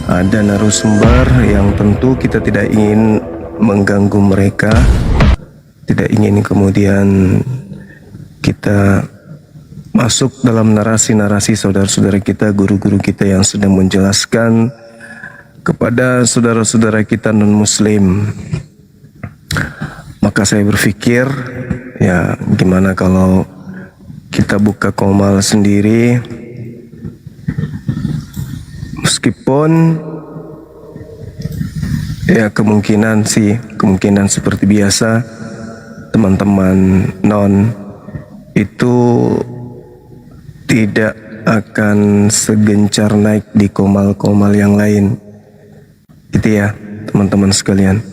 ada narasumber yang tentu kita tidak ingin mengganggu mereka, tidak ingin kemudian kita masuk dalam narasi-narasi saudara-saudara kita, guru-guru kita yang sedang menjelaskan kepada saudara-saudara kita non-muslim. Maka saya berpikir, ya gimana kalau kita buka komal sendiri, meskipun ya kemungkinan seperti biasa teman-teman non itu tidak akan segencar naik di komal-komal yang lain, gitu ya teman-teman sekalian.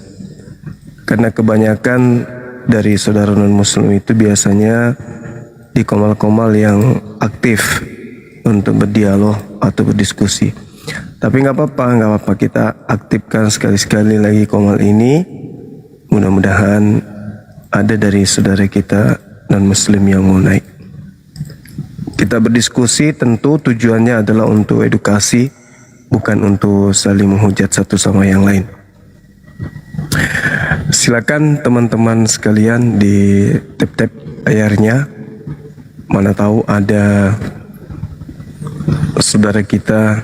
Karena kebanyakan dari saudara non-muslim itu biasanya di komal-komal yang aktif untuk berdialog atau berdiskusi. Tapi nggak apa-apa kita aktifkan sekali-sekali lagi komal ini. Mudah-mudahan ada dari saudara kita non-muslim yang mau naik. Kita berdiskusi tentu tujuannya adalah untuk edukasi, bukan untuk saling menghujat satu sama yang lain. Silakan teman-teman sekalian di tap-tap layarnya. Mana tahu ada saudara kita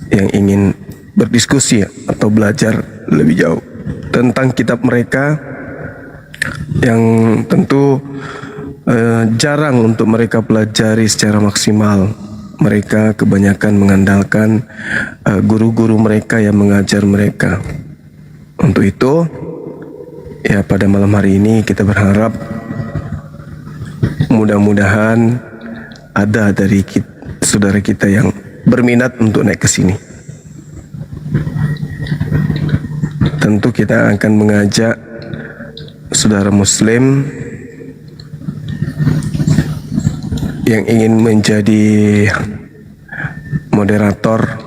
yang ingin berdiskusi atau belajar lebih jauh tentang kitab mereka yang tentu jarang untuk mereka pelajari secara maksimal. Mereka kebanyakan mengandalkan guru-guru mereka yang mengajar mereka. Untuk itu, ya pada malam hari ini kita berharap mudah-mudahan ada dari saudara kita yang berminat untuk naik ke sini. Tentu kita akan mengajak saudara muslim yang ingin menjadi moderator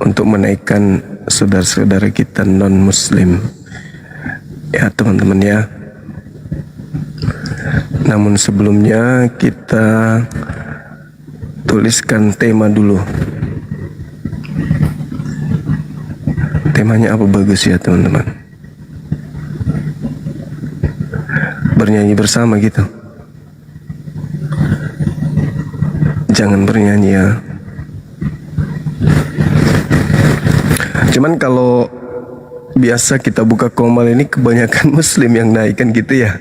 untuk menaikkan saudara-saudara kita non-muslim. Ya teman-teman ya. Namun sebelumnya kita tuliskan tema dulu. Temanya apa bagus ya teman-teman? Bernyanyi bersama gitu. Jangan bernyanyi ya. Cuman kalau biasa kita buka komal ini kebanyakan muslim yang naik kan gitu ya.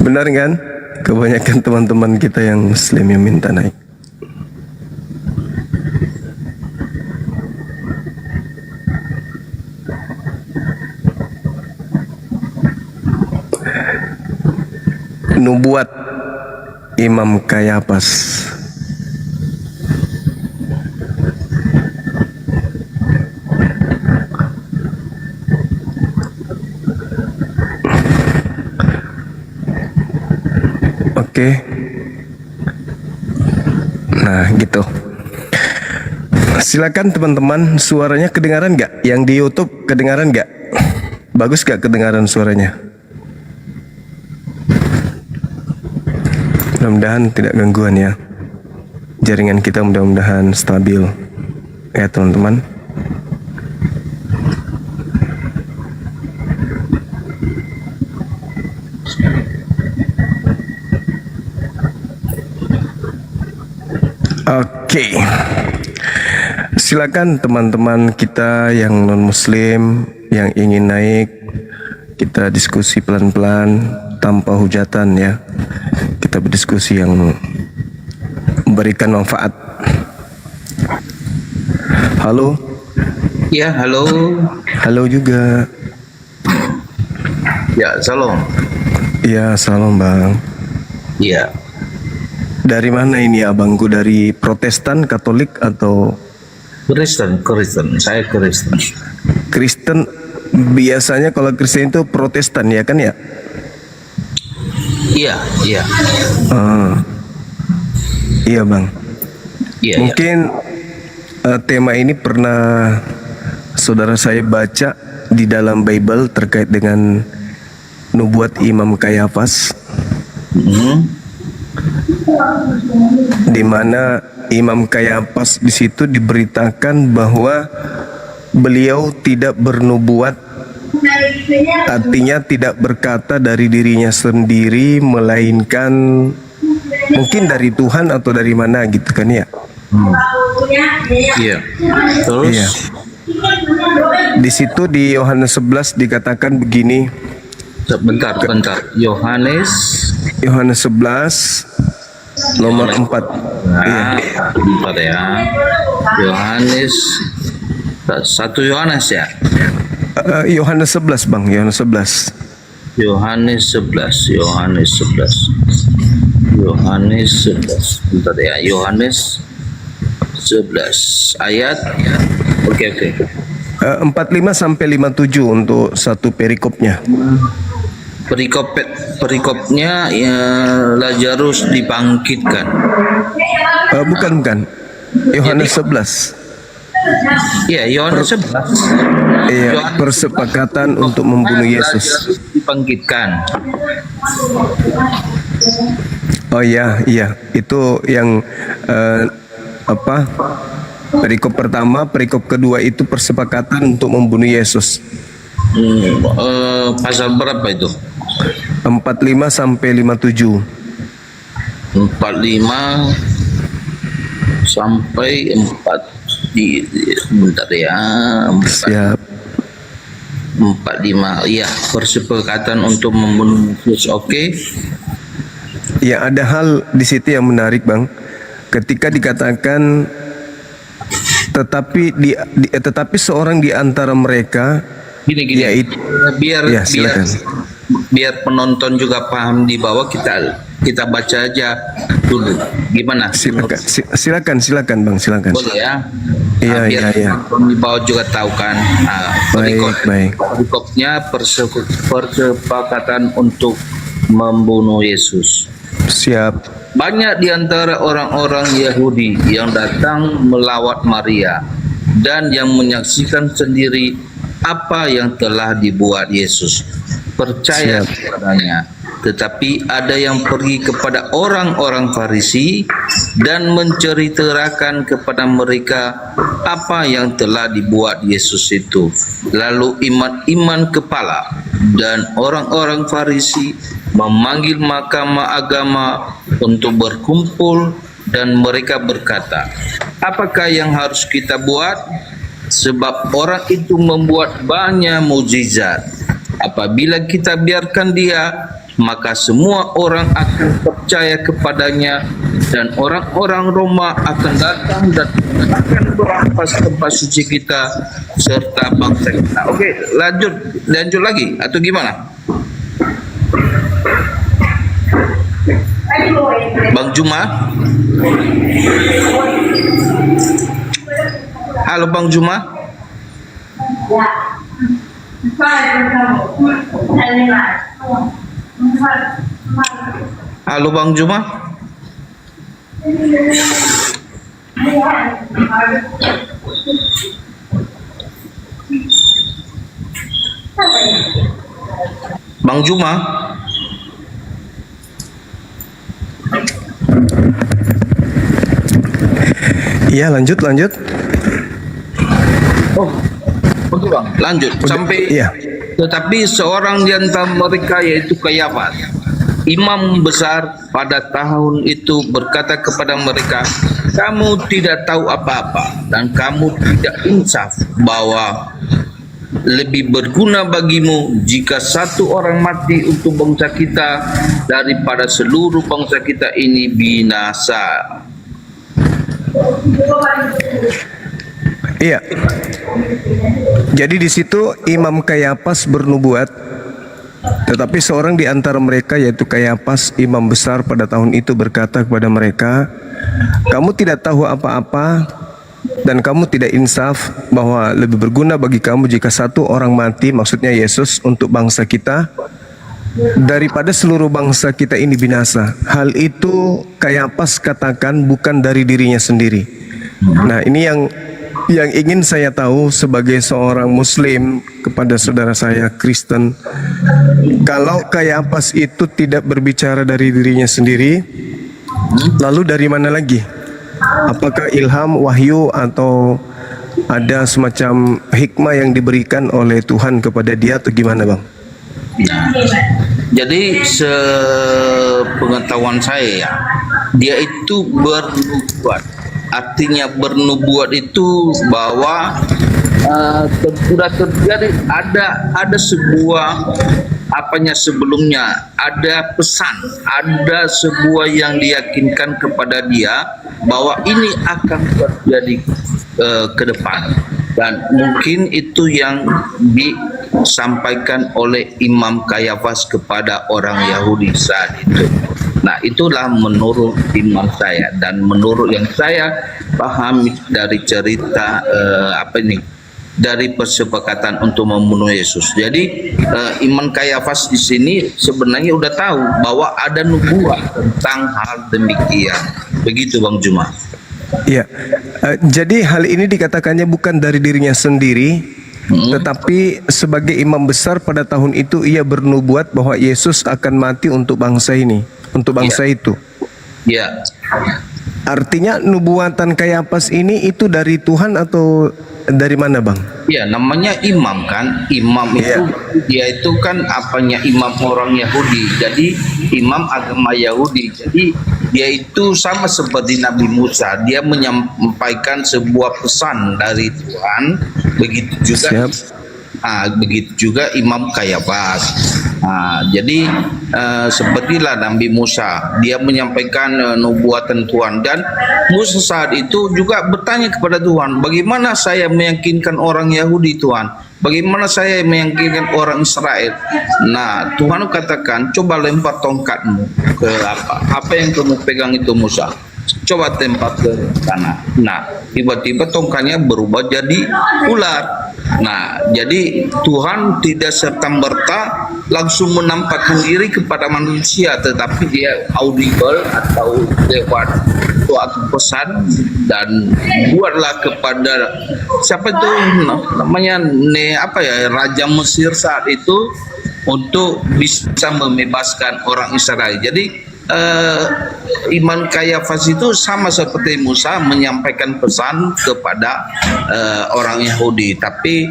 Benar kan? Kebanyakan teman-teman kita yang muslim yang minta naik. Nubuat Imam Kayafas. Oke. Nah gitu. Silakan teman-teman, suaranya kedengaran gak? Yang di YouTube kedengaran gak? Bagus gak kedengaran suaranya? Mudah-mudahan tidak gangguan ya. Jaringan kita mudah-mudahan stabil ya teman-teman. Oke. Silakan teman-teman kita yang non-muslim yang ingin naik, kita diskusi pelan-pelan tanpa hujatan ya. Kita berdiskusi yang memberikan manfaat. Halo. Ya, halo. Halo juga. Ya, salam. Ya, salam Bang. Iya. Dari mana ini abangku? Dari Protestan, Katolik atau Kristen. Saya Kristen. Kristen? Biasanya kalau Kristen itu Protestan ya kan ya? Iya. Iya Bang. Iya. Mungkin tema ini pernah saudara saya baca di dalam Bible terkait dengan nubuat Imam Kayafas, di mana Imam Kayapas di situ diberitakan bahwa beliau tidak bernubuat, artinya tidak berkata dari dirinya sendiri, melainkan mungkin dari Tuhan atau dari mana gitu kan ya. Iya. Terus Iya. Di situ di Yohanes 11 dikatakan begini. bentar. Yohanes Yohanes 11 nomor 4. Iya. 4 ya. Yohanes 1 Yohanes ya. Yohanes 11 Bang, Yohanes 11. Yohanes 11. Bentar ya. Yohanes 11 ayat. Oke. 45 sampai 57 untuk satu perikopnya. Perikopnya ya, Lazarus dibangkitkan. Bukan. Yohanes 11. Iya, Yohanes 11. Iya, persepakatan untuk membunuh Yesus. Lazarus dibangkitkan. Oh iya. Itu yang apa? Perikop pertama, perikop kedua itu persepakatan untuk membunuh Yesus. Pasal berapa itu? 45 sampai 57. 45 sampai 4 bentar ya. Siap. 45 iya, persepakatan untuk membunuh Yesus. Oke. Ya, ada hal di situ yang menarik, Bang. Ketika dikatakan tetapi seorang di antara mereka, Gini. ya, biar ya, silakan. biar penonton juga paham di bawah, kita baca aja dulu. Gimana? Silakan Bang, silakan. Boleh ya? Iya, Biar iya. penonton di bawah juga tahu kan. Baik. Perikopnya persepakatan untuk membunuh Yesus. Siap. Banyak di antara orang-orang Yahudi yang datang melawat Maria dan yang menyaksikan sendiri apa yang telah dibuat Yesus. Percaya kepadanya. Tetapi ada yang pergi kepada orang-orang Farisi dan menceritakan kepada mereka apa yang telah dibuat Yesus itu. Lalu iman-iman kepala dan orang-orang Farisi memanggil mahkamah agama untuk berkumpul dan mereka berkata, apakah yang harus kita buat? Sebab orang itu membuat banyak mukjizat. Apabila kita biarkan dia, maka semua orang akan percaya kepadanya dan orang-orang Roma akan datang dan akan merampas tempat suci kita serta bangsa kita. Oke, lanjut lagi atau gimana? Bang Juma. Halo Bang Juma. Halo Bang Juma. Bang Juma. Iya, lanjut. Oke Bang, lanjut sampai. Iya. Tetapi seorang di antara mereka yaitu Kayafas, imam besar pada tahun itu berkata kepada mereka, kamu tidak tahu apa-apa dan kamu tidak insaf bahwa lebih berguna bagimu jika satu orang mati untuk bangsa kita daripada seluruh bangsa kita ini binasa. Iya. Jadi di situ Imam Kayafas bernubuat, tetapi seorang di antara mereka yaitu Kayafas, imam besar pada tahun itu berkata kepada mereka, kamu tidak tahu apa-apa dan kamu tidak insaf bahwa lebih berguna bagi kamu jika satu orang mati, maksudnya Yesus, untuk bangsa kita daripada seluruh bangsa kita ini binasa. Hal itu Kayafas katakan bukan dari dirinya sendiri. Nah, ini yang ingin saya tahu sebagai seorang Muslim kepada saudara saya Kristen. Kalau Kayafas itu tidak berbicara dari dirinya sendiri, lalu dari mana lagi? Apakah ilham, wahyu, atau ada semacam hikmah yang diberikan oleh Tuhan kepada dia atau gimana, Bang? Nah, jadi sepengetahuan saya ya, dia itu bernubuat. Artinya bernubuat itu bahwa sudah terjadi, ada sebuah apanya sebelumnya, ada pesan, ada sebuah yang diyakinkan kepada dia bahwa ini akan terjadi ke depan, dan mungkin itu yang disampaikan oleh Imam Kayafas kepada orang Yahudi saat itu. Nah, itulah menurut iman saya dan menurut yang saya pahami dari cerita dari persepakatan untuk membunuh Yesus. Jadi Iman Kayafas di sini sebenarnya udah tahu bahwa ada nubuat tentang hal demikian. Begitu Bang Juma. Ya, jadi hal ini dikatakannya bukan dari dirinya sendiri, tetapi sebagai imam besar pada tahun itu ia bernubuat bahwa Yesus akan mati untuk bangsa ini, untuk bangsa itu. Ya. Artinya nubuatan Kayafas ini itu dari Tuhan atau dari mana, Bang? Ya, namanya imam kan. Imam itu dia itu kan apanya, imam orang Yahudi. Jadi imam agama Yahudi. Jadi dia itu sama seperti Nabi Musa. Dia menyampaikan sebuah pesan dari Tuhan. Begitu juga begitu juga Imam Kayafas. Jadi sepertilah Nabi Musa, dia menyampaikan nubuatan Tuhan, dan Musa saat itu juga bertanya kepada Tuhan, bagaimana saya meyakinkan orang Yahudi Tuhan, bagaimana saya meyakinkan orang Israel. Nah, Tuhan katakan, coba lempar tongkatmu ke apa yang kamu pegang itu Musa, coba tempat ke tanah. Nah, tiba-tiba tongkatnya berubah jadi ular. Nah, jadi Tuhan tidak serta-merta langsung menampakkan diri kepada manusia, tetapi dia audible atau lewat suatu pesan, dan buatlah kepada siapa itu namanya Raja Mesir saat itu untuk bisa membebaskan orang Israel. Jadi Iman Kayafas itu sama seperti Musa menyampaikan pesan kepada orang Yahudi, tapi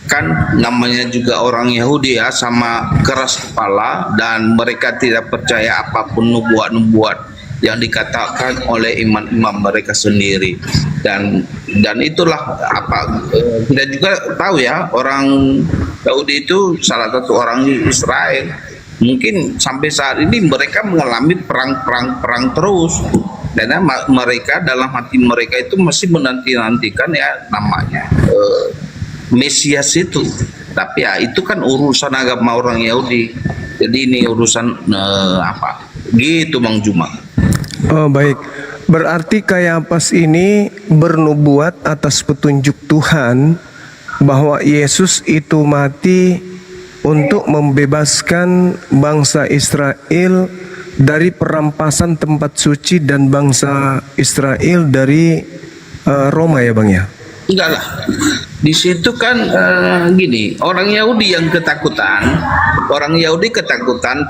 kan namanya juga orang Yahudi ya, sama keras kepala, dan mereka tidak percaya apapun nubuat-nubuat yang dikatakan oleh imam-imam mereka sendiri. Dan itulah kita juga tahu ya, orang Yahudi itu salah satu orang Israel. Mungkin sampai saat ini mereka mengalami perang terus, karena mereka dalam hati mereka itu masih menanti-nantikan ya namanya Mesias itu. Tapi ya itu kan urusan agama orang Yahudi. Jadi ini urusan gitu Bang Juma. Oh baik, berarti Kayafas ini bernubuat atas petunjuk Tuhan bahwa Yesus itu mati untuk membebaskan bangsa Israel dari perampasan tempat suci dan bangsa Israel dari Roma ya Bang ya? Enggak lah. Di situ kan gini, orang Yahudi ketakutan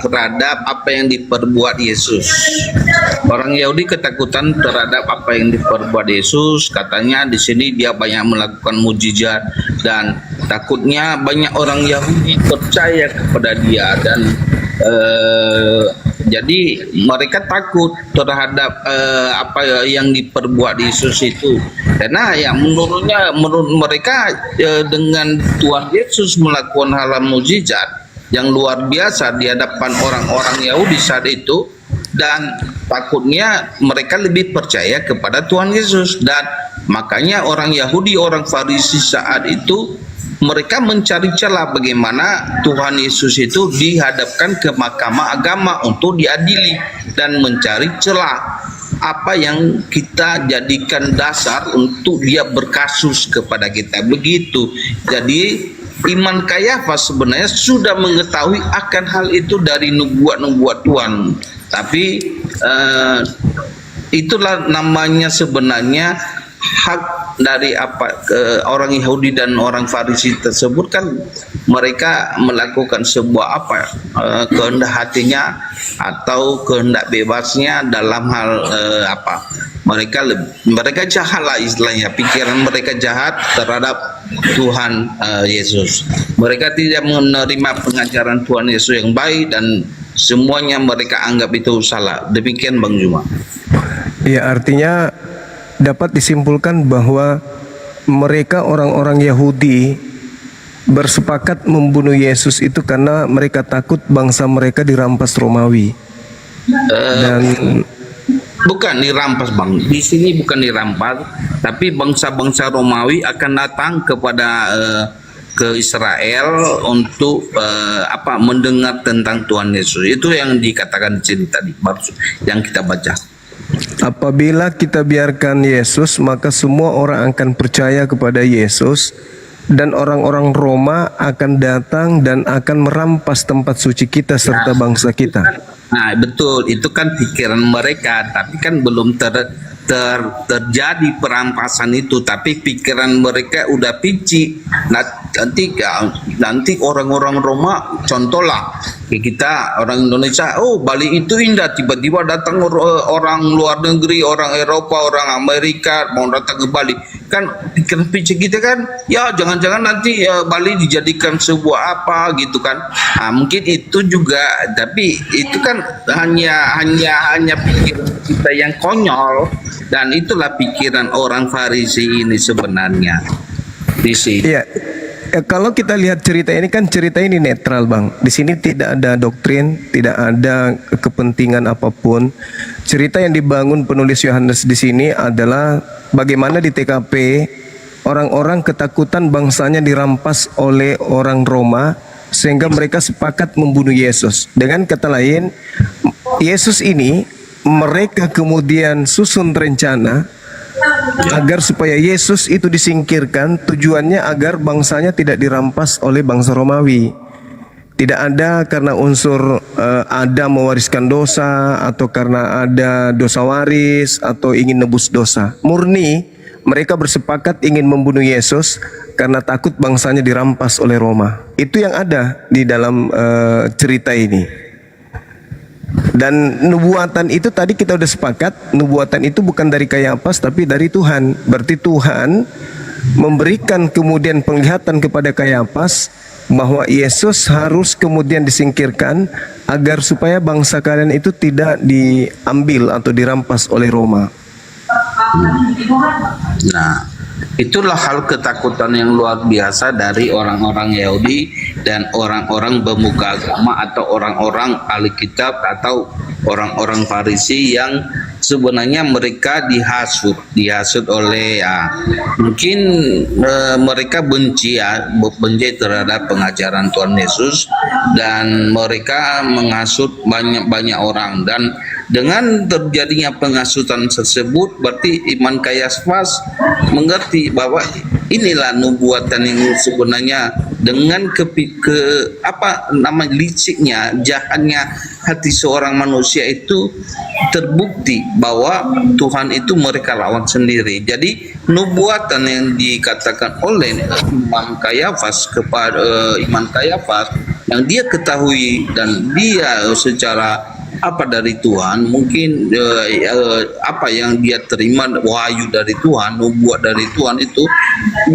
terhadap apa yang diperbuat Yesus. Orang Yahudi ketakutan terhadap apa yang diperbuat Yesus. Katanya di sini dia banyak melakukan mujizat, dan takutnya banyak orang Yahudi percaya kepada dia, dan jadi mereka takut terhadap apa yang diperbuat Yesus itu, karena ya menurut mereka dengan Tuhan Yesus melakukan hal mujizat yang luar biasa di hadapan orang-orang Yahudi saat itu, dan takutnya mereka lebih percaya kepada Tuhan Yesus, dan makanya orang Yahudi, orang Farisi saat itu mereka mencari celah bagaimana Tuhan Yesus itu dihadapkan ke mahkamah agama untuk diadili, dan mencari celah apa yang kita jadikan dasar untuk dia berkasus kepada kita. Begitu. Jadi Iman Kayafas sebenarnya sudah mengetahui akan hal itu dari nubuat-nubuat Tuhan, tapi itulah namanya sebenarnya hak dari orang Yahudi dan orang Farisi tersebut kan mereka melakukan sebuah kehendak hatinya atau kehendak bebasnya dalam hal mereka jahat lah istilahnya, pikiran mereka jahat terhadap Tuhan Yesus. Mereka tidak menerima pengajaran Tuhan Yesus yang baik dan semuanya mereka anggap itu salah. Demikian Bang Juma. Ya, artinya dapat disimpulkan bahwa mereka orang-orang Yahudi bersepakat membunuh Yesus itu karena mereka takut bangsa mereka dirampas Romawi. Dan bukan dirampas Bang, di sini bukan dirampas, tapi bangsa-bangsa Romawi akan datang kepada ke Israel untuk mendengar tentang Tuhan Yesus. Itu yang dikatakan di sini tadi, yang kita baca. apabila kita biarkan Yesus, maka semua orang akan percaya kepada Yesus, dan orang-orang Roma akan datang dan akan merampas tempat suci kita serta bangsa kita. Nah, betul, itu kan pikiran mereka, tapi kan belum terjadi perampasan itu, tapi pikiran mereka udah pici. Nanti orang-orang Roma, contohlah kita orang Indonesia, oh Bali itu indah, tiba-tiba datang orang luar negeri, orang Eropa, orang Amerika mau datang ke Bali, kan pikiran pici kita kan, ya jangan-jangan nanti Bali dijadikan sebuah apa gitu kan. Nah, mungkin itu juga, tapi itu kan hanya pikiran kita yang konyol, dan itulah pikiran orang Farisi ini sebenarnya di sini. Iya. Kalau kita lihat cerita ini netral Bang. Di sini tidak ada doktrin, tidak ada kepentingan apapun. Cerita yang dibangun penulis Yohanes di sini adalah bagaimana di TKP orang-orang ketakutan bangsanya dirampas oleh orang Roma sehingga mereka sepakat membunuh Yesus. Dengan kata lain, Yesus ini mereka kemudian susun rencana agar supaya Yesus itu disingkirkan, tujuannya agar bangsanya tidak dirampas oleh bangsa Romawi. Tidak ada karena unsur Adam mewariskan dosa, atau karena ada dosa waris, atau ingin nebus dosa. Murni mereka bersepakat ingin membunuh Yesus karena takut bangsanya dirampas oleh Roma. Itu yang ada di dalam cerita ini. Dan nubuatan itu tadi kita udah sepakat, nubuatan itu bukan dari Kayafas tapi dari Tuhan. Berarti Tuhan memberikan kemudian penglihatan kepada Kayafas bahwa Yesus harus kemudian disingkirkan agar supaya bangsa kalian itu tidak diambil atau dirampas oleh Roma. Nah, itulah hal ketakutan yang luar biasa dari orang-orang Yahudi dan orang-orang pemuka agama atau orang-orang ahli kitab atau orang-orang Farisi yang sebenarnya mereka dihasut oleh mungkin mereka benci terhadap pengajaran Tuhan Yesus, dan mereka menghasut banyak orang, dan dengan terjadinya penghasutan tersebut berarti iman Kayafas mengerti bahwa inilah nubuatan yang sebenarnya dengan liciknya, jahatnya hati seorang manusia itu terbukti bahwa Tuhan itu mereka lawan sendiri. Jadi nubuatan yang dikatakan oleh Imam Kayafas kepada Imam Kayafas yang dia ketahui dan dia secara dari Tuhan, mungkin apa yang dia terima wahyu dari Tuhan, nubuat dari Tuhan itu,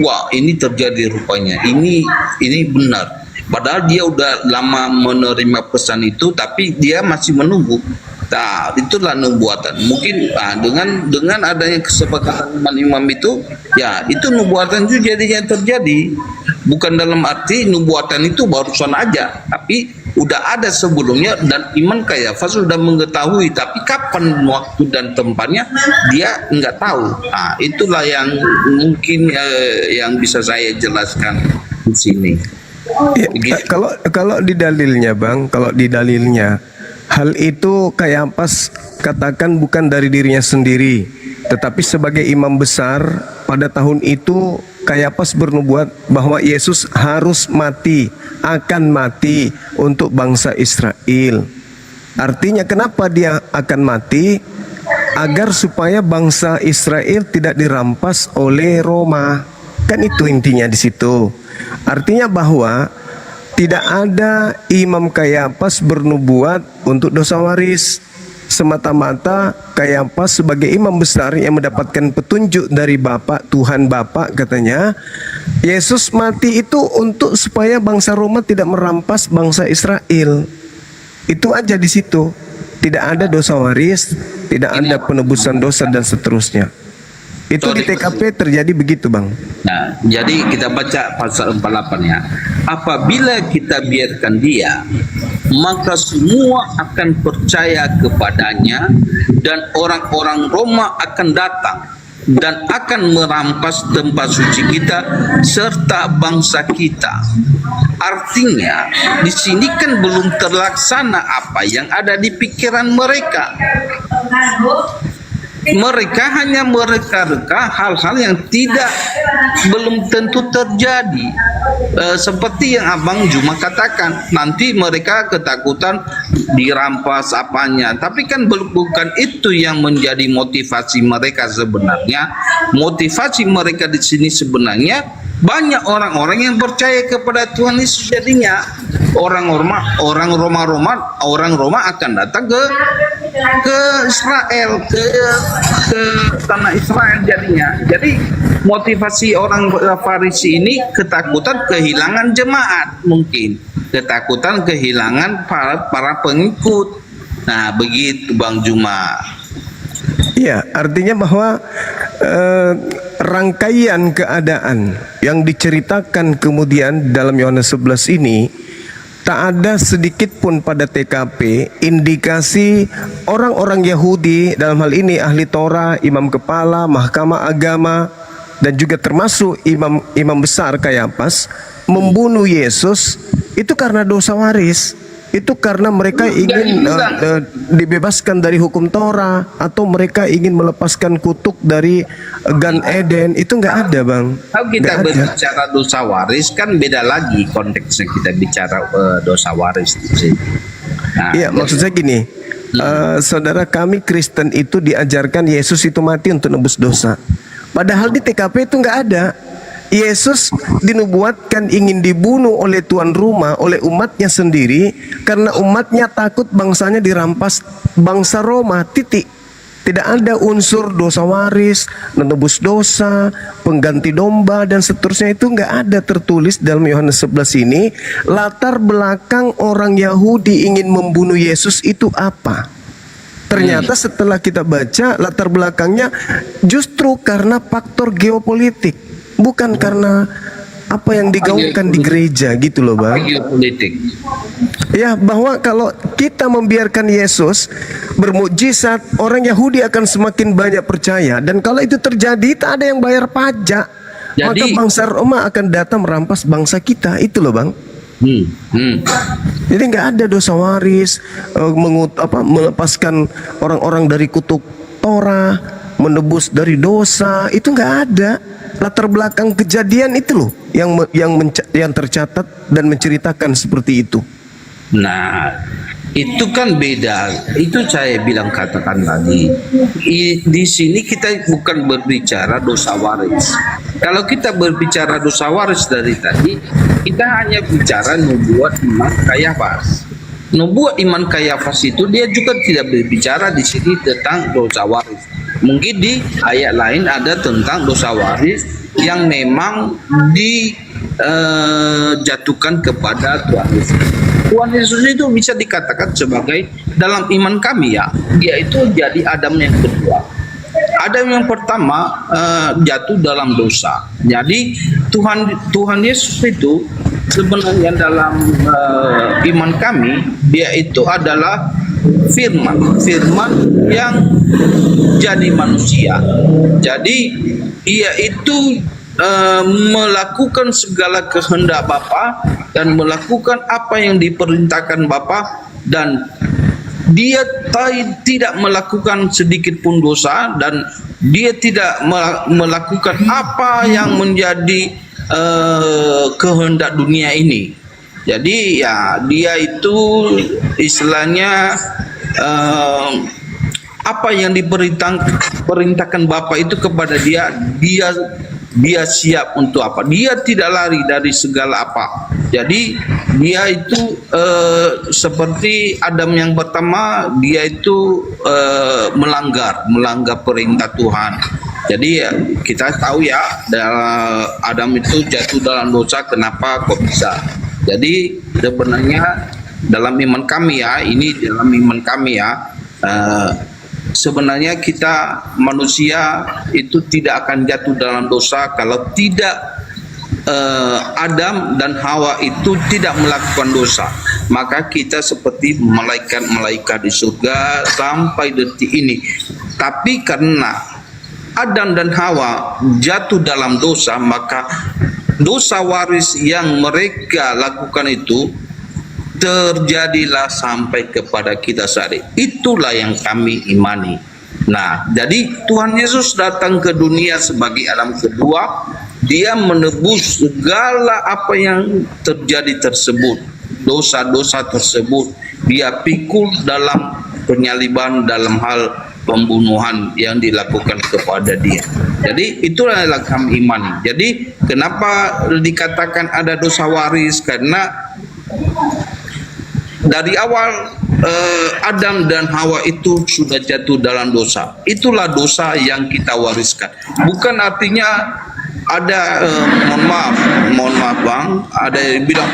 wah ini terjadi rupanya, ini benar. Padahal dia udah lama menerima pesan itu, tapi dia masih menunggu. Nah, itulah nubuatan. Mungkin dengan adanya kesepakatan imam-imam itu, ya itu nubuatan itu jadinya terjadi. Bukan dalam arti nubuatan itu barusan aja, tapi udah ada sebelumnya, dan Imam Kayafas sudah mengetahui, tapi kapan waktu dan tempatnya dia nggak tahu. Nah, itulah yang mungkin yang bisa saya jelaskan di sini. Ya, kalau di dalilnya Bang, hal itu Kayafas katakan bukan dari dirinya sendiri, tetapi sebagai imam besar pada tahun itu Kayafas bernubuat bahwa Yesus harus mati, akan mati untuk bangsa Israel. Artinya kenapa dia akan mati? agar supaya bangsa Israel tidak dirampas oleh Roma. Kan itu intinya di situ. Artinya bahwa tidak ada Imam Kayafas bernubuat untuk dosa waris. Semata-mata Kayafas sebagai imam besar yang mendapatkan petunjuk dari Bapak, Tuhan Bapak katanya, Yesus mati itu untuk supaya bangsa Roma tidak merampas bangsa Israel. Itu aja di situ. Tidak ada dosa waris, tidak ada penebusan dosa dan seterusnya. Itu di TKP terjadi begitu, Bang. Nah, jadi kita baca pasal 48 ya. Apabila kita biarkan dia, maka semua akan percaya kepadanya dan orang-orang Roma akan datang dan akan merampas tempat suci kita serta bangsa kita. Artinya di sini kan belum terlaksana apa yang ada di pikiran mereka. Mereka hanya mereka-reka hal-hal yang belum tentu terjadi. Seperti yang Abang Juma katakan, nanti mereka ketakutan dirampas apanya. Tapi kan bukan itu yang menjadi motivasi mereka sebenarnya. Motivasi mereka di sini sebenarnya banyak orang-orang yang percaya kepada Tuhan Yesus. Jadinya orang Roma akan datang ke Israel, ke tanah Israel jadinya. Jadi motivasi orang Farisi ini ketakutan kehilangan jemaat, mungkin ketakutan kehilangan para pengikut. Nah, begitu Bang Juma. Iya, artinya bahwa rangkaian keadaan yang diceritakan kemudian dalam Yohanes 11 ini, tak ada sedikit pun pada TKP indikasi orang-orang Yahudi, dalam hal ini ahli Torah, imam kepala, mahkamah agama, dan juga termasuk imam besar Kayafas membunuh Yesus itu karena dosa waris. Itu karena mereka ingin dibebaskan dari hukum Torah, atau mereka ingin melepaskan kutuk dari Gan Eden. Itu nggak ada, Bang. Kalau kita berbicara dosa waris kan beda lagi konteksnya, kita bicara dosa waris di sini. Nah, iya, maksud saya gini, saudara, kami Kristen itu diajarkan Yesus itu mati untuk nebus dosa. Padahal di TKP itu nggak ada. Yesus dinubuatkan ingin dibunuh oleh tuan rumah, oleh umatnya sendiri, karena umatnya takut bangsanya dirampas bangsa Roma, titik. Tidak ada unsur dosa waris, menebus dosa, pengganti domba, dan seterusnya. Itu nggak ada tertulis dalam Yohanes 11 ini. Latar belakang orang Yahudi ingin membunuh Yesus itu apa? Ternyata setelah kita baca latar belakangnya justru karena faktor geopolitik, bukan karena apa yang digaungkan di gereja gitu loh, Bang. Geopolitik. Ya, bahwa kalau kita membiarkan Yesus bermukjizat, orang Yahudi akan semakin banyak percaya, dan kalau itu terjadi tak ada yang bayar pajak. Maka bangsa Roma akan datang merampas bangsa kita, itu loh, Bang. Jadi nggak ada dosa waris, melepaskan orang-orang dari kutuk Torah, menebus dari dosa, itu nggak ada. Latar belakang kejadian itu loh yang tercatat dan menceritakan seperti itu. Nah, itu kan beda. Itu saya katakan tadi. Di sini kita bukan berbicara dosa waris. Kalau kita berbicara dosa waris dari tadi, kita hanya bicara nubuat iman Kayafas. Nubuat iman Kayafas itu dia juga tidak berbicara di sini tentang dosa waris. Mungkin di ayat lain ada tentang dosa waris yang memang dijatuhkan kepada Tuhan Yesus. Tuhan Yesus itu bisa dikatakan sebagai dalam iman kami ya, dia itu jadi Adam yang kedua. Adam yang pertama jatuh dalam dosa. Jadi Tuhan Yesus itu sebenarnya dalam iman kami, dia itu adalah firman yang jadi manusia. Jadi ia itu melakukan segala kehendak Bapa dan melakukan apa yang diperintahkan Bapa, dan dia tidak melakukan sedikit pun dosa, dan dia tidak melakukan apa yang menjadi kehendak dunia ini. Jadi ya dia itu istilahnya apa yang diperintahkan Bapa itu kepada dia, dia siap untuk apa? Dia tidak lari dari segala apa. Jadi dia itu seperti Adam yang pertama, dia itu melanggar perintah Tuhan. Jadi kita tahu ya, Adam itu jatuh dalam dosa. Kenapa kok bisa? Jadi sebenarnya dalam iman kami ya, sebenarnya kita manusia itu tidak akan jatuh dalam dosa kalau tidak Adam dan Hawa itu tidak melakukan dosa. Maka kita seperti malaikat-malaikat di surga sampai detik ini. Tapi karena Adam dan Hawa jatuh dalam dosa, maka dosa waris yang mereka lakukan itu terjadilah sampai kepada kita saat ini. Itulah yang kami imani. Nah, jadi Tuhan Yesus datang ke dunia sebagai Adam kedua. Dia menebus segala apa yang terjadi tersebut, dosa-dosa tersebut. Dia pikul dalam penyaliban, dalam hal pembunuhan yang dilakukan kepada dia. Jadi itulah yang kami imani. Jadi kenapa dikatakan ada dosa waris? Karena dari awal Adam dan Hawa itu sudah jatuh dalam dosa. Itulah dosa yang kita wariskan. Bukan artinya ada mohon maaf Bang, ada yang bilang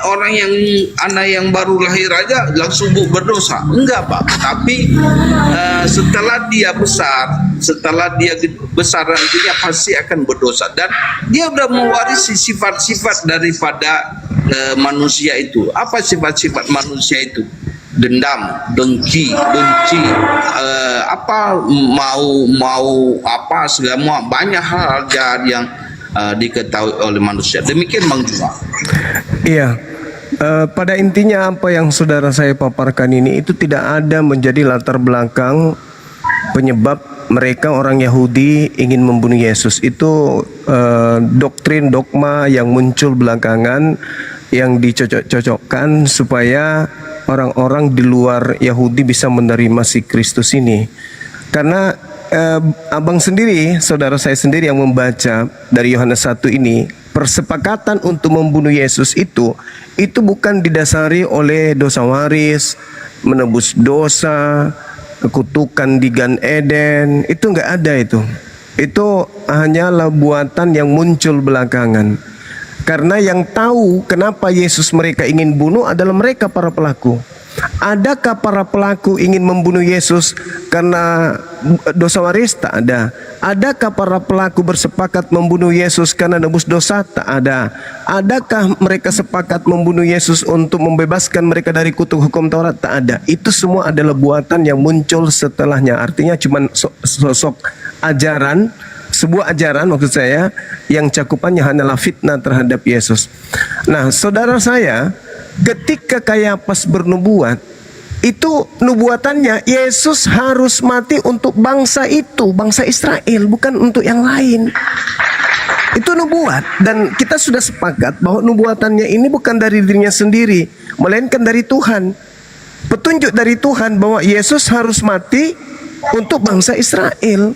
orang yang anak yang baru lahir aja langsung berdosa. Enggak Pak, tapi setelah dia besar nantinya pasti akan berdosa, dan dia sudah mewarisi sifat-sifat daripada manusia itu. Apa sifat-sifat manusia itu? Dendam, dengki, benci, mau apa segala, banyak hal jahat yang diketahui oleh manusia. Demikian Bang Juma. Iya, pada intinya apa yang saudara saya paparkan ini itu tidak ada menjadi latar belakang penyebab mereka orang Yahudi ingin membunuh Yesus. Itu doktrin dogma yang muncul belakangan yang dicocok-cocokkan supaya orang-orang di luar Yahudi bisa menerima si Kristus ini. Karena abang sendiri, saudara saya sendiri yang membaca dari Yohanes 1 ini, persepakatan untuk membunuh Yesus itu bukan didasari oleh dosa waris, menebus dosa, kutukan di Gan Eden. Itu enggak ada itu. Itu hanyalah buatan yang muncul belakangan. Karena yang tahu kenapa Yesus mereka ingin bunuh adalah mereka para pelaku. Adakah para pelaku ingin membunuh Yesus karena dosa waris? Tak ada. Adakah para pelaku bersepakat membunuh Yesus karena nebus dosa? Tak ada. Adakah mereka sepakat membunuh Yesus untuk membebaskan mereka dari kutuk hukum Taurat? Tak ada. Itu semua adalah buatan yang muncul setelahnya. Artinya cuma sosok ajaran, sebuah ajaran maksud saya, yang cakupannya hanyalah fitnah terhadap Yesus. Nah, saudara saya, ketika Kayapas bernubuat, itu nubuatannya Yesus harus mati untuk bangsa itu, bangsa Israel, bukan untuk yang lain. Itu nubuat, dan kita sudah sepakat bahwa nubuatannya ini bukan dari dirinya sendiri, melainkan dari Tuhan. Petunjuk dari Tuhan bahwa Yesus harus mati untuk bangsa Israel.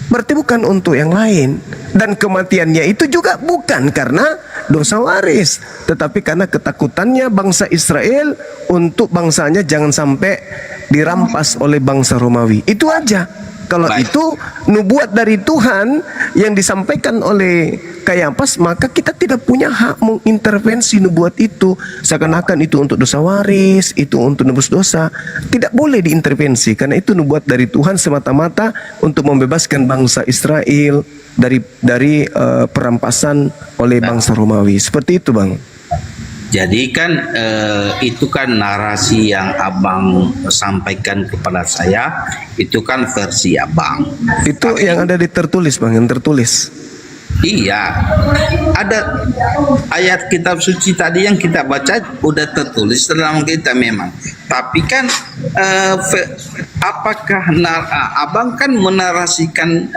Berarti bukan untuk yang lain. Dan kematiannya itu juga bukan karena dosa waris, tetapi karena ketakutannya bangsa Israel untuk bangsanya jangan sampai dirampas oleh bangsa Romawi. Itu aja. Kalau itu nubuat dari Tuhan yang disampaikan oleh Kayapas, maka kita tidak punya hak mengintervensi nubuat itu seakan-akan itu untuk dosa waris, itu untuk nebus dosa. Tidak boleh diintervensi karena itu nubuat dari Tuhan semata-mata untuk membebaskan bangsa Israel dari perampasan oleh bangsa Romawi. Seperti itu, Bang. Jadi kan itu kan narasi yang abang sampaikan kepada saya, itu kan versi abang. Itu yang ada di tertulis, Bang, yang tertulis. Iya, ada ayat kitab suci tadi yang kita baca udah tertulis dalam kita memang. Tapi kan apakah abang kan menarasikan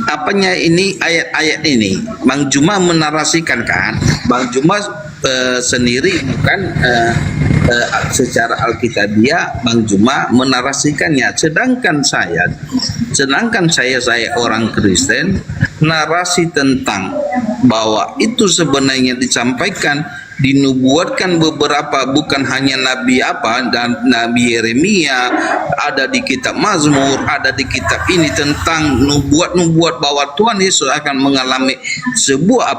apanya ini ayat-ayat ini? Bang Juma menarasikan kan? Bang Juma sendiri bukan secara alkitabiah Bang Juma menarasikannya, sedangkan saya orang Kristen, narasi tentang bahwa itu sebenarnya disampaikan, dinubuatkan beberapa, bukan hanya Nabi dan Nabi Yeremia, ada di kitab Mazmur, ada di kitab ini tentang nubuat bahwa Tuhan Yesus akan mengalami sebuah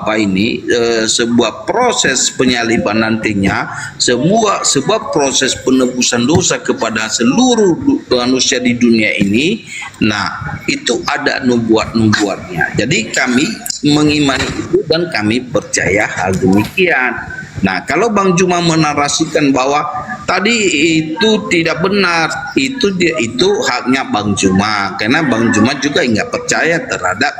sebuah proses penyaliban nantinya, sebuah proses penebusan dosa kepada seluruh manusia di dunia ini. Nah, itu ada nubuatnya. Jadi kami mengimani itu dan kami percaya hal demikian. Nah, kalau Bang Juma menarasikan bahwa tadi itu tidak benar, itu haknya Bang Juma, karena Bang Juma juga nggak percaya terhadap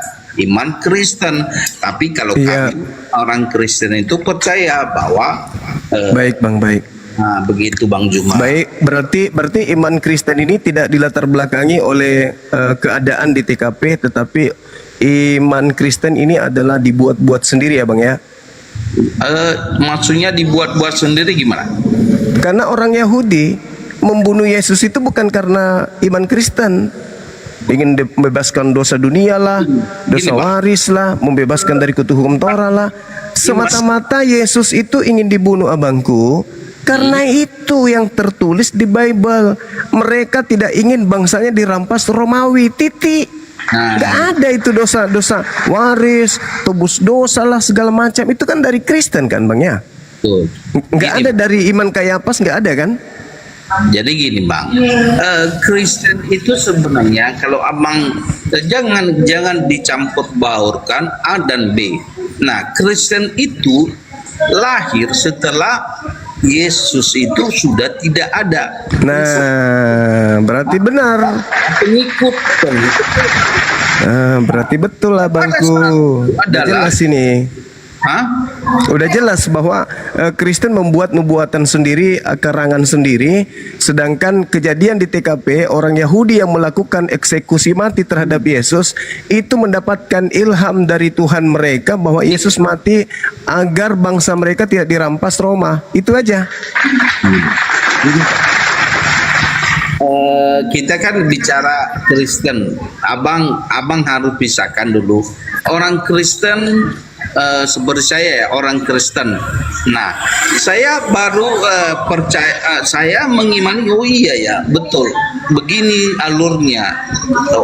iman Kristen. Tapi kalau kami orang Kristen itu percaya bahwa baik Bang, baik. Nah, begitu Bang Juma. Baik, berarti iman Kristen ini tidak dilatar belakangi oleh keadaan di TKP, tetapi iman Kristen ini adalah dibuat-buat sendiri ya Bang ya? Maksudnya dibuat-buat sendiri gimana? Karena orang Yahudi membunuh Yesus itu bukan karena iman Kristen, ingin membebaskan dosa dunia lah, dosa waris lah, membebaskan dari kutu hukum Torah lah. Semata-mata Yesus itu ingin dibunuh abangku karena itu yang tertulis di Bible. Mereka tidak ingin bangsanya dirampas Romawi, titik. Nggak ada itu dosa waris, tebus dosa lah segala macam. Itu kan dari Kristen kan Bang ya? Nggak ada dari iman Kayapas, nggak ada kan? Jadi gini Bang, Kristen itu sebenarnya kalau abang jangan dicampur baurkan A dan B. Nah, Kristen itu lahir setelah Yesus itu sudah tidak ada. Nah, berarti benar. Pengikut. Berarti betul lah Bangku. Udah jelas ini. Udah jelas bahwa Kristen membuat nubuatan sendiri, karangan sendiri, sedangkan kejadian di TKP orang Yahudi yang melakukan eksekusi mati terhadap Yesus itu mendapatkan ilham dari Tuhan mereka bahwa Yesus mati agar bangsa mereka tidak dirampas Roma. Itu aja. Kita kan bicara Kristen, abang harus pisahkan dulu orang Kristen. Seperti saya ya, orang Kristen. Nah, saya baru percaya, saya mengimani, oh iya ya, betul. Begini alurnya.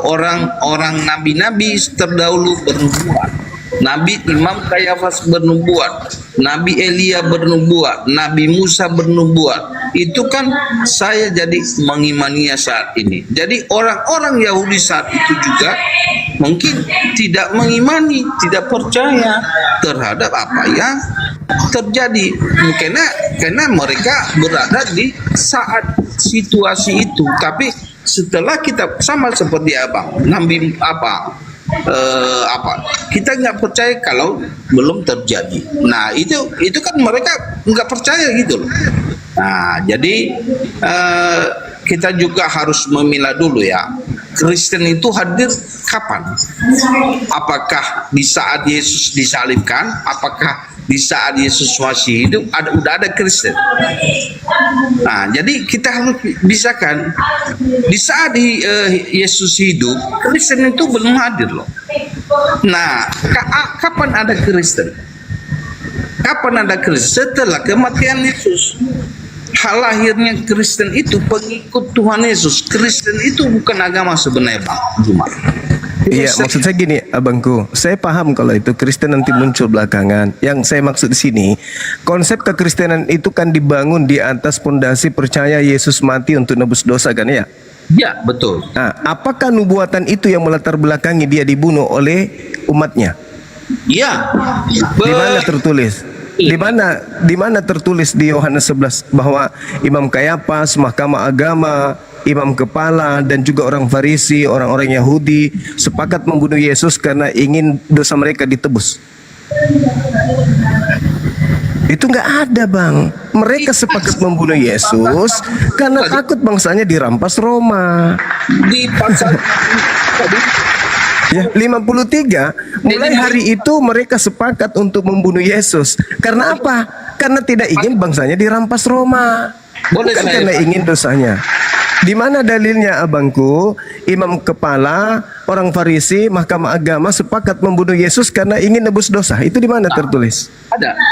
Orang nabi-nabi terdahulu bernubuat. Nabi Imam Kayafas bernubuat, Nabi Elia bernubuat, Nabi Musa bernubuat. Itu kan saya jadi mengimaninya saat ini. Jadi orang-orang Yahudi saat itu juga mungkin tidak mengimani, tidak percaya terhadap apa yang terjadi. Karena mereka berada di saat situasi itu. Tapi setelah kita sama seperti abang, Nabi kita nggak percaya kalau belum terjadi. Nah itu kan mereka nggak percaya gitu loh. Nah jadi kita juga harus memilah dulu ya, Kristen itu hadir kapan? Apakah di saat Yesus disalibkan? Apakah di saat Yesus masih hidup udah ada Kristen? Nah, jadi kita harus pisahkan. Di saat Yesus hidup, Kristen itu belum hadir loh. Nah, kapan ada Kristen? Kapan ada Kristen? Setelah kematian Yesus. Hal lahirnya Kristen itu pengikut Tuhan Yesus. Kristen itu bukan agama sebenarnya, Bang Juma. Iya, maksud saya gini, abangku. Saya paham kalau itu Kristen nanti muncul belakangan. Yang saya maksud di sini, konsep kekristenan itu kan dibangun di atas pondasi percaya Yesus mati untuk nebus dosa kan ya? Ya, betul. Nah, apakah nubuatan itu yang melatar belakangi dia dibunuh oleh umatnya? Iya. Di mana tertulis? Di mana tertulis di Yohanes 11 bahwa Imam Kayafas, Mahkamah Agama, imam kepala dan juga orang Farisi, orang-orang Yahudi sepakat membunuh Yesus karena ingin dosa mereka ditebus? Itu nggak ada, Bang. Mereka sepakat membunuh Yesus karena takut bangsanya dirampas Roma. Di pasal ya, 53, mulai hari itu mereka sepakat untuk membunuh Yesus. Karena apa? Karena tidak ingin bangsanya dirampas Roma. Boleh Bukan saya karena ingin dosanya. Di mana dalilnya abangku? Imam kepala, orang Farisi, mahkamah agama sepakat membunuh Yesus karena ingin nebus dosa. Itu di mana tertulis?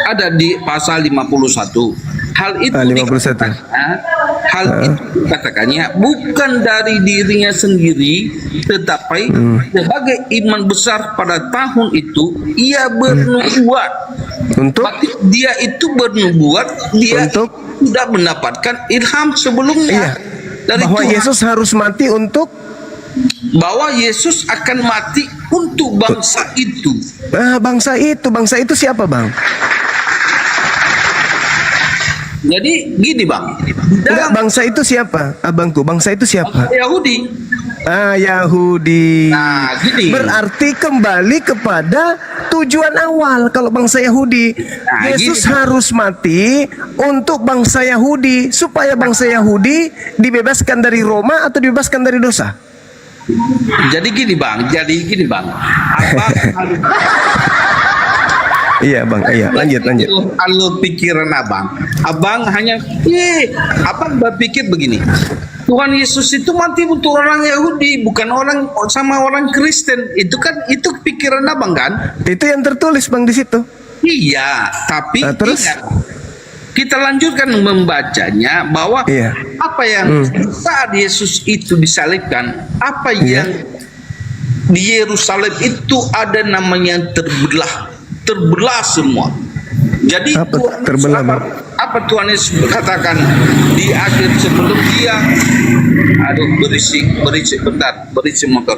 ada di pasal 51. Hal itu 51. itu dikatakannya bukan dari dirinya sendiri, tetapi sebagai iman besar pada tahun itu ia bernubuat. Untuk Berarti dia itu bernubuat, dia Untuk? sudah mendapatkan ilham sebelumnya. Iya. Dari Bahwa Tuhan, Yesus harus mati untuk bahwa Yesus akan mati untuk bangsa itu. bangsa itu siapa bang? Jadi gini bang, Enggak, dalam bangsa itu siapa? Abangku, bangsa itu siapa? Yahudi, Yahudi. nah gini, Berarti kembali kepada tujuan awal. Kalau bangsa Yahudi, Nah, Yesus gini. harus mati untuk bangsa Yahudi, supaya bangsa Yahudi dibebaskan dari Roma atau dibebaskan dari dosa. jadi gini bang, abang harus Iya bang, iya lanjut. alur pikiran abang hanya, abang berpikir begini. Tuhan Yesus itu mati untuk orang Yahudi, bukan sama orang Kristen. Itu pikiran abang kan? Itu yang tertulis bang di situ. Iya, tapi Nah, terus? ingat, kita lanjutkan membacanya bahwa Iya. apa yang saat Yesus itu disalibkan, apa Iya. yang di Yerusalem itu ada namanya terbelah semua. Jadi Apa Tuhan Yesus, terbelah, Bang? apa Tuhan Yesus katakan di akhir sebelum dia berisi motor.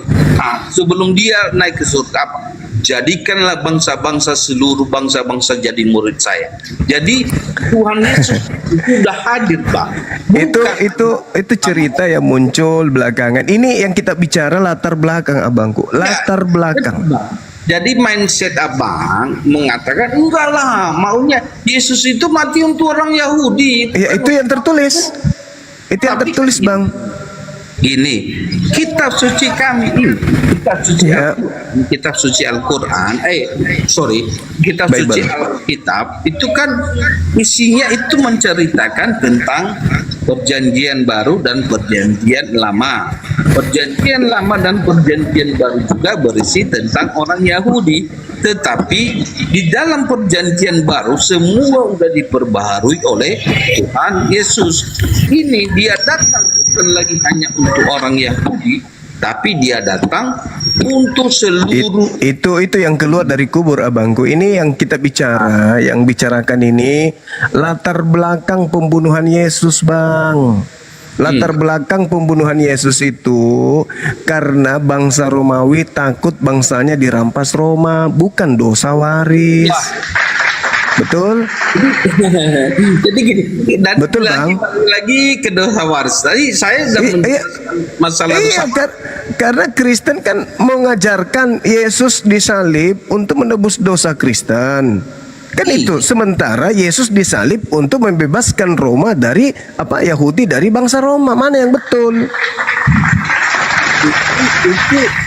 Sebelum dia naik ke surga apa? Jadikanlah bangsa-bangsa, seluruh bangsa-bangsa jadi murid saya. Jadi Tuhan Yesus itu sudah hadir bang. Itu cerita yang muncul belakangan. Ini yang kita bicara latar belakang abangku. Latar belakang. Jadi mindset abang mengatakan enggak lah, maunya Yesus itu mati untuk orang Yahudi. Ya itu yang tertulis. Itu yang Tapi- tertulis bang. Gini, kitab suci kami ini, Ya. kitab suci Al-Quran, kitab Bible. suci Alkitab itu kan isinya itu menceritakan tentang perjanjian baru dan perjanjian lama. Perjanjian lama dan perjanjian baru juga berisi tentang orang Yahudi. Tetapi di dalam perjanjian baru semua sudah diperbaharui oleh Tuhan Yesus. Ini dia datang bukan lagi hanya untuk orang Yahudi, tapi dia datang untuk seluruh. Itu yang keluar dari kubur abangku. Ini yang kita bicara, yang bicarakan ini latar belakang pembunuhan Yesus bang. Latar belakang pembunuhan Yesus itu karena bangsa Romawi takut bangsanya dirampas Roma, bukan dosa waris. Wah. Betul? Jadi gini, dan Betul, Bang. lagi ke dosa waris. Tadi saya sudah Iya. masalah Iya, dosa. karena Kristen kan mengajarkan Yesus disalib untuk menebus dosa Kristen. Kan Iya. itu. Sementara Yesus disalib untuk membebaskan Roma dari Yahudi dari bangsa Roma. Mana yang betul?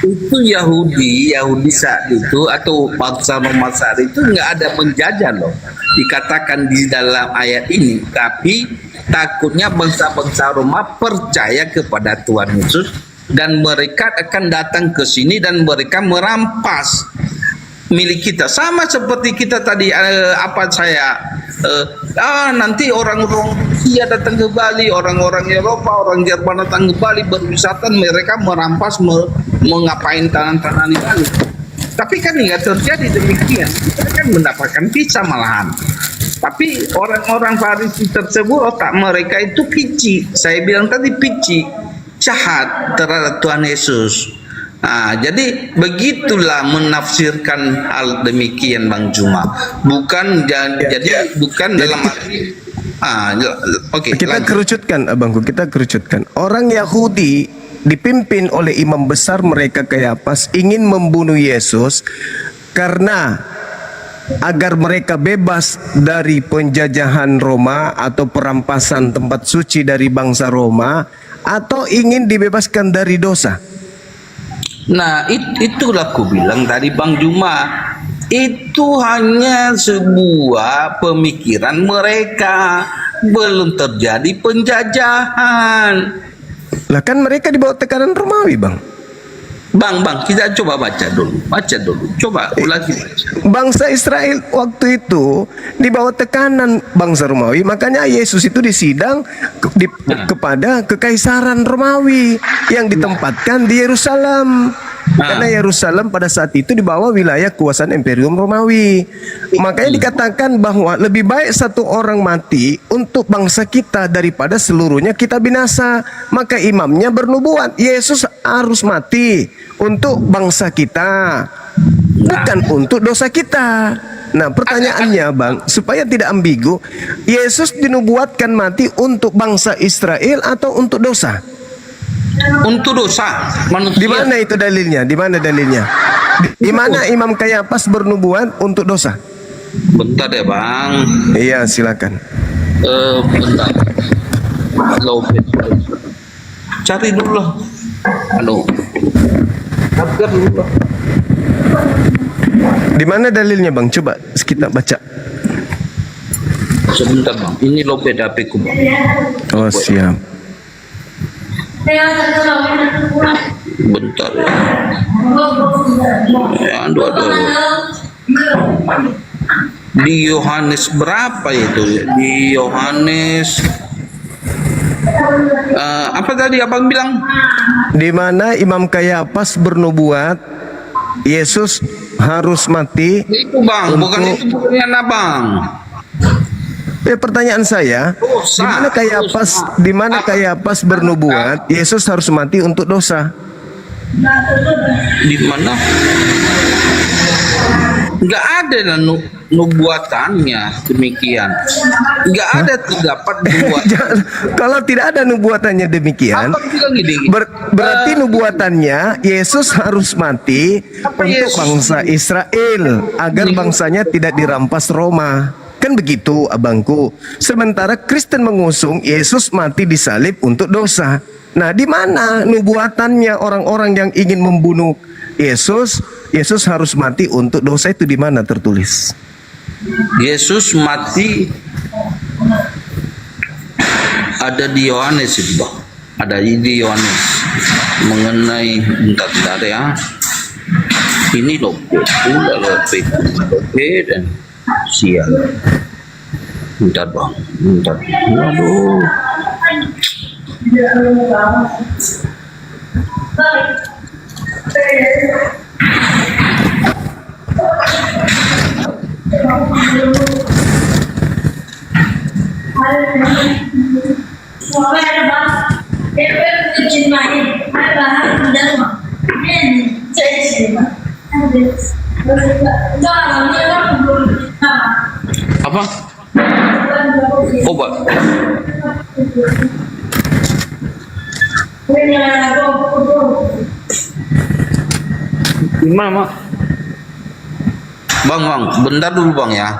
Itu Yahudi saat itu atau bangsa Roma saat itu nggak ada menjajah loh. Dikatakan di dalam ayat ini, tapi takutnya bangsa-bangsa Roma percaya kepada Tuhan Yesus dan mereka akan datang ke sini dan mereka merampas milik kita, sama seperti kita tadi nanti orang-orang Rusia datang ke Bali, orang-orang Eropa, orang Jerman datang ke Bali berwisata, mereka merampas mengapain tanah-tanah di Bali. Tapi kan nggak terjadi demikian, kita kan mendapatkan visa malahan. Tapi orang-orang Farisi tersebut otak mereka itu pici, saya bilang tadi pici, jahat terhadap Tuhan Yesus. Jadi begitulah menafsirkan hal demikian Bang Juma. Bukan bukan dalam arti oke. Kita kerucutkan abangku, kita kerucutkan. Orang Yahudi dipimpin oleh imam besar mereka Kayafas ingin membunuh Yesus karena agar mereka bebas dari penjajahan Roma atau perampasan tempat suci dari bangsa Roma, atau ingin dibebaskan dari dosa. Nah, itulah aku bilang tadi Bang Juma. Itu hanya sebuah pemikiran mereka. belum terjadi penjajahan. Lah kan mereka di bawah tekanan Romawi, Bang. Bang, kita coba baca dulu, coba ulangi baca. Bangsa Israel waktu itu di bawah tekanan bangsa Romawi, makanya Yesus itu disidang kepada kekaisaran Romawi yang ditempatkan di Yerusalem. Karena Yerusalem pada saat itu di bawah wilayah kuasaan Imperium Romawi. Makanya dikatakan bahwa lebih baik satu orang mati untuk bangsa kita daripada seluruhnya kita binasa. Maka imamnya bernubuat, Yesus harus mati untuk bangsa kita, bukan untuk dosa kita. Nah, pertanyaannya, Bang, supaya tidak ambigu, Yesus dinubuatkan mati untuk bangsa Israel atau untuk dosa? Untuk dosa manusia. Di mana itu dalilnya? Di mana dalilnya? Di mana Imam Kayafas bernubuat untuk dosa? Bentar ya, Bang. Iya, silakan. Bentar. Cari dulu lah. Update dulu lah. Di mana dalilnya, Bang? Coba kita baca. Sebentar, Bang. Ini lopet HP ku, Bang. Oh, siap. Bentar ya. Aduh. Di Yohanes berapa itu? Di Yohanes apa tadi abang bilang? Di mana Imam Kayafas bernubuat Yesus harus mati? Itu, Bang, bukan itu, bukan abang. Pertanyaan saya, di mana Kayafas bernubuat Yesus harus mati untuk dosa? Di mana? Enggak ada nubuatannya demikian. Enggak ada terdapat nubuatan. Kalau tidak ada nubuatannya demikian, berarti nubuatannya Yesus harus mati untuk bangsa Israel agar bangsanya tidak dirampas Roma. Kan begitu, abangku. Sementara Kristen mengusung Yesus mati disalib untuk dosa. Nah, di mana nubuatannya orang-orang yang ingin membunuh Yesus harus mati untuk dosa itu di mana tertulis? Yesus mati ada di Yohanes itu, Bang. Ada di Yohanes mengenai bentar ya. Ini loh, dan siang. Bentar, Bang. Bentar. Aduh. Apa? Obat. Gimana, Mak? Bang, bentar dulu, Bang ya.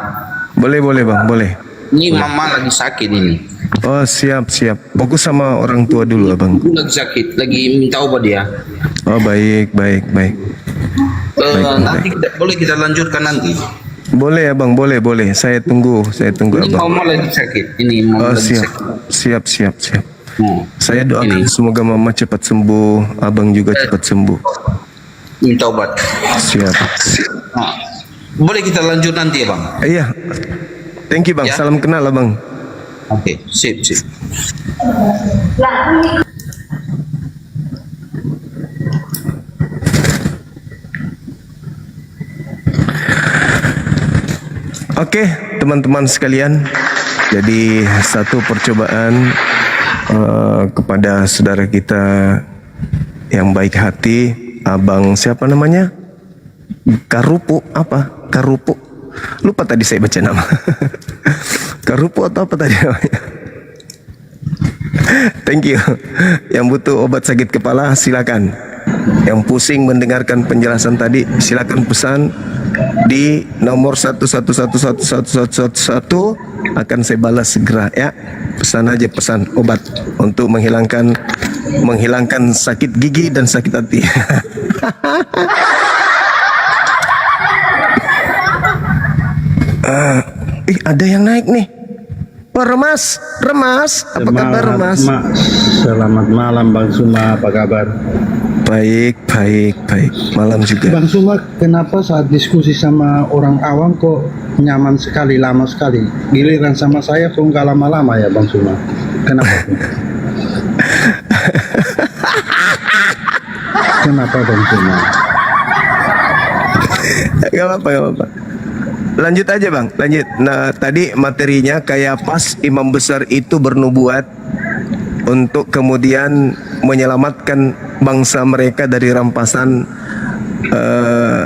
Boleh, Bang, boleh. Ini mama lagi sakit ini. Oh, siap. Fokus sama orang tua dulu, Abang. Lagi sakit, lagi minta obat dia. Oh, baik. Nanti boleh kita lanjutkan nanti. Boleh, Abang, boleh. Saya tunggu Ini Abang. mama lagi sakit. Ini mama lagi sakit. Siap. Saya doakan semoga mama cepat sembuh, Abang juga cepat sembuh. Minta obat. Siap. Nah, boleh kita lanjut nanti ya, Bang? Iya. Thank you, Bang. Ya. Salam kenal, Abang. Oke, sip. Oke, teman-teman sekalian. Jadi satu percobaan kepada saudara kita yang baik hati, Abang siapa namanya? Karupu apa? Karupu. Lupa tadi saya baca nama. Karupu atau apa tadi namanya? Thank you. Yang butuh obat sakit kepala silakan. Yang pusing mendengarkan penjelasan tadi silakan pesan di nomor 1111111 akan saya balas segera ya. Pesan obat untuk menghilangkan sakit gigi dan sakit hati. Ada yang naik nih. Oh, Remas, apa kabar Remas? Selamat malam Bang Suma, apa kabar? Baik. Malam juga. Bang Suma, kenapa saat diskusi sama orang awam kok nyaman sekali, lama sekali? Giliran sama saya kok nggak lama-lama ya Bang Suma? Kenapa? Kenapa Bang Suma? Gak apa-apa. Lanjut aja Bang, lanjut. Nah, tadi materinya kayak pas imam besar itu bernubuat untuk kemudian menyelamatkan bangsa mereka dari rampasan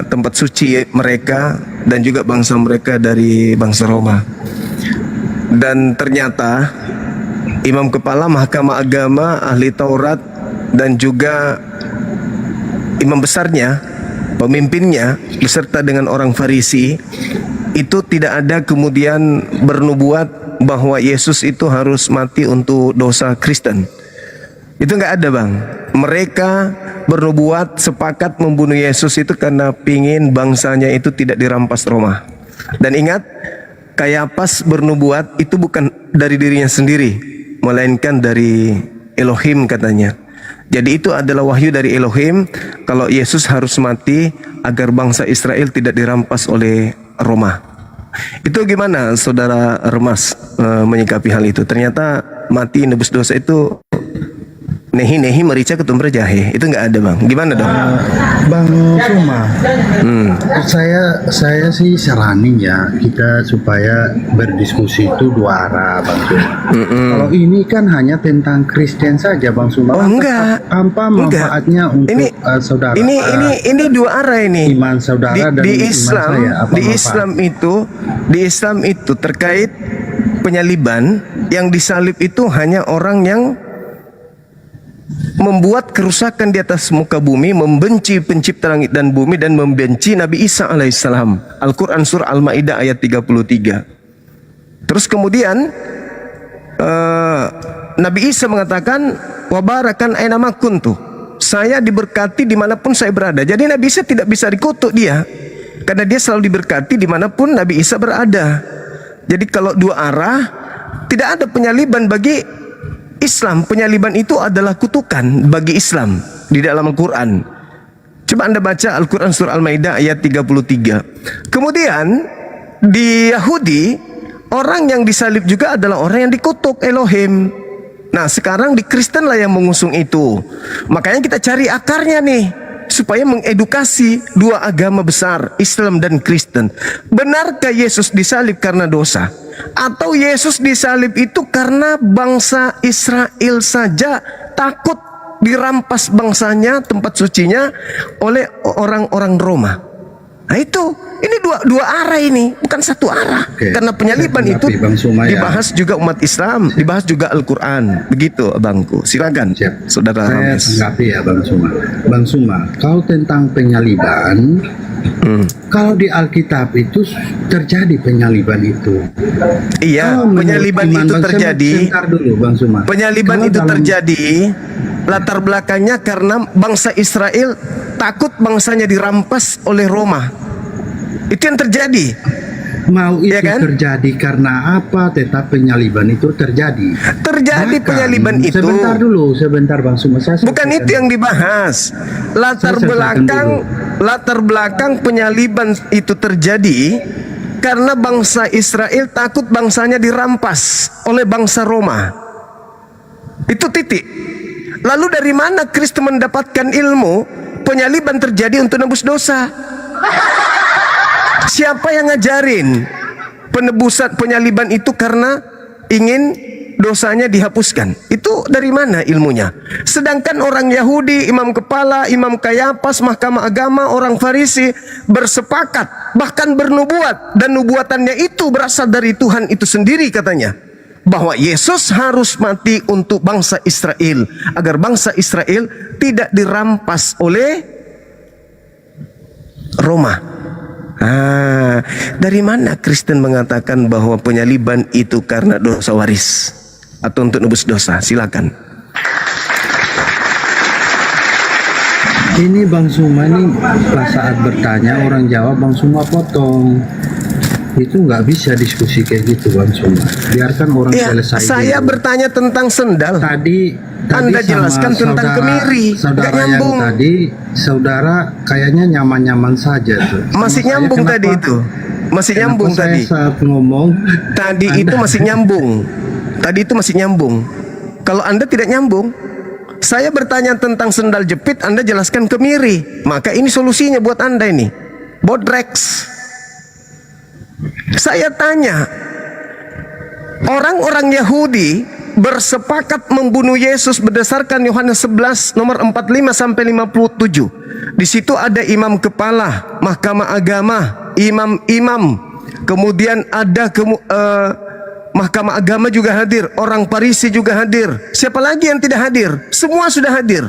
tempat suci mereka dan juga bangsa mereka dari bangsa Roma. Dan ternyata imam kepala Mahkamah Agama, ahli Taurat, dan juga imam besarnya, pemimpinnya beserta dengan orang Farisi itu tidak ada kemudian bernubuat bahwa Yesus itu harus mati untuk dosa Kristen. Itu nggak ada Bang. Mereka bernubuat sepakat membunuh Yesus itu karena pingin bangsanya itu tidak dirampas Roma. Dan ingat, Kayapas bernubuat itu bukan dari dirinya sendiri, melainkan dari Elohim katanya. Jadi itu adalah wahyu dari Elohim kalau Yesus harus mati agar bangsa Israel tidak dirampas oleh Roma. Itu gimana saudara Remas menyikapi hal itu? Ternyata mati nebus dosa itu nehi merica ketumbar jahe. Itu nggak ada Bang. Gimana dong? Bang Suma, saya sih saranin ya kita supaya berdiskusi itu dua arah Bang Suma. Kalau ini kan hanya tentang Kristen saja Bang Suma. Oh enggak. Apa manfaatnya untuk Ini saudara? Ini dua arah ini. Iman saudara dan di iman Islam, saya. Apa di manfaat? Islam itu terkait penyaliban, yang disalib itu hanya orang yang membuat kerusakan di atas muka bumi, membenci pencipta langit dan bumi, dan membenci Nabi Isa alaihissalam. Al-Quran surah Al-Ma'idah ayat 33. Terus kemudian Nabi Isa mengatakan, wabarakan ainama kuntu, saya diberkati dimanapun saya berada. Jadi Nabi Isa tidak bisa dikutuk dia, karena dia selalu diberkati dimanapun Nabi Isa berada. Jadi kalau dua arah, tidak ada penyaliban bagi Islam. Penyaliban itu adalah kutukan bagi Islam di dalam Al-Quran. Coba Anda baca Al-Quran surah Al-Ma'idah ayat 33. Kemudian di Yahudi, orang yang disalib juga adalah orang yang dikutuk Elohim. Nah sekarang di Kristen lah yang mengusung itu. Makanya kita cari akarnya nih, supaya mengedukasi dua agama besar, Islam dan Kristen. Benarkah Yesus disalib karena dosa? Atau Yesus disalib itu karena bangsa Israel saja takut dirampas bangsanya, tempat sucinya, oleh orang-orang Roma? Nah itu, ini dua arah ini, bukan satu arah. Oke. Karena penyaliban itu dibahas juga umat Islam, dibahas juga Al-Quran. Begitu Abangku, silakan Siap. Saudara Saya Rames. tanggapi ya Bang Suma. Bang Suma, kalau tentang penyaliban, kalau di Alkitab itu terjadi penyaliban itu. Iya, Kalau menurut penyaliban iman itu Bang Suma, terjadi. sebentar dulu Bang Suma. Penyaliban Kalau itu dalam- terjadi, latar belakangnya karena bangsa Israel takut bangsanya dirampas oleh Roma. Itu yang terjadi. Mau itu Ya kan? terjadi karena apa? Tetap penyaliban itu terjadi. Terjadi Bahkan, penyaliban itu. Sebentar Bang Suma. Saya Bukan selesaikan itu yang dibahas. Latar Saya selesaikan belakang penyaliban itu terjadi karena bangsa Israel takut bangsanya dirampas oleh bangsa Roma. Itu titik. Lalu dari mana Kristen mendapatkan ilmu penyaliban terjadi untuk nebus dosa? Siapa yang ngajarin penebusan penyaliban itu karena ingin dosanya dihapuskan? Itu dari mana ilmunya? Sedangkan orang Yahudi, imam kepala, imam Kayapas, Mahkamah Agama, orang Farisi bersepakat, bahkan bernubuat, dan nubuatannya itu berasal dari Tuhan itu sendiri katanya, bahwa Yesus harus mati untuk bangsa Israel, agar bangsa Israel tidak dirampas oleh Roma. Dari mana Kristen mengatakan bahwa penyaliban itu karena dosa waris atau untuk nebus dosa? Silakan. Ini Bang Suma nih pas saat bertanya orang jawab Bang Suma potong. Itu nggak bisa diskusi kayak gitu Bang Suma. Biarkan orang Ya, selesai saya dulu. bertanya tentang sendal. Tadi Anda sama jelaskan tentang kemiri. Nggak Saudara yang nyambung. tadi, saudara kayaknya nyaman-nyaman saja tuh. Sama Masih saya nyambung kenapa- tadi itu. Masih kenapa nyambung saya tadi. saat ngomong Tadi Anda- itu masih nyambung. Tadi itu masih nyambung. Kalau Anda tidak nyambung, saya bertanya tentang sendal jepit, Anda jelaskan kemiri. Maka ini solusinya buat Anda ini. Bodrex. Saya tanya, orang-orang Yahudi bersepakat membunuh Yesus berdasarkan Yohanes 11 nomor 45 sampai 57. Di situ ada imam kepala, mahkamah agama, imam-imam. Kemudian ada mahkamah agama juga hadir, orang Farisi juga hadir. Siapa lagi yang tidak hadir? Semua sudah hadir.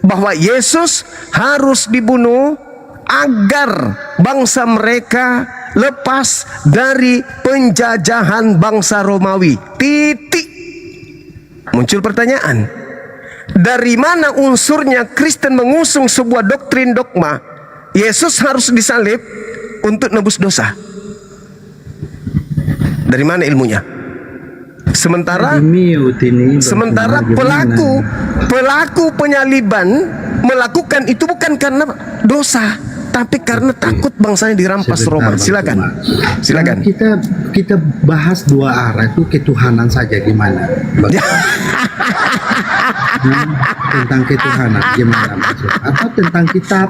Bahwa Yesus harus dibunuh agar bangsa mereka lepas dari penjajahan bangsa Romawi. Titik. Muncul pertanyaan, dari mana unsurnya Kristen mengusung sebuah doktrin dogma Yesus harus disalib untuk nebus dosa? Dari mana ilmunya? Sementara Sementara pelaku penyaliban melakukan itu bukan karena dosa, tapi karena takut bangsanya dirampas Roma. Silakan. Silakan. Kita bahas dua arah itu, ketuhanan saja gimana? Tentang ketuhanan gimana maksud? Atau tentang kitab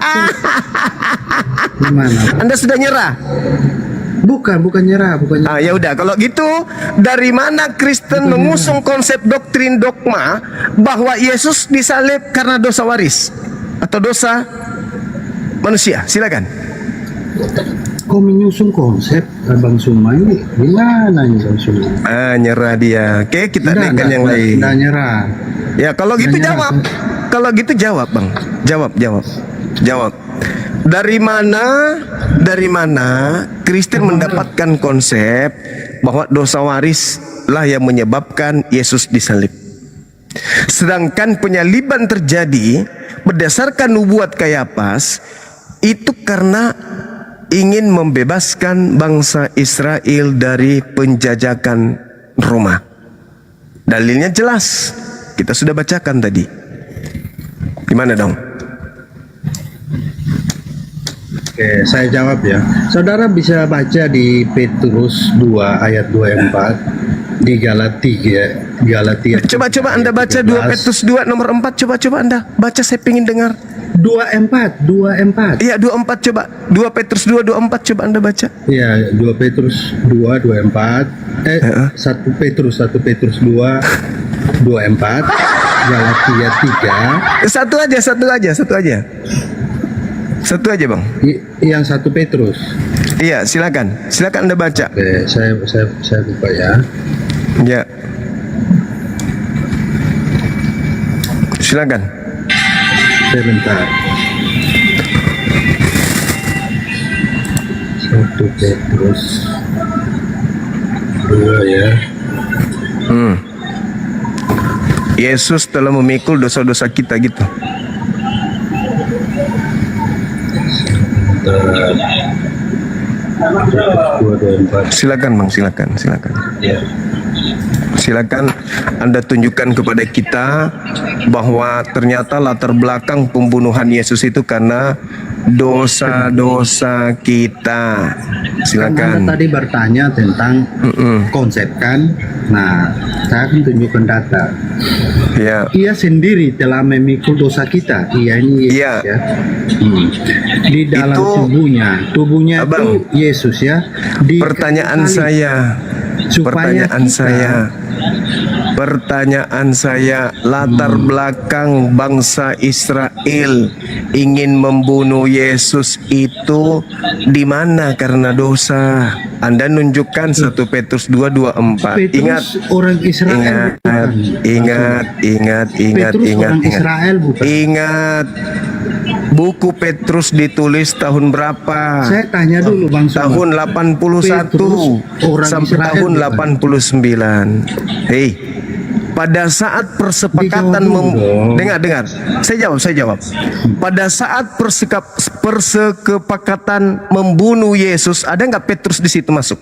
gimana? Anda sudah nyerah? Bukan nyerah. Ya udah, kalau gitu dari mana Kristen mengusung konsep doktrin dogma bahwa Yesus disalib karena dosa waris atau dosa manusia? Silakan. Kau menyusun konsep Bang Suma ini gimana nih Bang Suma? Nyerah dia. Oke, kita naikkan yang lain. Nggak nyerah. Ya, kalau gitu Nggak jawab. nyerah. Kalau gitu jawab, Bang. Jawab. Dari mana Kristen mendapatkan konsep bahwa dosa waris lah yang menyebabkan Yesus disalib? Sedangkan penyaliban terjadi berdasarkan nubuat Kayafas itu karena ingin membebaskan bangsa Israel dari penjajakan Roma. Dalilnya jelas, kita sudah bacakan tadi. Gimana dong? Oke, saya jawab ya. Saudara bisa baca di Petrus 2 ayat 24, di Galatia. Coba Anda baca 2 Petrus 2 nomor 4. Coba Anda baca, saya ingin dengar. 24. Iya, 24 coba. 2 Petrus 2 24 coba Anda baca. Iya, 2 Petrus 2 24. 1 Petrus 2 24. Galatia 3. Satu aja. Satu aja, Bang. Yang 1 Petrus. Iya, silakan Anda baca. Oke, saya buka ya. Ya. Silakan. Sebentar. 1 Petrus 2 ya. Yesus telah memikul dosa-dosa kita gitu. Sebentar. 2 24. Silakan, Bang, silakan. Ya. Silakan Anda tunjukkan kepada kita bahwa ternyata latar belakang pembunuhan Yesus itu karena dosa-dosa kita. Kan Silakan. Anda tadi bertanya tentang konsep kan. Nah, saya akan tunjukkan data. Ya. Ia sendiri telah memikul dosa kita. Ia ini Yesus Iya. ya. Di dalam Itu, tubuhnya Abang, itu Yesus ya. Pertanyaan saya, latar belakang bangsa Israel ingin membunuh Yesus itu di mana karena dosa? Anda nunjukkan 1 Petrus 2:24. Ingat, orang Israel bukan. Petrus orang Israel bukan. Ingat, buku Petrus ditulis tahun berapa? Saya tanya dulu Bang Suma. Tahun 81 Petrus orang sampai Israel tahun bukan? 89. Hei, pada saat persepakatan dengar, saya jawab. Pada saat persepakatan membunuh Yesus, ada nggak Petrus di situ masuk?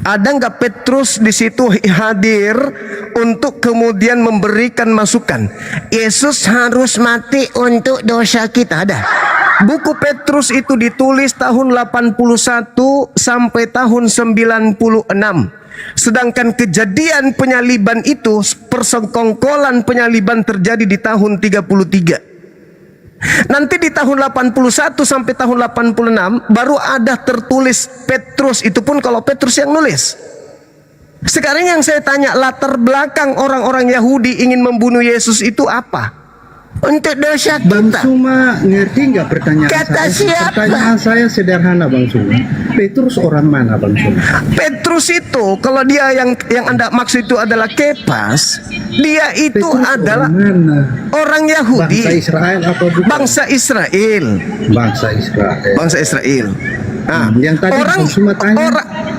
Ada nggak Petrus di situ hadir untuk kemudian memberikan masukan? Yesus harus mati untuk dosa kita. Ada. Buku Petrus itu ditulis tahun 81 sampai tahun 96. Sedangkan kejadian penyaliban itu, persekongkolan penyaliban terjadi di tahun 33. Nanti di tahun 81 sampai tahun 86 baru ada tertulis Petrus, itu pun kalau Petrus yang nulis. Sekarang yang saya tanya, latar belakang orang-orang Yahudi ingin membunuh Yesus itu apa? Untuk dosa Bang kita. Suma, ngerti nggak pertanyaan Kata saya? siapa? Pertanyaan saya sederhana, Bang Suma. Petrus orang mana, Bang Suma? Petrus itu, kalau dia yang Anda maksud itu adalah Kepas, dia itu Petrus adalah orang mana? orang Yahudi. Bangsa Israel apa bukan? Bangsa Israel. Bangsa Israel. Bangsa Israel. Nah, Yang tadi Bang Suma tanya.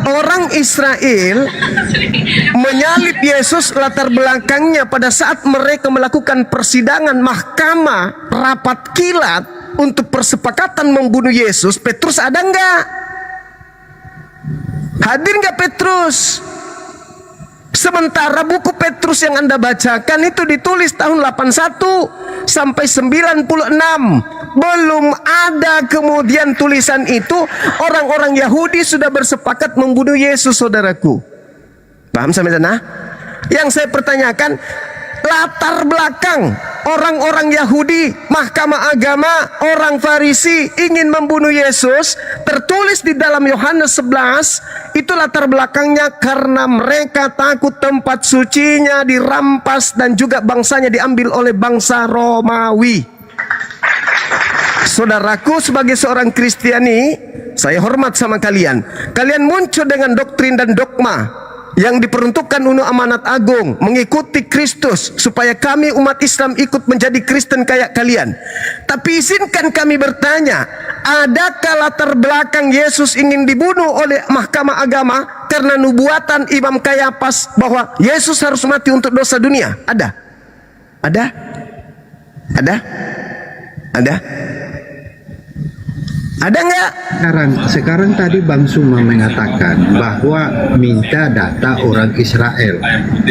orang Israel menyalib Yesus, latar belakangnya pada saat mereka melakukan persidangan mahkamah rapat kilat untuk persepakatan membunuh Yesus. Petrus ada nggak? Hadir nggak Petrus? Sementara buku Petrus yang Anda bacakan itu ditulis tahun 81 sampai 96. Belum ada kemudian tulisan itu, orang-orang Yahudi sudah bersepakat membunuh Yesus, saudaraku. Paham sampai sana? Yang saya pertanyakan, latar belakang orang-orang Yahudi, mahkamah agama, orang Farisi ingin membunuh Yesus, tertulis di dalam Yohanes 11, itu latar belakangnya karena mereka takut tempat sucinya dirampas dan juga bangsanya diambil oleh bangsa Romawi. Saudaraku, sebagai seorang Kristiani, saya hormat sama kalian. Kalian muncul dengan doktrin dan dogma yang diperuntukkan untuk amanat agung, mengikuti Kristus, supaya kami umat Islam ikut menjadi Kristen kayak kalian. Tapi izinkan kami bertanya, adakah latar belakang Yesus ingin dibunuh oleh mahkamah agama karena nubuatan Imam Kayafas bahwa Yesus harus mati untuk dosa dunia? Ada? Ada? Ada? Ada? Ada nggak? Sekarang tadi Bang Suma mengatakan bahwa minta data orang Israel.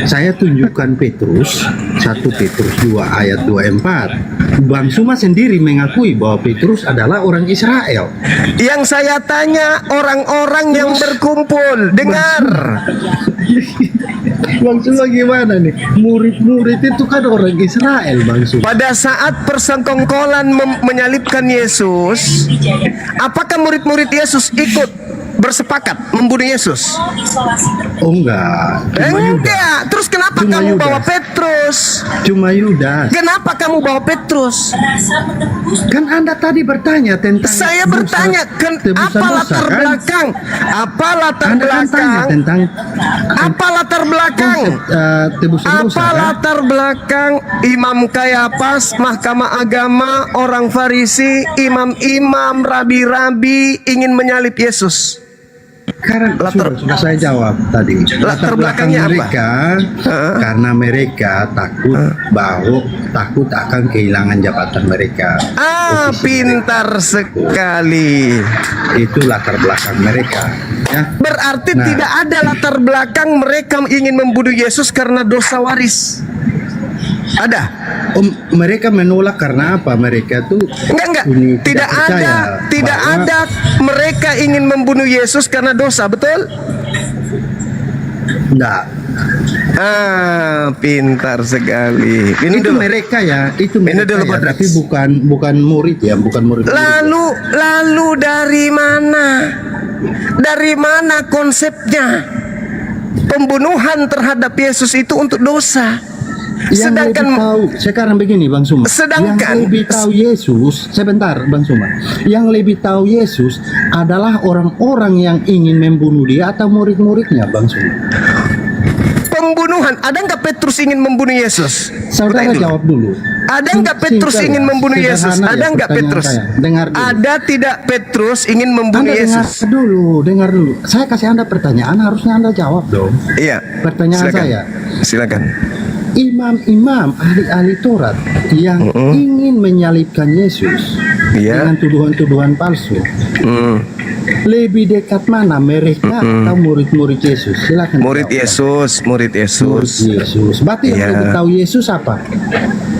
Saya tunjukkan Petrus 1 Petrus 2 ayat 24. Bang Suma sendiri mengakui bahwa Petrus adalah orang Israel. Yang saya tanya orang-orang yang berkumpul, dengar. Bang Suma gimana nih? Murid-murid itu kan orang Israel, Bang Suma. Pada saat persengkongkolan menyalibkan Yesus, apakah murid-murid Yesus ikut bersepakat membunuh Yesus? Oh enggak. Cuma Yudas. Enggak. Terus kenapa Cuma kamu Yudas. bawa Petrus? Cuma Yudas. Kenapa kamu bawa Petrus? Kan Anda tadi bertanya tentang Saya dosa- bertanya, tebusan apa dosa, latar kan? belakang? Apa latar Anda kan tanya belakang? tentang Apa latar belakang? konsep, tebusan dosa, Apa kan? latar belakang Imam Kayafas, mahkamah agama, orang Farisi, imam-imam, rabi-rabi ingin menyalib Yesus? Karena sudah saya jawab tadi. Latar belakangnya apa? mereka karena mereka takut akan kehilangan jabatan mereka. Ah, Posisi pintar sekali. mereka. Itu latar belakang mereka. Ya. Berarti Nah. tidak ada latar belakang mereka ingin membunuh Yesus karena dosa waris. Ada? Mereka menolak karena apa? Mereka tuh Enggak. ini Tidak percaya tidak bahwa- ada mereka ingin membunuh Yesus karena dosa, betul? Enggak. Ah, pintar sekali. Ini Itu dulu. mereka ya, itu mereka dulu, ya, Pak tapi Drax. bukan murid ya, bukan murid. Lalu dari mana? Dari mana konsepnya? Pembunuhan terhadap Yesus itu untuk dosa. Yang lebih tahu, sekarang begini Bang Suma. Sedangkan- yang lebih tahu Yesus, sebentar Bang Suma. Yang lebih tahu Yesus adalah orang-orang yang ingin membunuh dia atau murid-muridnya, Bang Suma. Pembunuhan, ada nggak Petrus ingin membunuh Yesus? Saudara Pertanyaan dulu. jawab dulu. Ada nggak Petrus Singkat ingin ya, membunuh Yesus? sederhana Ada ya nggak pertanyaan Petrus? saya. Dengar dulu. Ada tidak Petrus ingin membunuh Anda Yesus? dengar dulu. Saya kasih Anda pertanyaan, harusnya Anda jawab dong. Iya. Pertanyaan Silakan. saya. Silakan. imam-imam ahli-ahli Taurat yang ingin menyalibkan Yesus Iya. dengan tuduhan-tuduhan palsu, lebih dekat mana mereka atau murid-murid Yesus? Silakan. Murid jawab. Yesus, murid Yesus. Yesus. Berarti yang Iya. lebih tahu Yesus apa?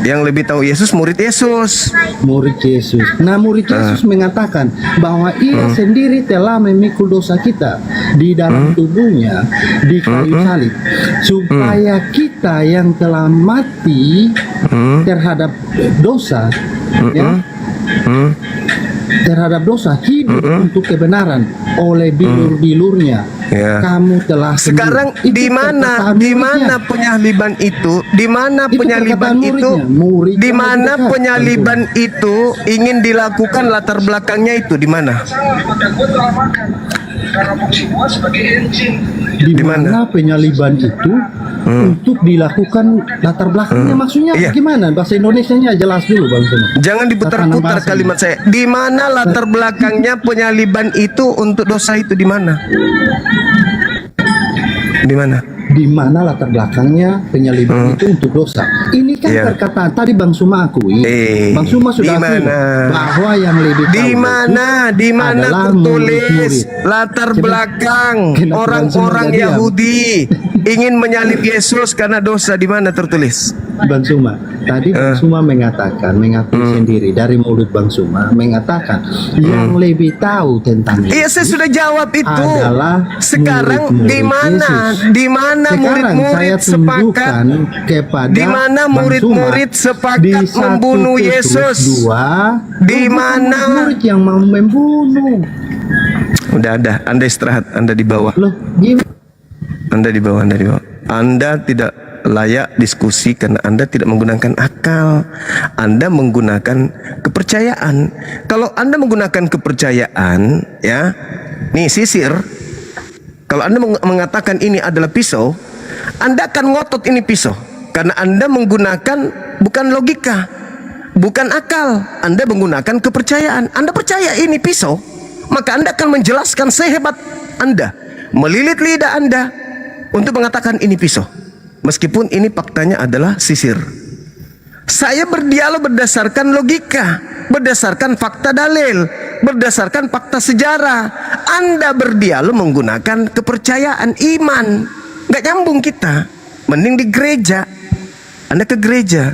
Yang lebih tahu Yesus murid Yesus. Murid Yesus. Nah, murid Yesus mengatakan bahwa ia sendiri telah memikul dosa kita di dalam tubuhnya di kayu salib, supaya kita yang telah mati terhadap dosa, ya, terhadap dosa hidup untuk kebenaran oleh bilur-bilurnya. Ya. Kamu telah sembuh. Sekarang Itu di mana perkataan di muridnya. mana penyaliban itu? Di mana Itu penyaliban perkataan itu? muridnya. Murid Di yang mana lebih dekat. penyaliban itu ingin dilakukan, latar belakangnya itu di mana? Di Di mana? mana penyaliban itu untuk dilakukan, latar belakangnya maksudnya Iya. gimana? Bahasa Indonesianya jelas dulu Bang Seno. Jangan diputar-putar Tatanan bahasa. kalimat saya. Di mana latar belakangnya penyaliban itu untuk dosa itu di mana? Di mana? Di mana latar belakangnya penyaliban itu untuk dosa. Ini kan Iya. perkataan tadi Bang Suma akui. Bang Suma sudah di akui mana? bahwa yang lebih tahu Di mana? Di mana adalah tertulis murid-murid. latar Coba- belakang Kenapa orang-orang Bang Suma diam? Yahudi ingin menyalib Yesus karena dosa, di mana tertulis? Bang Suma, tadi Bang Suma mengatakan, mengakui sendiri dari mulut Bang Suma mengatakan yang lebih tahu tentang Iya, saya sudah jawab itu. adalah Sekarang murid-murid di mana? Yesus. Di mana Sekarang saya murid-murid sepakat? tunjukkan kepada Di mana Bang murid-murid Suma, sepakat di 1 membunuh Petrus Yesus? 2, Di mana? murid yang mau membunuh? Udah ada, Anda istirahat, Anda di bawah. Loh, gimana? Anda di bawah, Anda di bawah. Anda tidak layak diskusi karena Anda tidak menggunakan akal. Anda menggunakan kepercayaan. Kalau Anda menggunakan kepercayaan, ya, nih sisir. Kalau Anda mengatakan ini adalah pisau, Anda akan ngotot ini pisau karena Anda menggunakan bukan logika, bukan akal. Anda menggunakan kepercayaan. Anda percaya ini pisau, maka Anda akan menjelaskan sehebat Anda, melilit lidah Anda untuk mengatakan ini pisau, meskipun ini faktanya adalah sisir. Saya berdialog berdasarkan logika, berdasarkan fakta dalil, berdasarkan fakta sejarah. Anda berdialog menggunakan kepercayaan, iman. Gak nyambung kita. Mending di gereja. Anda ke gereja.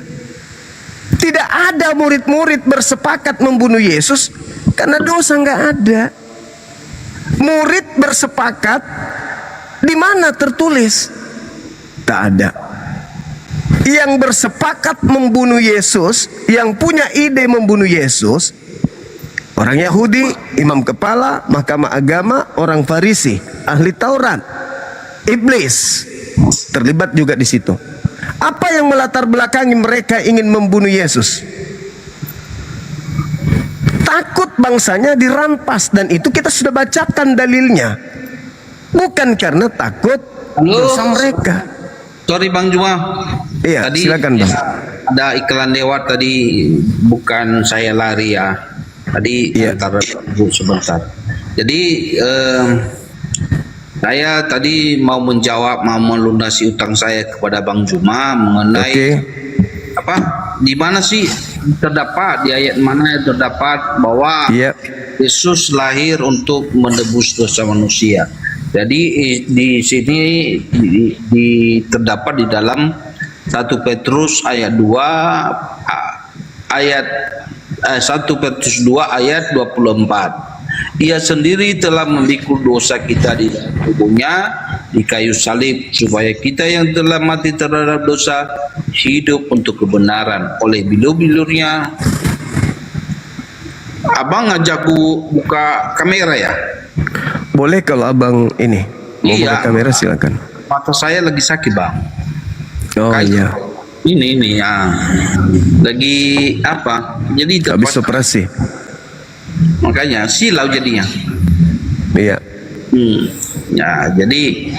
Tidak ada murid-murid bersepakat membunuh Yesus karena dosa, nggak ada. Murid bersepakat, di mana tertulis? Tak ada. Yang bersepakat membunuh Yesus, yang punya ide membunuh Yesus, orang Yahudi, imam kepala, mahkamah agama, orang Farisi, ahli Taurat, iblis terlibat juga di situ. Apa yang melatar belakangi mereka ingin membunuh Yesus? Takut bangsanya dirampas, dan itu kita sudah bacakan dalilnya. Bukan karena takut dosa mereka. Sorry Bang Juma. Iya, silakan Bang. Ada iklan lewat tadi, bukan saya lari ya. Tadi Iya. antara Bu sebentar. Jadi saya tadi mau menjawab, mau melunasi utang saya kepada Bang Juma mengenai Oke. apa? Di mana sih terdapat, di ayat mana yang terdapat bahwa Iya. Yesus lahir untuk menebus dosa manusia. Jadi di sini terdapat di dalam 1 Petrus ayat 2 ayat 1 Petrus 2 ayat 24. Ia sendiri telah memikul dosa kita di dalam tubuhnya di kayu salib, supaya kita yang telah mati terhadap dosa hidup untuk kebenaran. Oleh bilur-bilurnya. Abang ngajakku buka kamera ya? Boleh kalau abang ini mau Iya. buka kamera, silakan. Mata saya lagi sakit bang. Oh Kayak- iya, Ini ya. Lagi apa? Jadi habis terpaksa. operasi. Makanya silau jadinya. Iya. Ya jadi,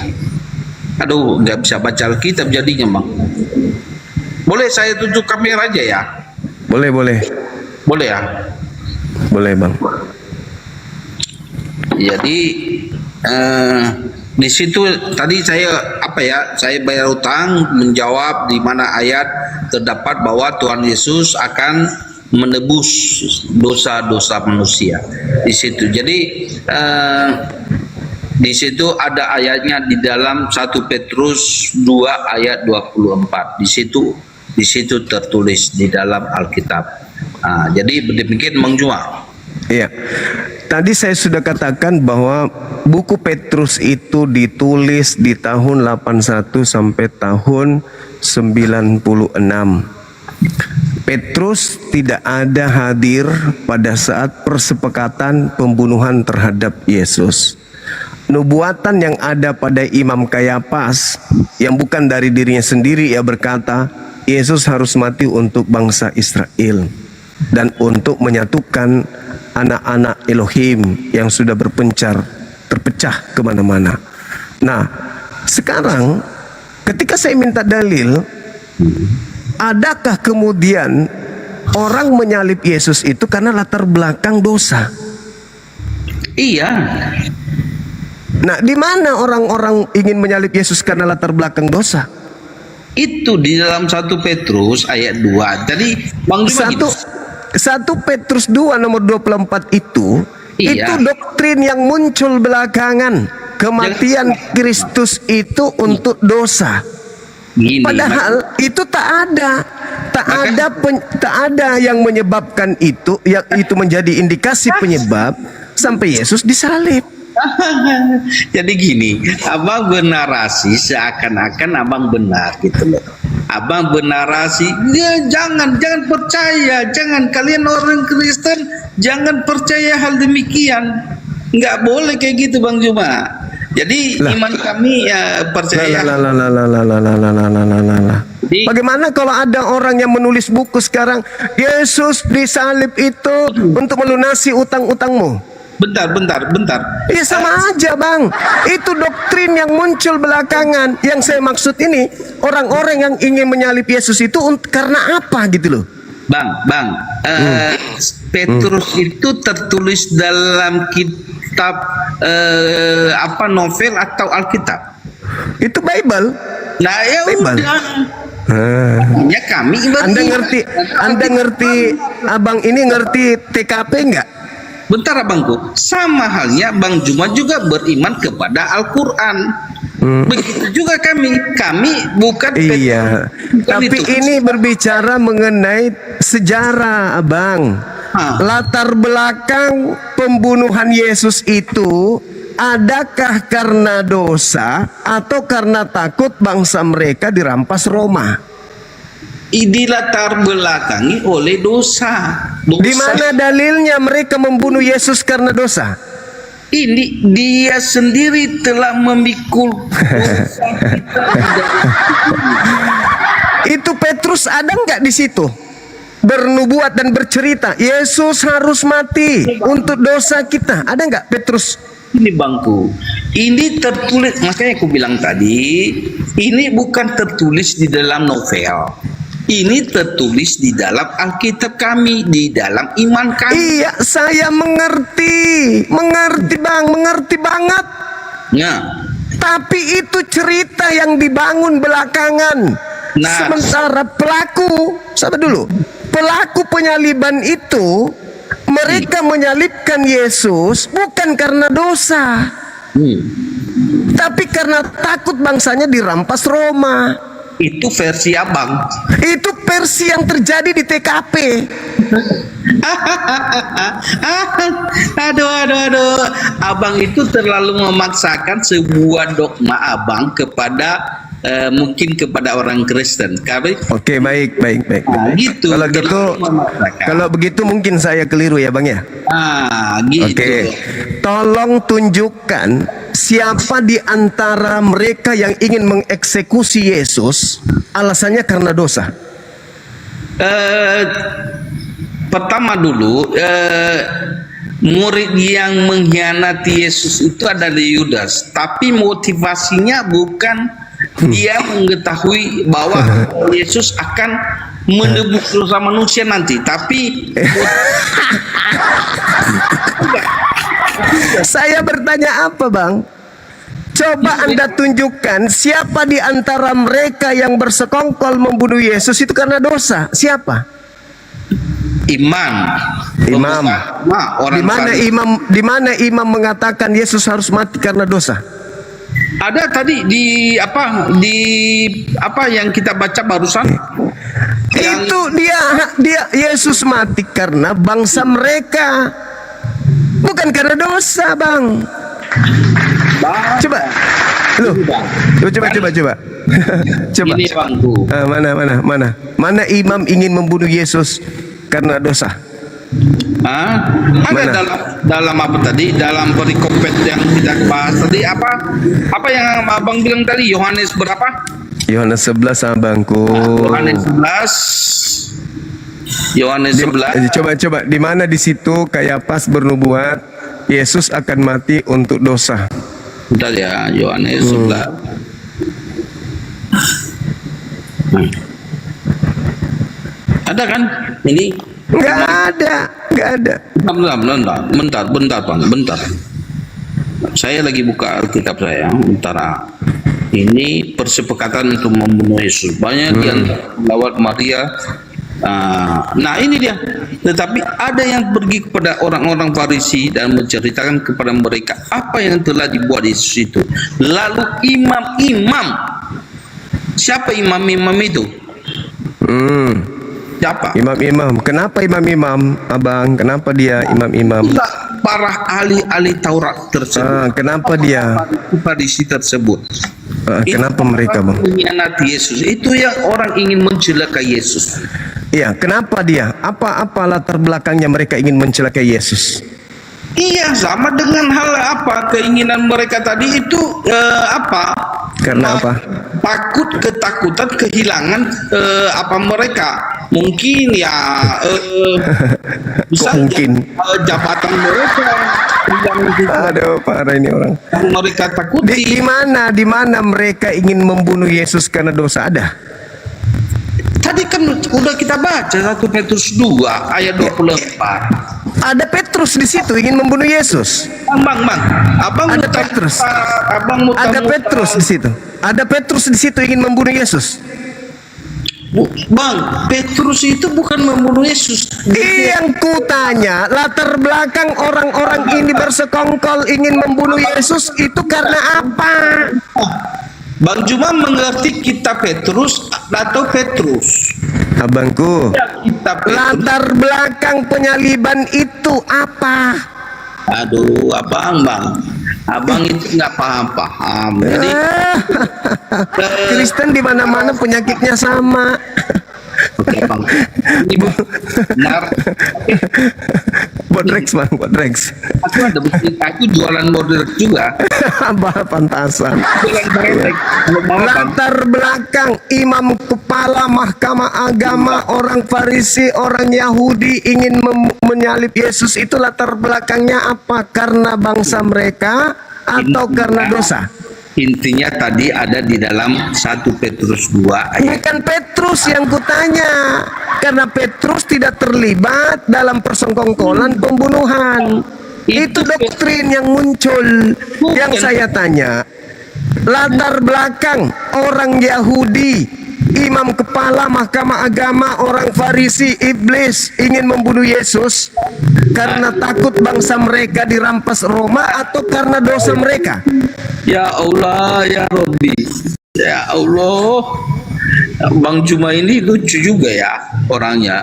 aduh nggak bisa baca Alkitab jadinya bang. Boleh saya tunjuk kamera aja ya? Boleh, boleh. Boleh ya? Boleh bang. Jadi Di situ tadi saya bayar utang, menjawab di mana ayat terdapat bahwa Tuhan Yesus akan menebus dosa-dosa manusia. Di situ. Jadi di situ ada ayatnya di dalam 1 Petrus 2 ayat 24. Di situ tertulis di dalam Alkitab. Jadi demikian Bang Juma. Iya. Tadi saya sudah katakan bahwa buku Petrus itu ditulis di tahun 81 sampai tahun 96. Petrus tidak ada hadir pada saat persepakatan pembunuhan terhadap Yesus. Nubuatan yang ada pada Imam Kayafas yang bukan dari dirinya sendiri, ia berkata, Yesus harus mati untuk bangsa Israel dan untuk menyatukan anak-anak Elohim yang sudah terpecah kemana-mana. Nah, sekarang ketika saya minta dalil, adakah kemudian orang menyalib Yesus itu karena latar belakang dosa? Iya. Nah, di mana orang-orang ingin menyalib Yesus karena latar belakang dosa? Itu di dalam 1 Petrus ayat 2. Jadi Bang Juma 1 Petrus 2 nomor 24 itu doktrin yang muncul belakangan. Kematian Kristus itu untuk dosa. Padahal itu tak ada yang menyebabkan itu, yang itu menjadi indikasi penyebab sampai Yesus disalib. Jadi gini, abang bernarasi seakan-akan abang benar gitu loh. Abang bernarasi, jangan percaya, kalian orang Kristen jangan percaya hal demikian. Nggak boleh kayak gitu Bang Juma. Jadi iman kami percaya. Bagaimana kalau ada orang yang menulis buku sekarang, Yesus disalib itu untuk melunasi utang-utangmu? Bentar. Ya sama aja Bang. Itu doktrin yang muncul belakangan. Yang saya maksud ini, orang-orang yang ingin menyalib Yesus itu karena apa gitu loh. Bang, Petrus itu tertulis dalam kitab novel atau Alkitab? Itu Bible. Nah ya Bible. Udah. Ya kami Anda ngerti Abang ini ngerti TKP enggak? Bentar abangku, sama halnya Bang Juma juga beriman kepada Al-Quran. Begitu juga kami bukan. Iya, tapi itu. Ini berbicara mengenai sejarah Abang. Latar belakang pembunuhan Yesus itu adakah karena dosa atau karena takut bangsa mereka dirampas Roma? Dilatar belakangi oleh dosa. Di mana dalilnya mereka membunuh Yesus karena dosa? Ini dia sendiri telah memikul dosa kita. Itu Petrus ada nggak di situ? Bernubuat dan bercerita Yesus harus mati untuk dosa kita. Ada nggak Petrus? Ini bangku, ini tertulis, makanya aku bilang tadi, ini bukan tertulis di dalam novel. Ini tertulis di dalam Alkitab kami, di dalam iman kami. Iya, saya mengerti Bang, mengerti banget. Ya. Tapi itu cerita yang dibangun belakangan. Nah, sementara pelaku penyaliban itu, mereka menyalibkan Yesus bukan karena dosa, tapi karena takut bangsanya dirampas Roma. Itu versi abang. Itu versi yang terjadi di TKP. Aduh. Abang itu terlalu memaksakan sebuah dogma abang kepada mungkin kepada orang Kristen. Oke, baik. Gitu. Kalau begitu mungkin saya keliru ya Bang ya. Gitu. Oke. Tolong tunjukkan siapa di antara mereka yang ingin mengeksekusi Yesus alasannya karena dosa. Pertama dulu, murid yang mengkhianati Yesus itu adalah Yudas, tapi motivasinya bukan dia mengetahui bahwa Yesus akan menebus dosa manusia nanti, tapi saya bertanya apa Bang? Coba Anda tunjukkan siapa di antara mereka yang bersekongkol membunuh Yesus itu karena dosa. Siapa? Imam. Imam. Orang Farisi. Di mana imam mengatakan Yesus harus mati karena dosa? Ada tadi di apa yang kita baca barusan. Itu dia Yesus mati karena bangsa mereka, bukan karena dosa, Bang. Coba, loh, coba. Coba. Ini bangku. Mana imam ingin membunuh Yesus karena dosa? Ada Mana? dalam apa tadi, dalam perikopet yang kita bahas tadi, apa yang abang bilang tadi, Yohanes berapa? Yohanes 11 sama Bangku. Yohanes 11. Coba di mana di situ Kayafas bernubuat Yesus akan mati untuk dosa? Bentar ya, Yohanes 11. Ada kan? Ini Nggak ada. Bentar. Saya lagi buka Alkitab saya. Bentar. Ini persepakatan untuk membunuh Yesus. Banyak yang melawat Maria. Nah ini dia. Tetapi ada yang pergi kepada orang-orang Farisi dan menceritakan kepada mereka apa yang telah dibuat Yesus itu. Lalu imam-imam, siapa imam-imam itu? Siapa? Imam-imam. Kenapa imam-imam, Abang? Kenapa dia imam-imam? Para ahli-ahli Taurat tersebut. Kenapa dia? Farisi tersebut. Kenapa mereka, Bang? Mengkhianati Yesus. Itu yang orang ingin mencelakai Yesus. Iya, kenapa dia? Apa latar belakangnya mereka ingin mencelakai Yesus? Iya, sama dengan hal apa keinginan mereka tadi itu apa? Karena apa? Takut, ketakutan, kehilangan apa mereka? Mungkin ya bisa mungkin? jabatan mereka yang Aduh, parah ini orang. mereka takuti. Di mana mereka ingin membunuh Yesus karena dosa ada? Tadi kan udah kita baca 1 Petrus 2 ayat 24. Ada Petrus di situ ingin membunuh Yesus. Bang, abang Ada Petrus. Ada Petrus di situ. Ada Petrus di situ ingin membunuh Yesus. Bang, Petrus itu bukan membunuh Yesus. Yang kutanya, latar belakang orang-orang ini bersekongkol ingin membunuh Yesus itu karena apa? Bang Juma mengerti kitab Petrus atau Petrus? Abangku, Kitab Petrus. latar belakang penyaliban itu apa? Aduh, abang itu nggak paham. Jadi Kristen di mana-mana penyakitnya sama. oke, bang. Ini benar. Bodrex, Bang, Bodrex. Aku ada bukti, aku jualan model juga. Abah pantasan. Jualan barang. Kalau mau, bang. Latar belakang imam kepala mahkamah agama, orang Farisi, orang Yahudi ingin menyalib Yesus itu latar belakangnya apa? Karena bangsa mereka atau karena dosa? Intinya tadi ada di dalam 1 Petrus 2 ayat. Bukan Petrus yang kutanya, karena Petrus tidak terlibat dalam persengkongkolan pembunuhan. Itu doktrin yang muncul. Yang saya tanya, latar belakang orang Yahudi, imam kepala mahkamah agama, orang Farisi, iblis ingin membunuh Yesus karena takut bangsa mereka dirampas Roma atau karena dosa mereka? Ya Allah, ya Robbi, ya Allah. Bang Juma ini lucu juga ya orangnya.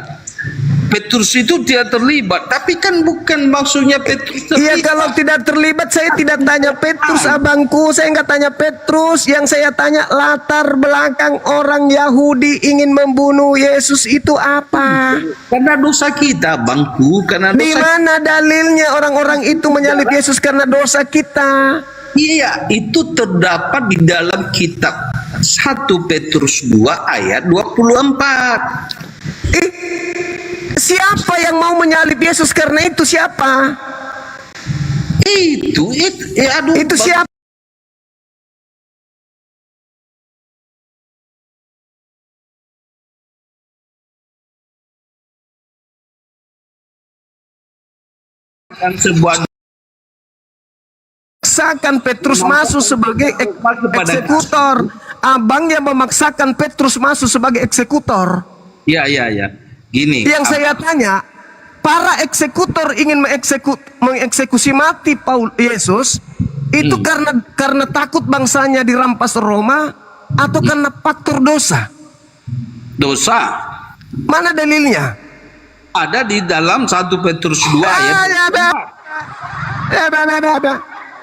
Petrus itu tidak terlibat, tapi kan bukan maksudnya Petrus terlibat. Iya, kalau tidak terlibat saya tidak tanya Petrus, abangku. Saya nggak tanya Petrus. Yang saya tanya latar belakang orang Yahudi ingin membunuh Yesus itu apa? Karena dosa kita, bangku. Karena Di dosa. mana dalilnya orang-orang itu menyalib Yesus karena dosa kita? Iya, itu terdapat di dalam kitab 1 Petrus 2 ayat 24. Siapa yang mau menyalib Yesus karena itu? Siapa? Itu Siapa? kan sebuah memaksakan Petrus masuk sebagai eksekutor. Abang yang memaksakan Petrus masuk sebagai eksekutor. Ya. Gini. Yang saya tanya, para eksekutor ingin mengeksekusi mati Yesus itu karena takut bangsanya dirampas Roma atau karena faktor dosa? Dosa. Mana dalilnya? Ada di dalam 1 Petrus 2 ayat.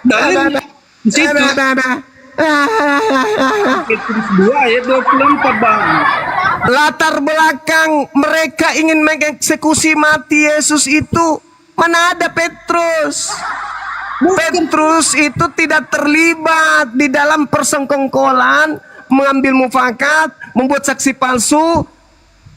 Dalilnya di situ. Petrus 2 ayat 24, Bang. Latar belakang mereka ingin mengeksekusi mati Yesus itu, mana ada Petrus? Petrus itu tidak terlibat di dalam persengkongkolan, mengambil mufakat, membuat saksi palsu,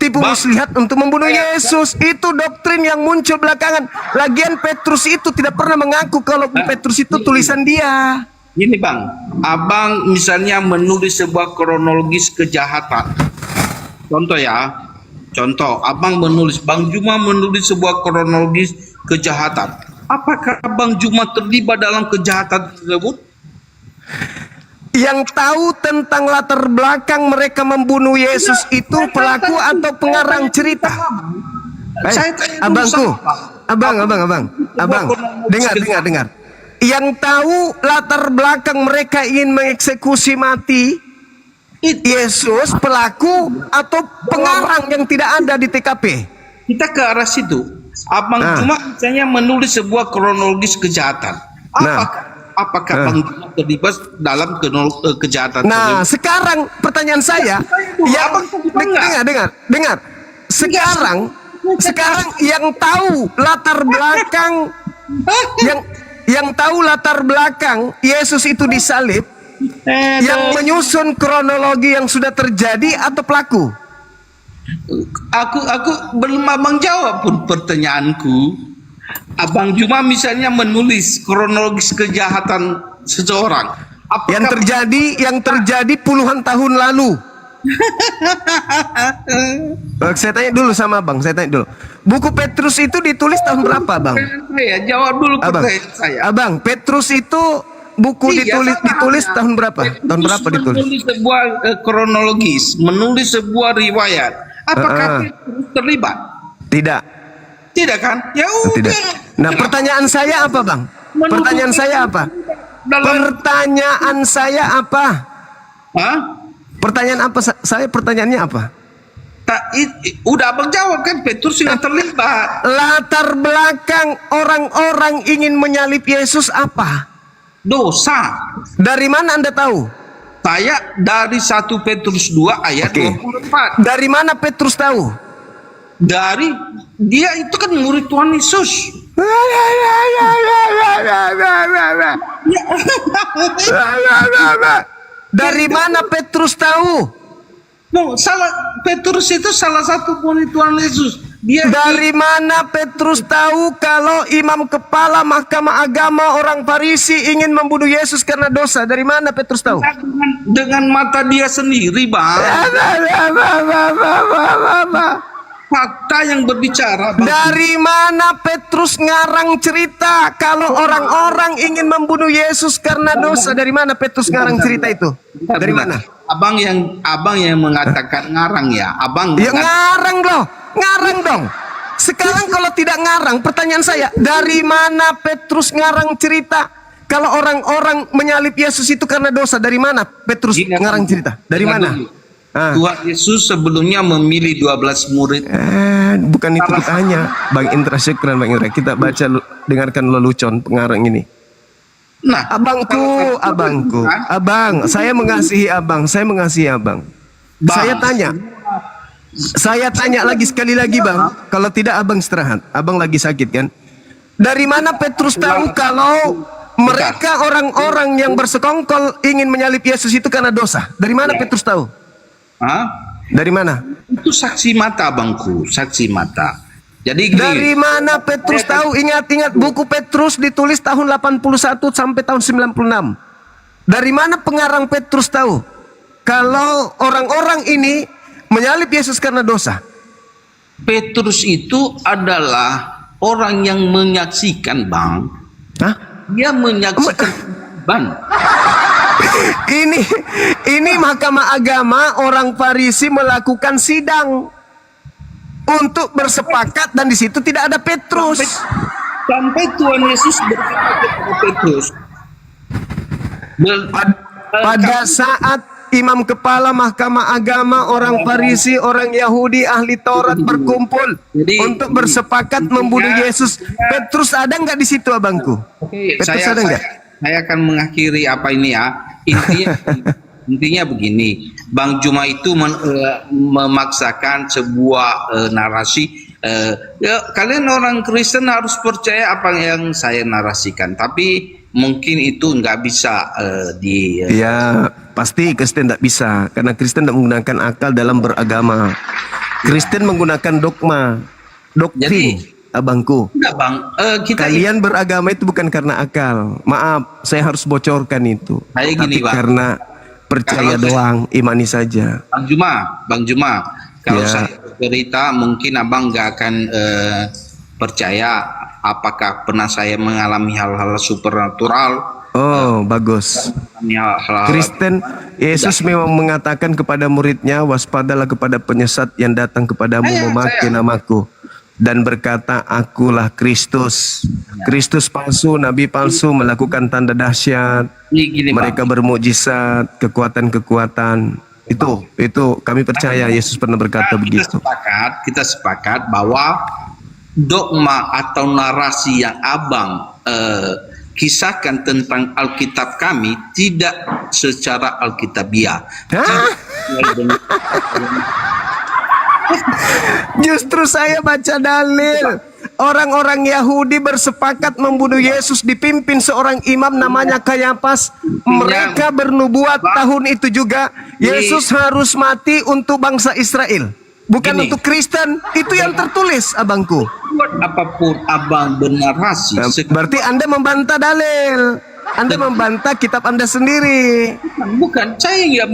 tipu muslihat untuk membunuh Yesus. Itu doktrin yang muncul belakangan. Lagian Petrus itu tidak pernah mengaku kalau Petrus itu tulisan dia. Gini, Bang, abang misalnya menulis sebuah kronologis kejahatan. Contoh, abang menulis, Bang Juma menulis sebuah kronologis kejahatan. Apakah Bang Juma terlibat dalam kejahatan tersebut? Yang tahu tentang latar belakang mereka membunuh Yesus itu pelaku atau pengarang cerita? Abangku, abang, dengar. Yang tahu latar belakang mereka ingin mengeksekusi mati Yesus pelaku atau pengarang yang tidak ada di TKP? Kita ke arah situ. Abang cuma misalnya menulis sebuah kronologis kejahatan. Apakah Bang Juma terlibat dalam kejahatan Nah, tersebut? sekarang pertanyaan saya, dengar. Sekarang yang tahu latar belakang yang tahu latar belakang Yesus itu disalib, yang menyusun kronologi yang sudah terjadi atau pelaku? Aku belum abang jawab pun pertanyaanku. Abang Juma misalnya menulis kronologis kejahatan seseorang. Yang terjadi puluhan tahun lalu. Saya tanya dulu sama Abang, Buku Petrus itu ditulis tahun berapa, Bang? Saya jawab dulu pertanyaan saya. Abang, Petrus itu buku ditulis tahun berapa? Tahun berapa ditulis? Menulis sebuah kronologis, menulis sebuah riwayat. Apakah Petrus terlibat? Tidak kan? Ya udah. Tidak. Nah, pertanyaan saya apa, Bang? Pertanyaan saya apa? Pertanyaan apa? Pertanyaannya apa? Udah abang jawab kan, Petrus yang terlibat. Latar belakang orang-orang ingin menyalib Yesus apa? Dosa. Dari mana Anda tahu? Saya dari 1 Petrus 2 ayat 24. Dari mana Petrus tahu? Dari dia itu kan murid Tuhan Yesus. Dari mana Petrus tahu? Petrus itu salah satu murid Tuhan Yesus. Dari mana Petrus tahu kalau imam kepala mahkamah agama orang Farisi ingin membunuh Yesus karena dosa? Dari mana Petrus tahu? Dengan mata dia sendiri, Bang. Fakta yang berbicara, Bang. Dari mana Petrus ngarang cerita kalau orang-orang ingin membunuh Yesus karena dosa? Dari mana Petrus ngarang cerita itu? Dari mana? Abang yang mengatakan ngarang ya, abang. Ya ngarang dong. Sekarang kalau tidak ngarang, pertanyaan saya, dari mana Petrus ngarang cerita kalau orang-orang menyalib Yesus itu karena dosa? Dari mana Petrus ngarang cerita? Dari mana? Tuhan Yesus sebelumnya memilih 12 murid. Bukan itu tanya, Bang Indra, syukran Bang Indra. Kita baca, dengarkan lelucon pengarang ini. Nah, abangku, saya mengasihi abang. Saya tanya lagi sekali lagi, Bang. Kalau tidak abang istirahat. Abang lagi sakit kan? Dari mana Petrus tahu kalau mereka orang-orang yang bersekongkol ingin menyalib Yesus itu karena dosa? Dari mana Petrus tahu? Dari mana? Itu saksi mata, abangku, saksi mata. Jadi dari mana Petrus tahu? Ingat buku Petrus ditulis tahun 81 sampai tahun 96. Dari mana pengarang Petrus tahu kalau orang-orang ini menyalib Yesus karena dosa? Petrus itu adalah orang yang menyaksikan, Bang. Dia menyaksikan Bang. Ini Mahkamah Agama, orang Farisi melakukan sidang untuk bersepakat, dan di situ tidak ada Petrus. Sampai Tuhan Yesus berkata kepada Petrus, Pada saat imam kepala Mahkamah Agama, orang Farisi, orang Yahudi, ahli Taurat berkumpul untuk bersepakat membunuh Yesus, Petrus ada nggak di situ, abangku? Oke, Petrus ada nggak? saya akan mengakhiri apa ini ya. Intinya begini, Bang Juma itu memaksakan sebuah narasi. Ya, kalian orang Kristen harus percaya apa yang saya narasikan, tapi mungkin itu nggak bisa Ya, pasti Kristen tidak bisa, karena Kristen tidak menggunakan akal dalam beragama. Kristen menggunakan dogma, doktrin, abangku. Enggak, Bang. Kalian beragama itu bukan karena akal. Maaf, saya harus bocorkan itu. Kayak gini, Tapi Bang. karena percaya Kalau doang, imani saja. Bang Juma, kalau Ya. saya cerita mungkin abang nggak akan percaya apakah pernah saya mengalami hal-hal supernatural. Oh, bagus. Hal-hal Kristen, Yesus memang mengatakan kepada muridnya, waspadalah kepada penyesat yang datang kepadamu memakai namaku, dan berkata, akulah Kristus. Kristus palsu, nabi palsu, melakukan tanda dahsyat, gini, Bang. mereka bermukjizat, kekuatan-kekuatan. Itu kami percaya Yesus pernah berkata begitu. Kita sepakat bahwa dogma atau narasi yang abang kisahkan tentang Alkitab kami tidak secara Alkitabiah. Hah? Justru saya baca dalil. Orang-orang Yahudi bersepakat membunuh Yesus dipimpin seorang imam namanya Kayafas. Mereka bernubuat tahun itu juga Yesus harus mati untuk bangsa Israel, bukan Gini. untuk Kristen. Itu yang tertulis, abangku. Buat apapun abang bernarasi, Berarti Anda membantah dalil. Anda membantah kitab Anda sendiri. bukan saya nggak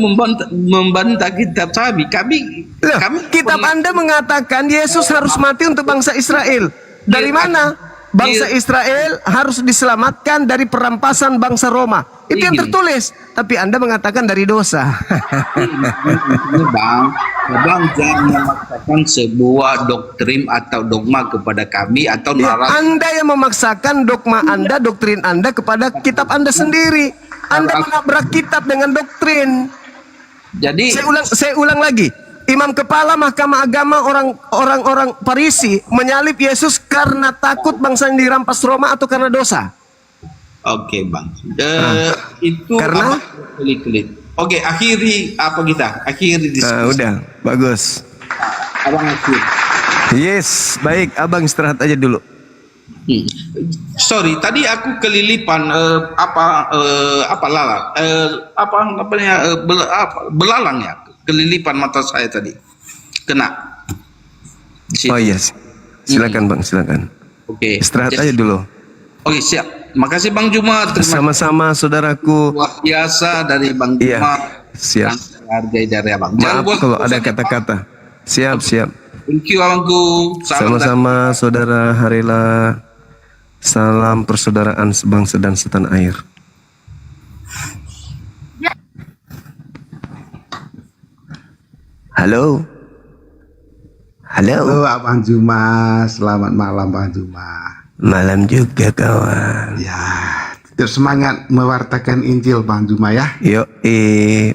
membantah kitab kami. Loh, kitab Anda mengatakan Yesus harus mati untuk bangsa Israel. Dari mana? Bangsa Israel harus diselamatkan dari perampasan bangsa Roma. Itu yang tertulis. Tapi Anda mengatakan dari dosa. Ini Bang jangan memaksakan sebuah doktrin atau dogma kepada kami atau Ya, narasi. Anda yang memaksakan dogma Anda, doktrin Anda kepada kitab Anda sendiri. Anda menabrak kitab dengan doktrin. Jadi Saya ulang lagi. Imam kepala Mahkamah Agama, orang-orang Farisi menyalib Yesus karena takut bangsa yang dirampas Roma atau karena dosa? oke, Bang. Itu Karena? klik. Oke, akhiri apa kita? Akhiri diskusi. Udah, bagus. Abang akhir. Yes, baik. Abang istirahat aja dulu. Sorry, tadi aku kelilipan belalang ya, kelilipan mata saya tadi kena. Di situ. Oh yes, silakan Bang, silakan. Oke. Istirahat aja dulu. Oke, siap. Makasih Bang Juma. Terima kasih Sama-sama saudaraku. luar biasa dari Bang Iya, Juma. siap. Yang saya hargai dari Abang. Maaf kalau ada kata-kata. Siap. Thank you Abangku. Sama-sama saudara Harila. Salam persaudaraan sebangsa dan setanah air. Halo. Halo Abang Juma, selamat malam Bang Juma. Malam juga kawan. Ya, terus semangat mewartakan Injil Bang Juma ya.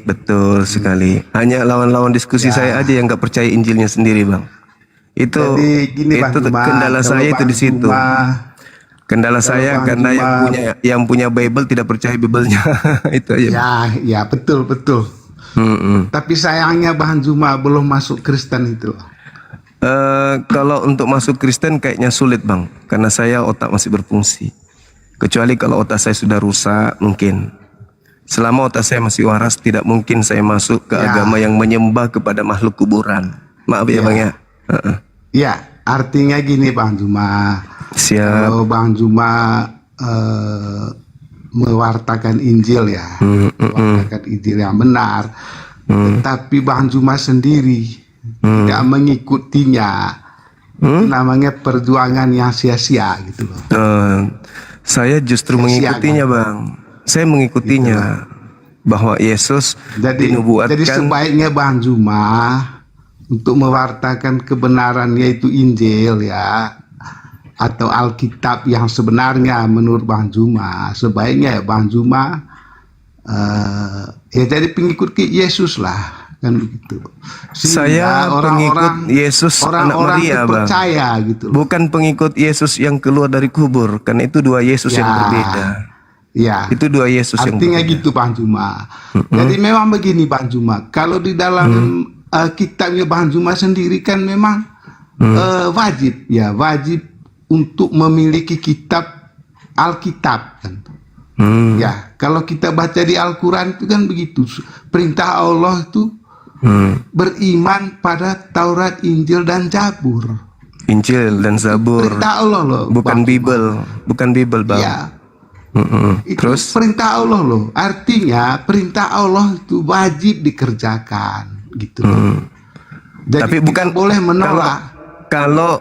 Betul sekali. Hanya lawan-lawan diskusi saya aja yang nggak percaya Injilnya sendiri, Bang. Itu Jadi gini Bang itu Juma, kendala kalau saya itu Bang di situ. Juma- Kendala saya Bang karena Juma- yang punya Bible tidak percaya Bible-nya. Itu aja. Ya betul. Tapi sayangnya Bang Juma belum masuk Kristen itu. Kalau untuk masuk Kristen kayaknya sulit, Bang, karena saya otak masih berfungsi. Kecuali kalau otak saya sudah rusak, mungkin. Selama otak saya masih waras, tidak mungkin saya masuk ke agama yang menyembah kepada makhluk kuburan. Maaf ya, Bang ya. Ya, artinya gini Bang Juma. Siap. Kalau Bang Juma mewartakan Injil ya, mewartakan Injil yang benar, tetapi Bang Juma sendiri tidak mengikutinya, namanya perjuangan yang sia-sia gitu loh. Saya justru Sia-sia, mengikutinya, Bang. saya mengikutinya bahwa Yesus Jadi dinubuatkan. sebaiknya Bang Zuma untuk mewartakan kebenaran yaitu Injil ya, atau Alkitab yang sebenarnya menurut Bang Zuma, sebaiknya ya Bang Zuma ya jadi pengikut Yesus lah, kan begitu. Saya pengikut Yesus anak orang-orang Maria, Bang. percaya gitu. Bukan pengikut Yesus yang keluar dari kubur, karena itu dua Yesus yang berbeda. Ya. Itu dua Yesus yang Artinya berbeda. gitu Bang Zuma. Jadi memang begini Bang Zuma, kalau di dalam kitabnya Bang Zuma sendiri kan memang wajib untuk memiliki kitab Alkitab kan. Ya, kalau kita baca di Al-Quran itu kan begitu. Perintah Allah itu beriman pada Taurat, Injil dan Zabur. Injil dan Zabur. Perintah Allah loh. Bukan Bang Bible, bukan Bible, Bang. Ya. Itu Terus perintah Allah loh. Artinya perintah Allah itu wajib dikerjakan gitu. Jadi tapi tidak bukan boleh menolak. Kalau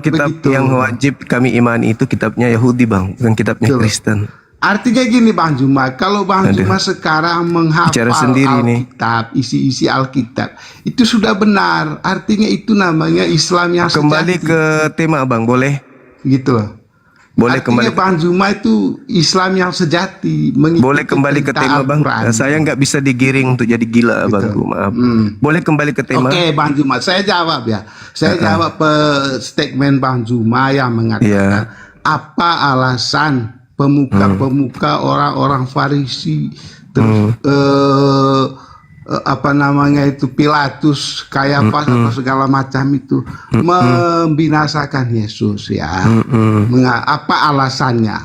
kitab Begitu. yang wajib kami imani itu kitabnya Yahudi, Bang, bukan kitabnya Betul. Kristen. Artinya gini Bang Zuma, kalau Bang Aduh. Zuma sekarang menghafal Bicara sendiri nih. Alkitab, isi-isi Alkitab, itu sudah benar. Artinya itu namanya Islam yang Kembali sejati. ke tema, Bang, boleh? Gitu loh. Boleh Artinya kembali. Bang Zuma itu Islam yang sejati. Mengikuti Boleh kembali ke perintah tema, Bang. Al-Quran. Saya nggak bisa digiring untuk jadi gila, Bangku. Maaf. Boleh kembali ke tema? Oke Bang Zuma, saya jawab ya. Saya jawab statement Bang Zuma yang mengatakan Iya. apa alasan pemuka-pemuka orang-orang Farisi terus apa namanya itu Pilatus, Kayafas apa segala macam itu membinasakan Yesus ya. Apa alasannya?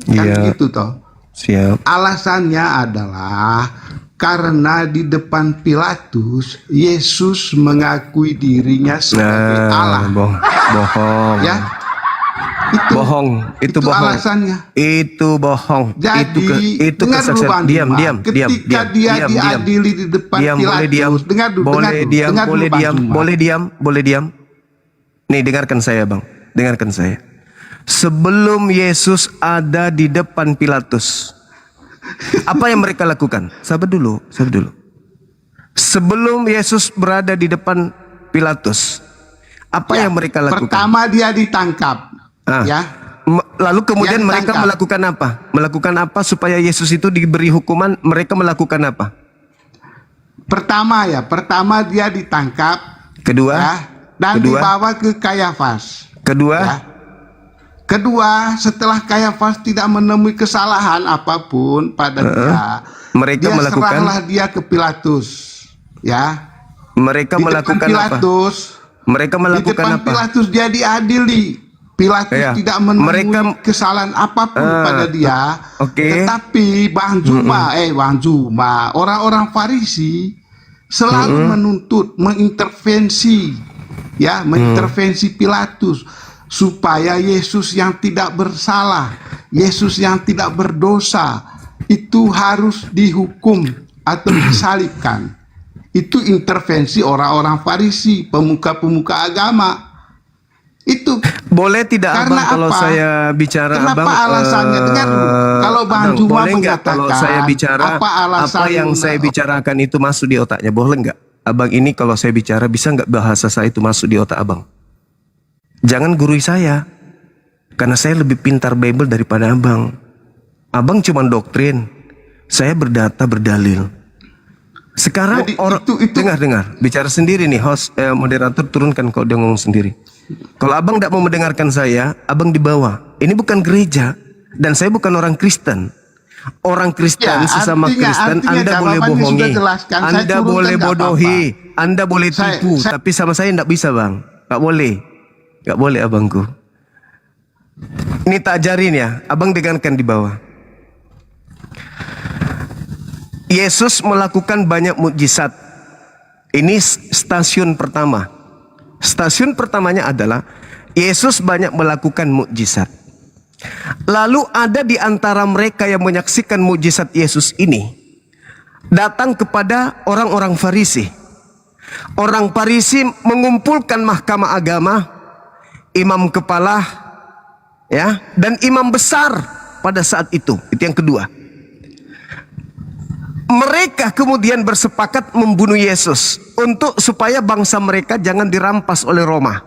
Kan Iya. gitu toh. Siap. Alasannya adalah karena di depan Pilatus Yesus mengakui dirinya sebagai Allah. Bohong. Ya. Itu Itu bohong. alasannya. Itu bohong. Jadi itu dengar dulu, kesaksian. Bang Diam, Zuma. diam, diam, Ketika diam, dia diam, diam. diadili di depan Diam, Pilatus, boleh diam. dengar dulu, Boleh diam, dengar dulu, boleh Bang diam, Zuma. boleh diam, boleh diam. Nih, dengarkan saya, Bang. Dengarkan saya. Sebelum Yesus ada di depan Pilatus, apa yang mereka lakukan? Sabar dulu, sabar dulu. Sebelum Yesus berada di depan Pilatus, apa Ya, yang mereka lakukan? Pertama dia ditangkap. Ah. Ya. Lalu kemudian Yang mereka ditangkap. melakukan apa? Melakukan apa supaya Yesus itu diberi hukuman? Mereka melakukan apa? Pertama dia ditangkap Kedua, ya, dan kedua, dibawa ke Kayafas. kedua, Ya. Kedua, setelah Kayafas tidak menemui kesalahan apapun pada dia, mereka dia melakukan, serahlah dia ke Pilatus. Ya. mereka Di depan melakukan apa? Pilatus, Mereka di melakukan depan apa? Pilatus dia diadili. Pilatus Ya. tidak menemui Mereka- kesalahan apapun pada dia. Oke. Tetapi Bang Zuma, orang-orang Farisi selalu menuntut, mengintervensi, ya, mengintervensi Pilatus supaya Yesus yang tidak bersalah, Yesus yang tidak berdosa itu harus dihukum atau disalibkan. Itu intervensi orang-orang Farisi, pemuka-pemuka agama. Itu Boleh tidak karena Abang kalau apa? saya bicara Kenapa Abang? alasannya? Dengar dulu. Kalau Bang Abang, Zuma boleh nggak kalau mengatakan, saya bicara apa alasan apa yang saya bicarakan itu masuk di otaknya? Boleh nggak? Abang ini kalau saya bicara bisa nggak bahasa saya itu masuk di otak Abang? Jangan gurui saya, karena saya lebih pintar Bible daripada Abang. Abang cuma doktrin, saya berdata berdalil. Sekarang Jadi orang itu- dengar bicara sendiri nih host moderator, turunkan kalau dia ngomong sendiri. Kalau Abang tidak mau mendengarkan saya, Abang di bawah. Ini bukan gereja dan saya bukan orang Kristen. Orang Kristen Ya, sesama Kristen artinya Anda boleh jawabannya bohongi, sudah jelaskan. Saya Anda turunkan boleh nggak bodohi, Anda boleh Saya- tipu, saya- tapi sama saya tidak bisa Bang. Gak boleh, gak boleh Abangku. Ini tak ajarin ya, Abang dengarkan di bawah. Yesus melakukan banyak mukjizat. Ini stasiun pertama. Stasiun pertamanya adalah Yesus banyak melakukan mukjizat. Lalu ada di antara mereka yang menyaksikan mukjizat Yesus ini datang kepada orang-orang Farisi. Orang Farisi mengumpulkan mahkamah agama, imam kepala, ya, dan imam besar pada saat itu. Itu yang kedua. Mereka kemudian bersepakat membunuh Yesus supaya bangsa mereka jangan dirampas oleh Roma.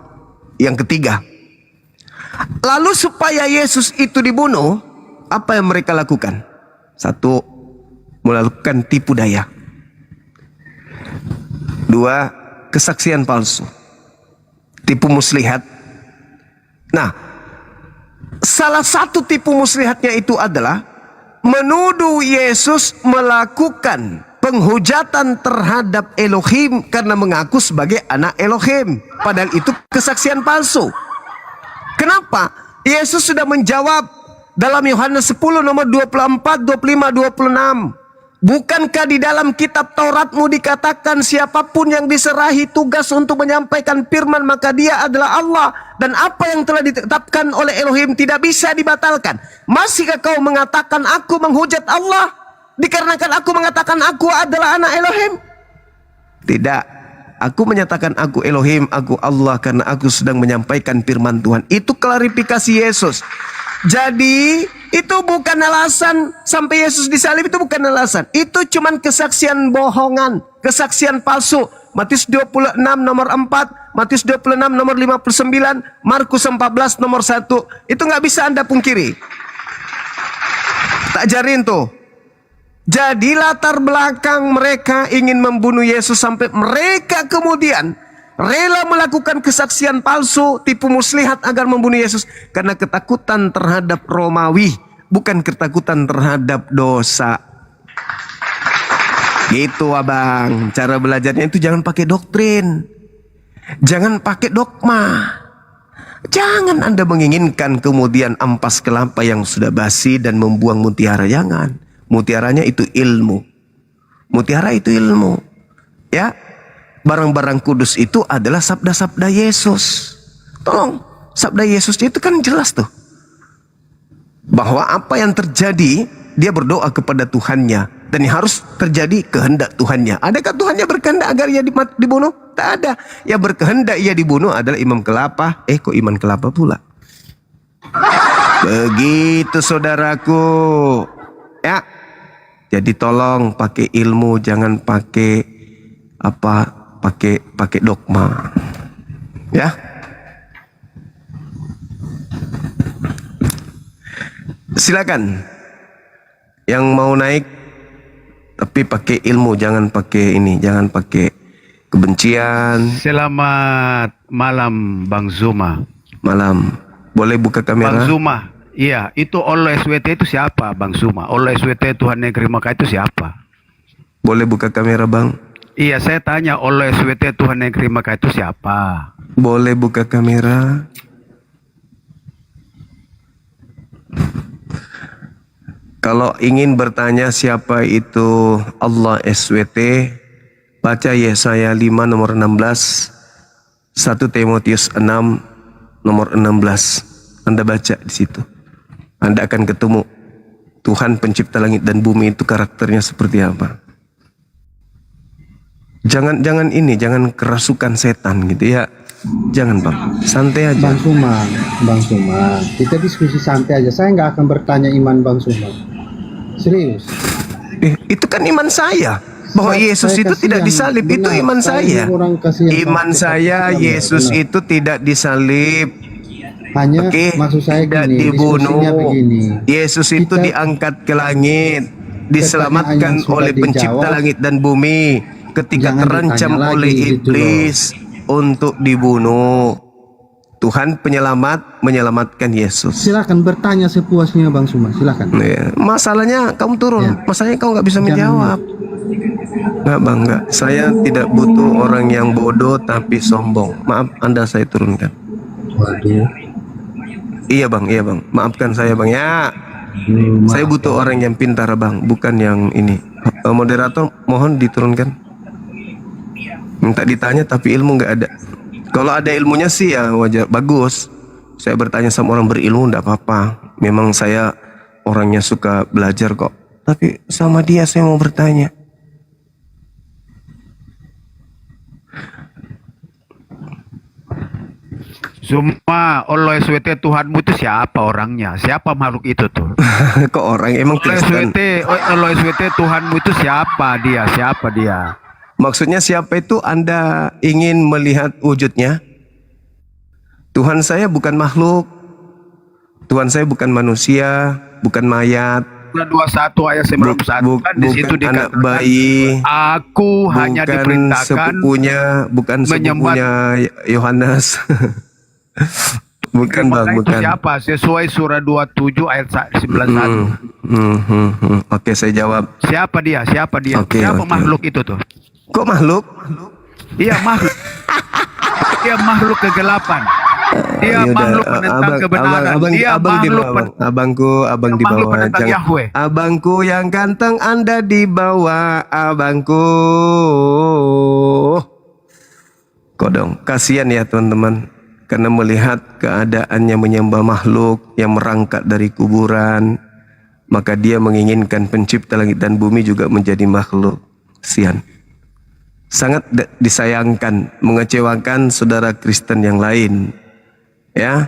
Yang ketiga, lalu supaya Yesus itu dibunuh, apa yang mereka lakukan? Satu, melakukan tipu daya. Dua, kesaksian palsu, tipu muslihat. Nah, salah satu tipu muslihatnya itu adalah menuduh Yesus melakukan penghujatan terhadap Elohim karena mengaku sebagai anak Elohim. Padahal itu kesaksian palsu. Kenapa? Yesus sudah menjawab dalam Yohanes 10 nomor 24, 25, 26. Bukankah di dalam kitab Tauratmu dikatakan siapapun yang diserahi tugas untuk menyampaikan firman maka dia adalah Allah, dan apa yang telah ditetapkan oleh Elohim tidak bisa dibatalkan. Masihkah kau mengatakan aku menghujat Allah dikarenakan aku mengatakan aku adalah anak Elohim? Tidak. Aku menyatakan aku Elohim, aku Allah karena aku sedang menyampaikan firman Tuhan. Itu klarifikasi Yesus. Jadi itu bukan alasan sampai Yesus disalib, itu bukan alasan. Itu cuman kesaksian bohongan, kesaksian palsu. Matius 26 nomor 4, Matius 26 nomor 59, Markus 14 nomor 1. Itu nggak bisa Anda pungkiri. Tak ajarin tuh. Jadi latar belakang mereka ingin membunuh Yesus sampai mereka kemudian rela melakukan kesaksian palsu, tipu muslihat agar membunuh Yesus karena ketakutan terhadap Romawi, bukan ketakutan terhadap dosa. Gitu abang, cara belajarnya itu jangan pakai doktrin, jangan pakai dogma. Jangan Anda menginginkan kemudian ampas kelapa yang sudah basi dan membuang mutiara, jangan. Mutiaranya itu ilmu. Mutiara itu ilmu. Ya. Barang-barang kudus itu adalah sabda-sabda Yesus. Tolong, sabda Yesus itu kan jelas tuh. Bahwa apa yang terjadi, dia berdoa kepada Tuhannya. Dan harus terjadi kehendak Tuhannya. Adakah Tuhannya berkehendak agar ia dibunuh? Tak ada. Yang berkehendak ia dibunuh adalah imam kelapa. Kok iman kelapa pula? Begitu saudaraku. Ya. Jadi tolong pakai ilmu, jangan pakai pakai dogma. Ya. Silakan. Yang mau naik tapi pakai ilmu, jangan pakai ini, jangan pakai kebencian. Selamat malam Bang Zuma. Malam. Boleh buka kamera? Bang Zuma. Iya, itu Allah SWT itu siapa Bang Zuma? Allah SWT Tuhan Negeri Mekah itu siapa? Boleh buka kamera Bang? Iya, saya tanya Allah SWT Tuhan Negeri Mekah itu siapa? Boleh buka kamera? Kalau ingin bertanya siapa itu Allah SWT, baca Yesaya 5 nomor 16, 1 Timotius 6 nomor 16. Anda baca di situ. Anda akan ketemu Tuhan pencipta langit dan bumi itu karakternya seperti apa. Jangan jangan kerasukan setan gitu ya. Jangan Bang, santai aja. Bang Suma, kita diskusi santai aja. Saya nggak akan bertanya iman Bang Suma. Serius. Itu kan iman saya. Bahwa Yesus itu tidak disalib, itu iman saya. Iman saya Yesus itu tidak disalib. Hanya maksud saya tidak gini, dibunuh. begini. Yesus itu diangkat ke langit, diselamatkan oleh pencipta langit dan bumi ketika terancam oleh iblis untuk dibunuh. Tuhan penyelamat menyelamatkan Yesus. Silakan bertanya sepuasnya Bang Suma, silakan. Masalahnya kamu turun, masalahnya kau nggak bisa menjawab. Nggak Bang, nggak. Saya tidak butuh orang yang bodoh tapi sombong. Maaf, Anda saya turunkan. Waduh. Iya bang, maafkan saya bang ya. Saya butuh orang yang pintar bang, bukan yang ini. Moderator mohon diturunkan. Minta ditanya tapi ilmu nggak ada. Kalau ada ilmunya sih ya wajar, bagus. Saya bertanya sama orang berilmu nggak apa-apa. Memang saya orangnya suka belajar kok. Tapi sama dia saya mau bertanya. Semua Allah SWT Tuhanmu itu siapa orangnya? Siapa makhluk itu tuh? Kok orang emang Kristen? Allah SWT Tuhanmu itu siapa dia? Siapa dia? Maksudnya siapa itu Anda ingin melihat wujudnya? Tuhan saya bukan makhluk. Tuhan saya bukan manusia, bukan mayat. Surah 21 ayat 91 kan di situ bukan anak dikatakan, bayi. aku hanya Bukan diperintahkan bukan menyembah- sepupunya Yohanes. Bukan Maka bang, itu bukan. siapa? Sesuai surah 27 ayat 91. Oke, saya jawab. Siapa dia? Siapa dia? Oke, Siapa oke. makhluk itu tuh? Kok makhluk? Iya makhluk. Dia makhluk kegelapan. Dia Yaudah, makhluk penentang kebenaran. Dia abang di makhluk bawah. Abang di makhluk bawah. penentang Yahweh. Abangku yang ganteng, Anda di bawah. Abangku. Kodong, kasihan ya teman-teman. Karena melihat keadaannya menyembah makhluk yang merangkak dari kuburan, maka dia menginginkan pencipta langit dan bumi juga menjadi makhluk. Kasihan. Sangat disayangkan, mengecewakan saudara Kristen yang lain. Ya,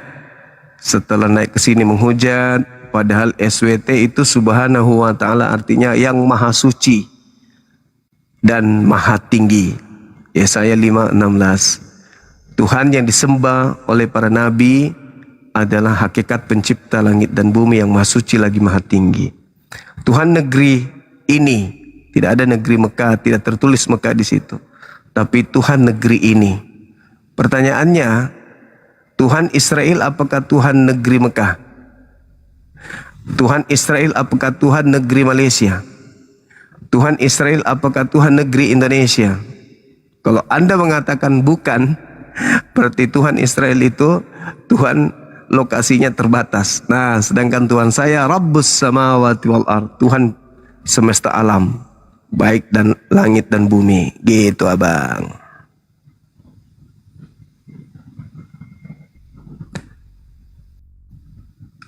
setelah naik ke sini menghujat, padahal SWT itu subhanahu wa ta'ala artinya yang maha suci dan maha tinggi. Yesaya 5:16. Tuhan yang disembah oleh para nabi adalah hakikat pencipta langit dan bumi yang maha suci lagi maha tinggi. Tuhan negeri ini, tidak ada negeri Mekah, tidak tertulis Mekah di situ. Tapi Tuhan negeri ini. Pertanyaannya, Tuhan Israel apakah Tuhan negeri Mekah? Tuhan Israel apakah Tuhan negeri Malaysia? Tuhan Israel apakah Tuhan negeri Indonesia? Kalau Anda mengatakan bukan, berarti Tuhan Israel itu Tuhan lokasinya terbatas. Nah, sedangkan Tuhan saya Rabbus samawati wal ard, Tuhan semesta alam, baik dan langit dan bumi. Gitu abang.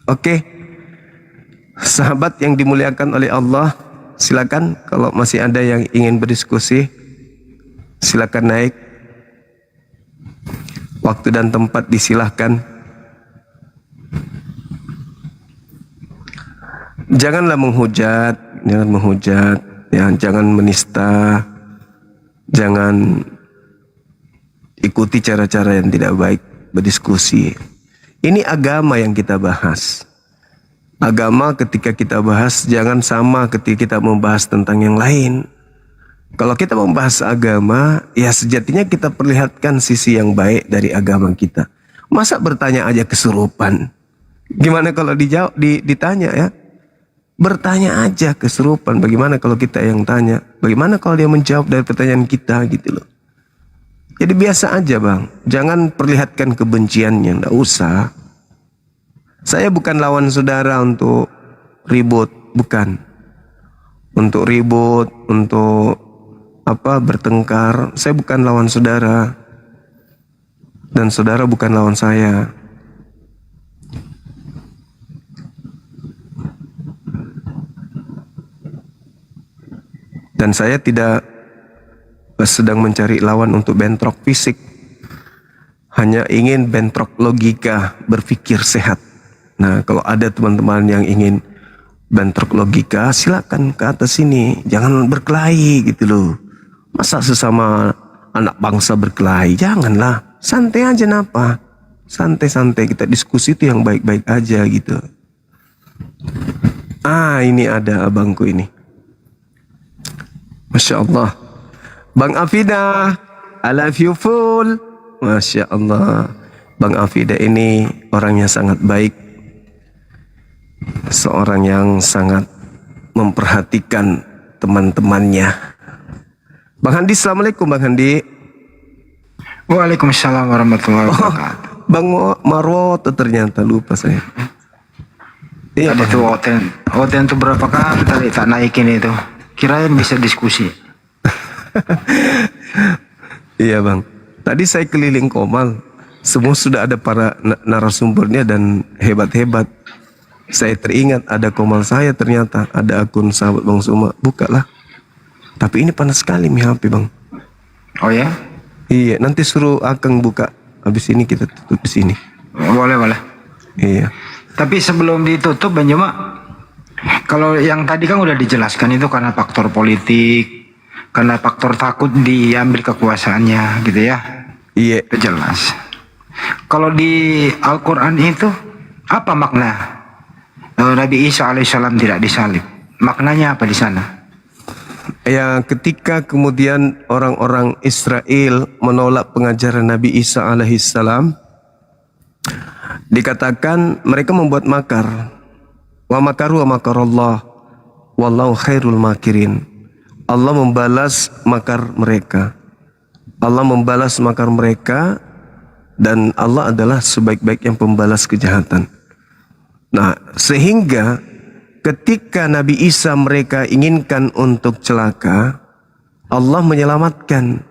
Oke, sahabat yang dimuliakan oleh Allah, silakan kalau masih ada yang ingin berdiskusi, silakan naik. Waktu dan tempat disilahkan. Janganlah menghujat, ya, jangan menista, jangan ikuti cara-cara yang tidak baik berdiskusi. Ini agama yang kita bahas. Agama ketika kita bahas jangan sama ketika kita membahas tentang yang lain. Kalau kita membahas agama, ya sejatinya kita perlihatkan sisi yang baik dari agama kita. Masa bertanya aja kesurupan? Gimana kalau dijawab, ditanya ya? Bertanya aja kesurupan. Bagaimana kalau kita yang tanya? Bagaimana kalau dia menjawab dari pertanyaan kita gitu loh? Jadi biasa aja bang. Jangan perlihatkan kebenciannya. Nggak usah. Saya bukan lawan saudara untuk ribut. Bukan. Untuk ribut, untuk bertengkar. Saya bukan lawan saudara. Dan saudara bukan lawan saya. Dan saya tidak sedang mencari lawan untuk bentrok fisik. Hanya ingin bentrok logika, berpikir sehat. Nah, kalau ada teman-teman yang ingin bentrok logika, silakan ke atas sini. Jangan berkelahi gitu loh. Masa sesama anak bangsa berkelahi? Janganlah. Santai aja napa. Santai-santai kita diskusi itu yang baik-baik aja gitu. Ini ada abangku ini. Masya Allah. Bang Afida, I love you full. Masya Allah. Bang Afida ini orangnya sangat baik. Seorang yang sangat memperhatikan teman-temannya. Bang Handi, assalamualaikum Bang Handi. Waalaikumsalam warahmatullahi wabarakatuh. Bang Marwoto ternyata lupa saya. Iya Ada Bang. tuh Oten tuh berapa kali tadi tak naikin itu. Kirain bisa diskusi. Iya Bang. Tadi saya keliling Komal. Semua sudah ada para narasumbernya dan hebat-hebat. Saya teringat ada Komal saya ternyata. Ada akun sahabat Bang Suma. Bukalah. Tapi ini panas sekali mi HP Bang. Oh ya? Iya, nanti suruh Akang buka Habis ini kita tutup di sini. Boleh, boleh. Iya. Tapi sebelum ditutup Bang Juma, kalau yang tadi kan udah dijelaskan itu karena faktor politik, karena faktor takut diambil kekuasaannya gitu ya. Iya. Itu jelas. Kalau di Al-Quran itu apa makna Nabi Isa alaihissalam tidak disalib? Maknanya apa di sana? Ya, ketika kemudian orang-orang Israel menolak pengajaran Nabi Isa alaihissalam, dikatakan mereka membuat makar. Wa makaru wa makarallah wallahu khairul makirin. Allah membalas makar mereka. Allah membalas makar mereka, dan Allah adalah sebaik-baik yang pembalas kejahatan. Nah, sehingga ketika Nabi Isa mereka inginkan untuk celaka, Allah menyelamatkan.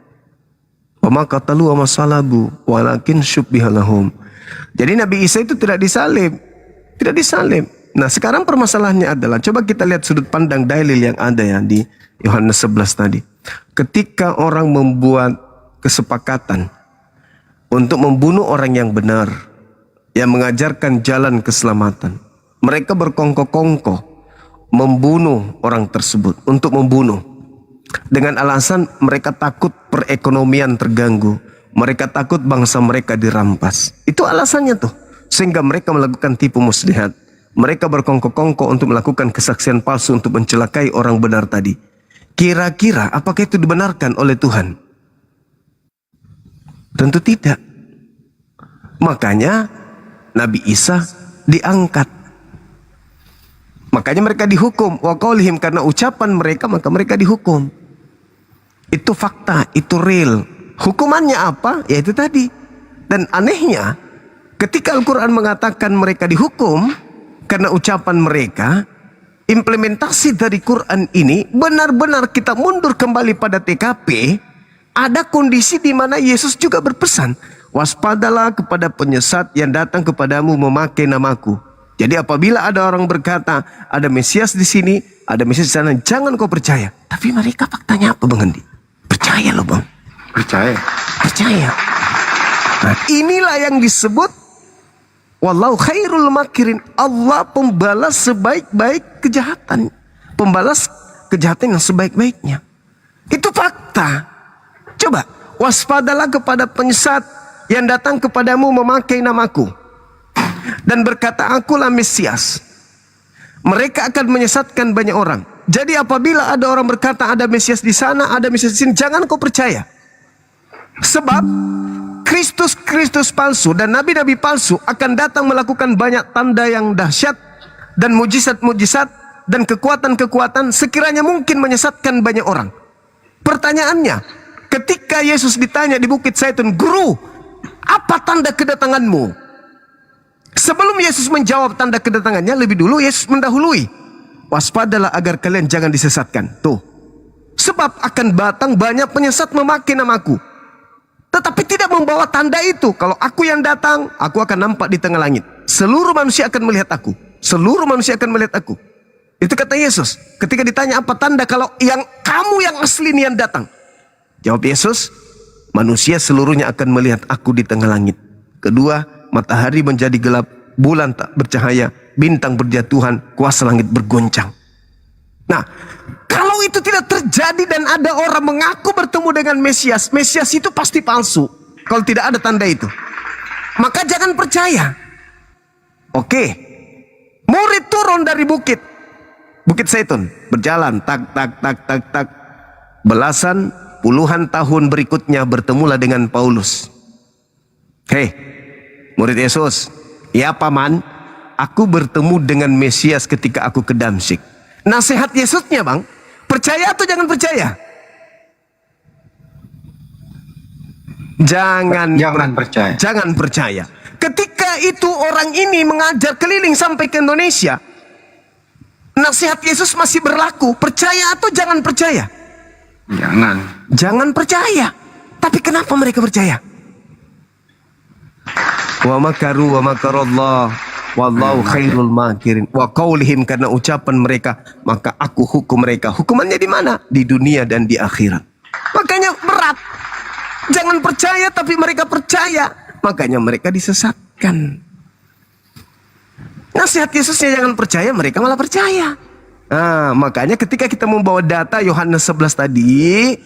Wa ma qatalu wa ma salabu walakin syubbiha lahum. Jadi Nabi Isa itu tidak disalib. Tidak disalib. Nah, sekarang permasalahannya adalah, coba kita lihat sudut pandang dalil yang ada ya di Yohanes 11 tadi. Ketika orang membuat kesepakatan untuk membunuh orang yang benar, yang mengajarkan jalan keselamatan, mereka berkongko-kongko membunuh orang tersebut, untuk membunuh. Dengan alasan mereka takut perekonomian terganggu, mereka takut bangsa mereka dirampas. Itu alasannya tuh. Sehingga mereka melakukan tipu muslihat. Mereka berkongko-kongko untuk melakukan kesaksian palsu untuk mencelakai orang benar tadi. Kira-kira apakah itu dibenarkan oleh Tuhan? Tentu tidak. Makanya Nabi Isa diangkat. Makanya mereka dihukum. Wa qaulihim, karena ucapan mereka maka mereka dihukum. Itu fakta, itu real. Hukumannya apa? Ya itu tadi. Dan anehnya, ketika Al-Quran mengatakan mereka dihukum karena ucapan mereka, implementasi dari Quran ini benar-benar kita mundur kembali pada TKP. Ada kondisi di mana Yesus juga berpesan, waspadalah kepada penyesat yang datang kepadamu memakai namaku. Jadi apabila ada orang berkata ada Mesias di sini, ada Mesias di sana, jangan kau percaya. Tapi mereka faktanya apa Bang Andi? Percaya loh Bang. Percaya. Percaya. Nah, inilah yang disebut wallahu khairul makirin. Allah pembalas sebaik-baik kejahatan. Pembalas kejahatan yang sebaik-baiknya. Itu fakta. Coba, waspadalah kepada penyesat yang datang kepadamu memakai namaku dan berkata akulah Mesias. Mereka akan menyesatkan banyak orang. Jadi apabila ada orang berkata ada Mesias di sana, ada Mesias di sini, jangan kau percaya. Sebab Kristus palsu dan nabi-nabi palsu akan datang melakukan banyak tanda yang dahsyat dan mujizat-mujizat dan kekuatan-kekuatan sekiranya mungkin menyesatkan banyak orang. Pertanyaannya, ketika Yesus ditanya di Bukit Zaitun, Guru, apa tanda kedatanganmu? Sebelum Yesus menjawab tanda kedatangannya, lebih dulu Yesus mendahului. Waspadalah agar kalian jangan disesatkan. Tuh. Sebab akan datang banyak penyesat memakai namaku, tetapi tidak membawa tanda itu. Kalau aku yang datang, aku akan nampak di tengah langit. Seluruh manusia akan melihat aku. Seluruh manusia akan melihat aku. Itu kata Yesus. Ketika ditanya apa tanda kalau kamu yang asli ini yang datang. Jawab Yesus, manusia seluruhnya akan melihat aku di tengah langit. Kedua, matahari menjadi gelap, bulan tak bercahaya, bintang berjatuhan, kuasa langit bergoncang. Nah, kalau itu tidak terjadi dan ada orang mengaku bertemu dengan Mesias, Mesias itu pasti palsu. Kalau tidak ada tanda itu, maka jangan percaya. Oke, murid turun dari Bukit Zaitun, berjalan, tak. Belasan, puluhan tahun berikutnya bertemulah dengan Paulus. Hei, murid Yesus, ya paman, aku bertemu dengan Mesias ketika aku ke Damsyik. Nasihat Yesusnya Bang, percaya atau jangan percaya? Jangan percaya. Jangan percaya. Ketika itu orang ini mengajar keliling sampai ke Indonesia, nasihat Yesus masih berlaku. Percaya atau jangan percaya? Jangan percaya. Tapi kenapa mereka percaya? Wa makaru wa makarallah wallahu khairul makirin. Wa qaulihim, karena ucapan mereka maka aku hukum mereka. Hukumannya di mana? Di dunia dan di akhirat. Makanya berat. Jangan percaya tapi mereka percaya. Makanya mereka disesatkan. Nasihat Yesusnya jangan percaya, mereka malah percaya. Nah, makanya ketika kita membawa data Yohanes 11 tadi,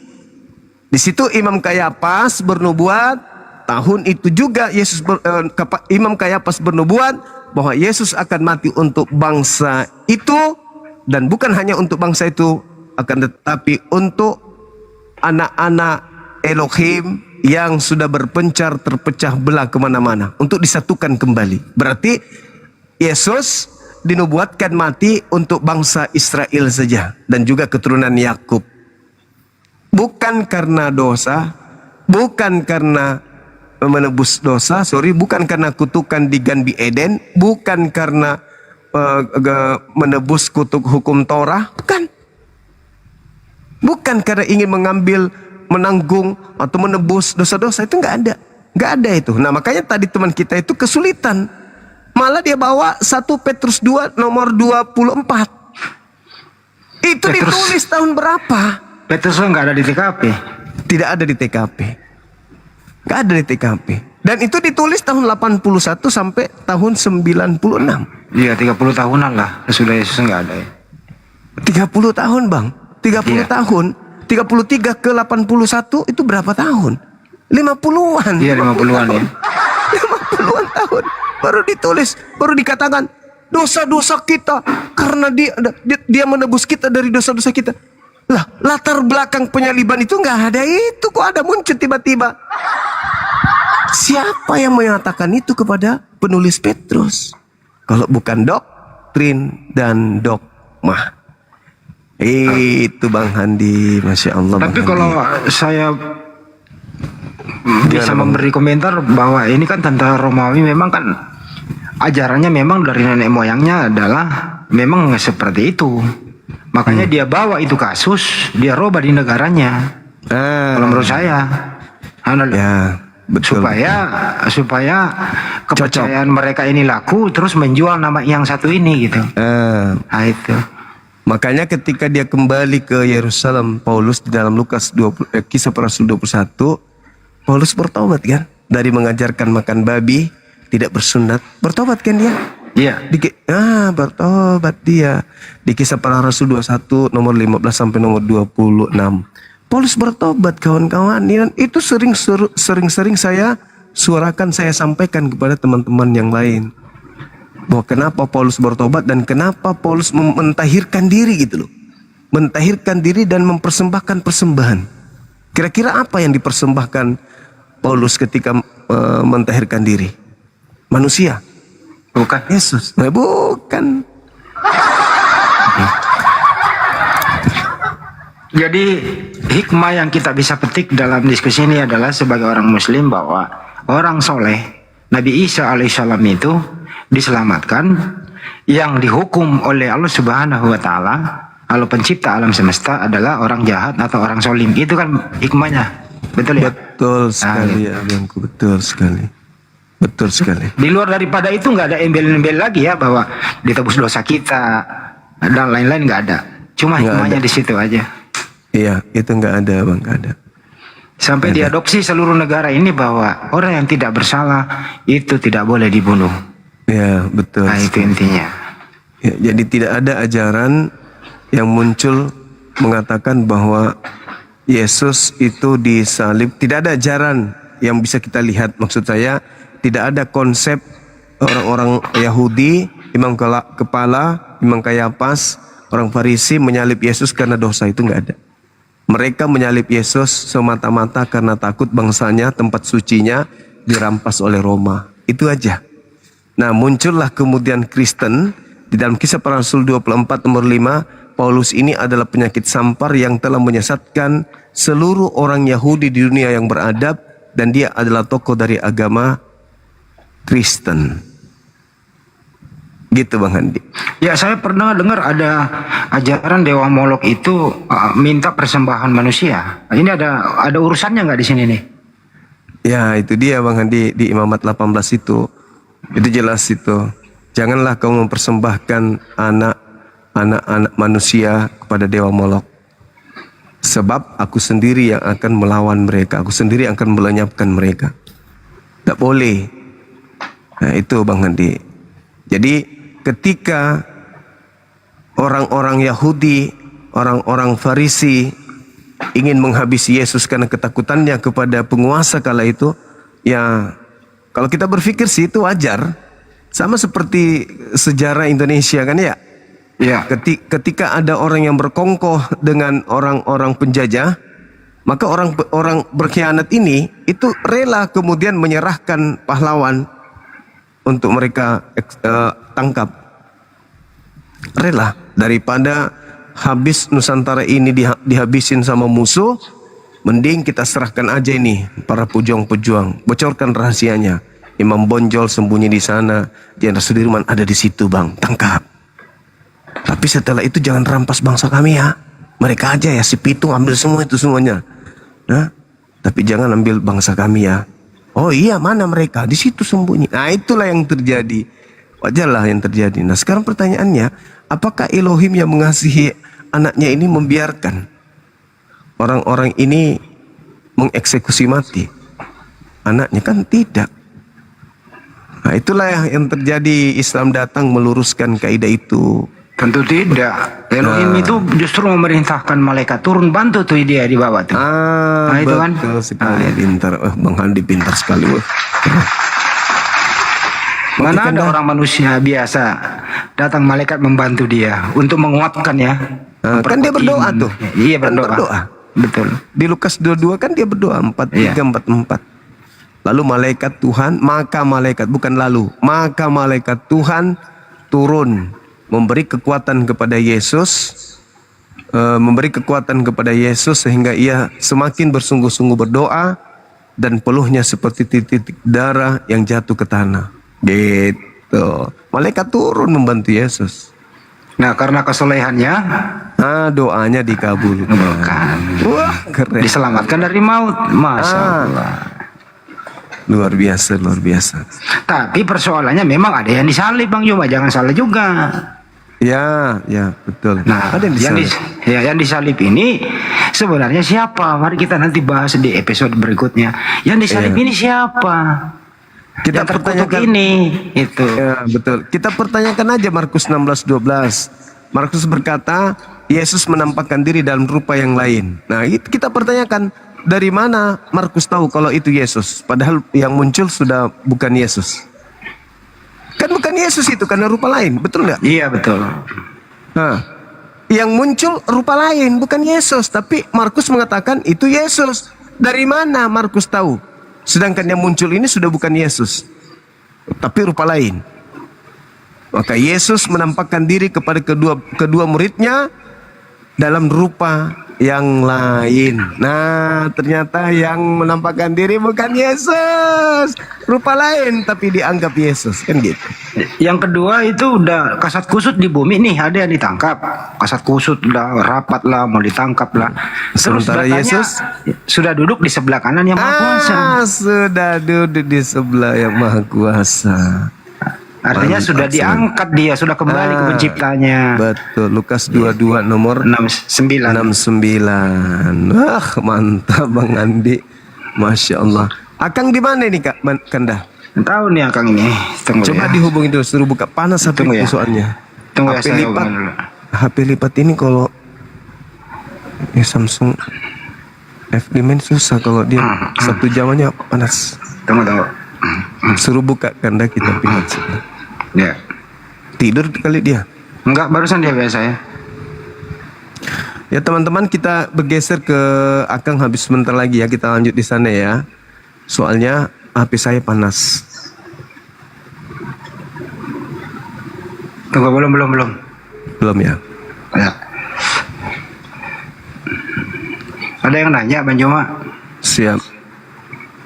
di situ Imam Kayapas bernubuat, tahun itu juga Imam Kayapas bernubuat bahwa Yesus akan mati untuk bangsa itu, dan bukan hanya untuk bangsa itu, akan tetapi untuk anak-anak Elohim yang sudah berpencar terpecah belah kemana-mana, untuk disatukan kembali. Berarti Yesus dinubuatkan mati untuk bangsa Israel saja dan juga keturunan Yakub. Bukan karena dosa, bukan karena menebus dosa, bukan karena kutukan di Ganbi Eden, bukan karena menebus kutuk hukum Torah, bukan. Bukan karena ingin menanggung atau menebus dosa-dosa, itu nggak ada. Nggak ada itu. Nah, makanya tadi teman kita itu kesulitan. Malah dia bawa 1 Petrus 2 nomor 24. Itu ditulis tahun berapa? Petrus nggak ada di TKP. Tidak ada di TKP. Nggak ada di TKP. Dan itu ditulis tahun 81 sampai tahun 96. Iya, 30 tahunan lah. Sudah Yesus nggak ada ya. 30 tahun bang. 30 Iya. tahun. 33 ke 81 itu berapa tahun? 50-an. Iya, 50-an ya. 50-an tahun. Baru ditulis, baru dikatakan dosa-dosa kita karena dia menebus kita dari dosa-dosa kita. Lah, latar belakang penyaliban itu nggak ada itu, kok ada muncul tiba-tiba. Siapa yang mengatakan itu kepada penulis Petrus? Kalau bukan doktrin dan dogma. Itu Bang Handi, Masya Allah. Tapi Bang kalau Handi. saya bisa memberi komentar bahwa ini kan tentara Romawi memang kan ajarannya memang dari nenek moyangnya adalah memang seperti itu. Makanya dia bawa itu kasus, dia robah di negaranya. Kalau menurut saya, Ya, betul. supaya kepercayaan mereka ini laku, terus menjual nama yang satu ini gitu. Nah itu. Makanya ketika dia kembali ke Yerusalem, Paulus di dalam Lukas 20, Kisah Para Rasul 21, Paulus bertobat kan, dari mengajarkan makan babi, tidak bersunat, bertobat kan dia? Iya. Bertobat dia. Di Kisah Para Rasul 21 nomor 15 sampai nomor 26. Paulus bertobat kawan-kawan. Dan itu sering-sering saya suarakan, saya sampaikan kepada teman-teman yang lain. Bahwa kenapa Paulus bertobat dan kenapa Paulus mentahirkan diri gitu loh. Mentahirkan diri dan mempersembahkan persembahan. Kira-kira apa yang dipersembahkan Paulus ketika mentahirkan diri? Manusia? Bukan. Yesus? Bukan. Jadi hikmah yang kita bisa petik dalam diskusi ini adalah sebagai orang Muslim bahwa orang soleh Nabi Isa alaihissalam itu diselamatkan, yang dihukum oleh Allah Subhanahu Wa Taala, Allah pencipta alam semesta adalah orang jahat atau orang solim. Itu kan hikmahnya, betul ya? Betul sekali ya, abangku, betul sekali. Betul sekali. Di luar daripada itu nggak ada embel-embel lagi ya bahwa ditebus dosa kita dan lain-lain, nggak ada. Cuma Nggak hikmahnya ada. di situ aja. Iya, itu nggak ada bang, nggak ada. Sampai diadopsi seluruh negara ini bahwa orang yang tidak bersalah itu tidak boleh dibunuh. Ya betul. Nah itu intinya. Ya, jadi tidak ada ajaran yang muncul mengatakan bahwa Yesus itu disalib. Tidak ada ajaran yang bisa kita lihat. Maksud saya, tidak ada konsep orang-orang Yahudi, imam kepala, imam Kayapas, orang Farisi menyalib Yesus karena dosa. Itu nggak ada. Mereka menyalib Yesus semata-mata karena takut bangsanya, tempat sucinya dirampas oleh Roma. Itu aja. Nah, muncullah kemudian Kristen. Di dalam Kisah Para Rasul 24 nomor 5, Paulus ini adalah penyakit sampar yang telah menyesatkan seluruh orang Yahudi di dunia yang beradab, dan dia adalah tokoh dari agama Kristen. Gitu Bang Handi. Ya, saya pernah dengar ada ajaran Dewa Molok itu minta persembahan manusia. Ini ada urusannya nggak di sini nih? Ya, itu dia Bang Handi, di Imamat 18 itu. Itu jelas itu. Janganlah kau mempersembahkan anak-anak manusia kepada Dewa Molok. Sebab aku sendiri yang akan melawan mereka. Aku sendiri yang akan melenyapkan mereka. Tidak boleh. Nah itu Bang Handi. Jadi ketika orang-orang Yahudi, orang-orang Farisi ingin menghabisi Yesus karena ketakutannya kepada penguasa kala itu, ya kalau kita berpikir sih itu wajar. Sama seperti sejarah Indonesia kan ya. Ya. Ketika ada orang yang berkongkoh dengan orang-orang penjajah, maka orang berkhianat ini itu rela kemudian menyerahkan pahlawan untuk mereka tangkap. Rela daripada habis Nusantara ini dihabisin sama musuh, mending kita serahkan aja ini para pejuang-pejuang, bocorkan rahasianya. Imam Bonjol sembunyi di sana, Jenderal Sudirman ada di situ Bang, tangkap. Tapi setelah itu jangan rampas bangsa kami ya. Mereka aja ya, si Pitung ambil semua itu semuanya. Nah, tapi jangan ambil bangsa kami ya. Oh iya, mana mereka? Di situ sembunyi. Nah itulah yang terjadi. Wajarlah yang terjadi. Nah sekarang pertanyaannya, apakah Elohim yang mengasihi anaknya ini membiarkan orang-orang ini mengeksekusi mati anaknya? Kan tidak. Nah itulah yang terjadi. Islam datang meluruskan kaidah itu. Tentu tidak. Elohim itu justru memerintahkan malaikat turun bantu tuh dia di bawah tuh. Nah itu kan. betul sekali, pintar. Bang Handi pintar sekali. Mana ada orang manusia biasa datang malaikat membantu dia untuk menguatkan ya. Kan dia berdoa tuh. Iya Kan berdoa. Betul. Di Lukas 22 kan dia berdoa 4344. Lalu malaikat Tuhan, maka malaikat Tuhan turun memberi kekuatan kepada Yesus, sehingga ia semakin bersungguh-sungguh berdoa dan peluhnya seperti titik darah yang jatuh ke tanah. Gitu. Malaikat turun membantu Yesus. Nah karena kesolehannya, doanya dikabulkan. Wah keren. diselamatkan dari maut. Masya Allah. Luar biasa, luar biasa. Tapi persoalannya memang ada yang disalib Bang Juma, jangan salah juga. Ya, betul. Nah, ada yang disalib. yang disalib ini sebenarnya siapa? Mari kita nanti bahas di episode berikutnya. Yang disalib ini siapa? Kita yang terkutuk pertanyakan ini, itu. Ya, betul. Kita pertanyakan aja Markus 16:12. Markus berkata, Yesus menampakkan diri dalam rupa yang lain. Nah, itu kita pertanyakan, dari mana Markus tahu kalau itu Yesus? Padahal yang muncul sudah bukan Yesus. Kan bukan Yesus itu, karena rupa lain, betul nggak? Iya betul. Nah, yang muncul rupa lain, bukan Yesus. Tapi Markus mengatakan itu Yesus. Dari mana Markus tahu? Sedangkan yang muncul ini sudah bukan Yesus, tapi rupa lain. Maka Yesus menampakkan diri kepada kedua muridnya dalam rupa yang lain. Nah, ternyata yang menampakkan diri bukan Yesus, rupa lain, tapi dianggap Yesus, kan gitu. Yang kedua itu udah kasat kusut di bumi nih, ada yang ditangkap. Kasat kusut udah rapat lah, mau ditangkap lah. Terus Sementara datanya Yesus sudah duduk di sebelah kanan yang Maha Kuasa. Sudah duduk di sebelah yang Maha Kuasa. Artinya sudah diangkat dia, sudah kembali ke penciptanya. Betul, Lukas 22 nomor 69. 69. Wah, mantap Bang Andi. Masya Allah. Akang di mana ini Kak Kanda? Tahu nih Akang ini. Tunggu Coba ya. dihubungi dulu, suruh buka panas HP Tunggu ya. soalnya. Tunggu ya, HP saya lipat. hubungin dulu. HP lipat ini kalau Samsung F5 susah, kalau dia 1 jam aja panas. Tunggu. Suruh buka Kanda, kita pindah sebelah. Ya. Tidur kali dia. Enggak, barusan dia biasa ya. Ya teman-teman, kita bergeser ke Akang habis sebentar lagi ya, kita lanjut di sana ya. Soalnya HP saya panas. Tunggu, belum. Belum ya? Ya. Ada yang nanya Bang Juma. Siap.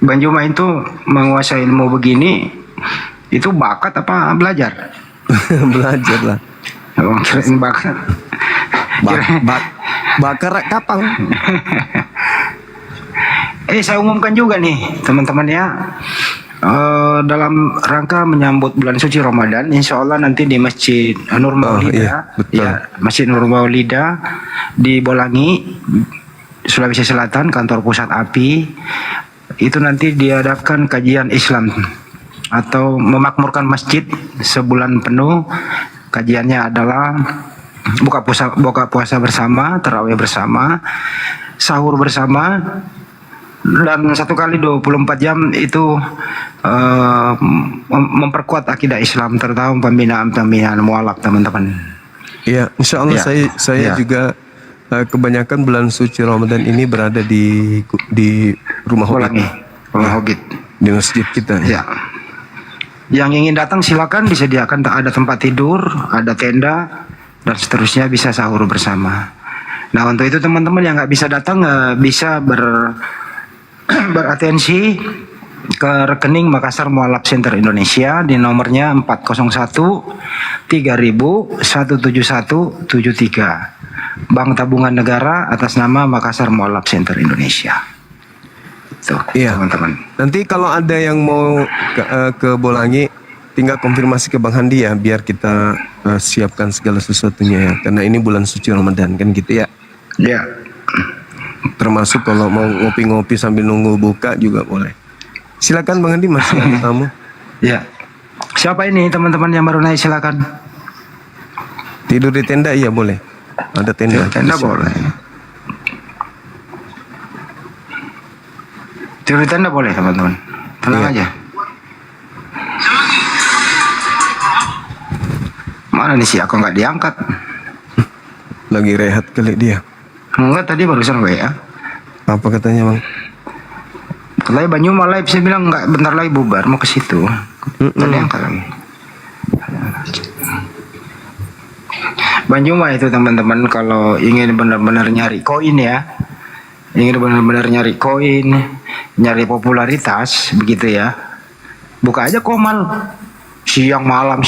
Bang Juma itu menguasai ilmu begini itu bakat apa belajar? Belajar lah. Oh, kirain bakat. Bakar kapang. Saya umumkan juga nih teman-teman ya. Dalam rangka menyambut bulan suci Ramadan, insya Allah nanti di Masjid Nur Maulida, Masjid Nur Maulida di Bolangi, Sulawesi Selatan, kantor pusat API. itu nanti diadakan kajian Islam atau memakmurkan masjid sebulan penuh. Kajiannya adalah buka puasa bersama, tarawih bersama, sahur bersama, dan 1 kali 24 jam itu memperkuat akidah Islam, terutama pembinaan mualaf, teman-teman. Iya, insya Allah Ya. saya Ya. juga kebanyakan bulan suci Ramadan ini berada di rumah Ulangi, Hobbit, Hobbit. di masjid kita. Ya. Yang ingin datang silakan, disediakan ada tempat tidur, ada tenda, dan seterusnya, bisa sahur bersama. Nah, untuk itu teman-teman yang nggak bisa datang bisa beratensi ke rekening Makassar Mualaf Center Indonesia di nomornya 401 3000 17173. Bank Tabungan Negara atas nama Makassar Mualaf Center Indonesia. Tuh, Iya. teman-teman. Nanti kalau ada yang mau ke Bolangi, tinggal konfirmasi ke Bang Handi ya, biar kita siapkan segala sesuatunya ya. Karena ini bulan suci Ramadan kan gitu ya. Ya. Termasuk kalau mau ngopi-ngopi sambil nunggu buka juga boleh. Silakan Bang Handi, masih ada tamu. Ya. Siapa ini teman-teman yang baru naik, silakan. Tidur di tenda iya boleh. Ada tenda. Tenda boleh. Tidur di tenda boleh, teman-teman. Tenang Iya. aja. Mana nih si aku nggak diangkat? Lagi rehat kali dia. Enggak, tadi barusan WA. Apa katanya Bang? Katanya Banyuma live, saya bilang nggak, bentar lagi bubar, mau ke situ. Tadi angkat lagi. Banyuma itu teman-teman, kalau ingin benar-benar nyari koin ya, ingin benar-benar nyari koin, nyari popularitas begitu ya, buka aja Komal siang malam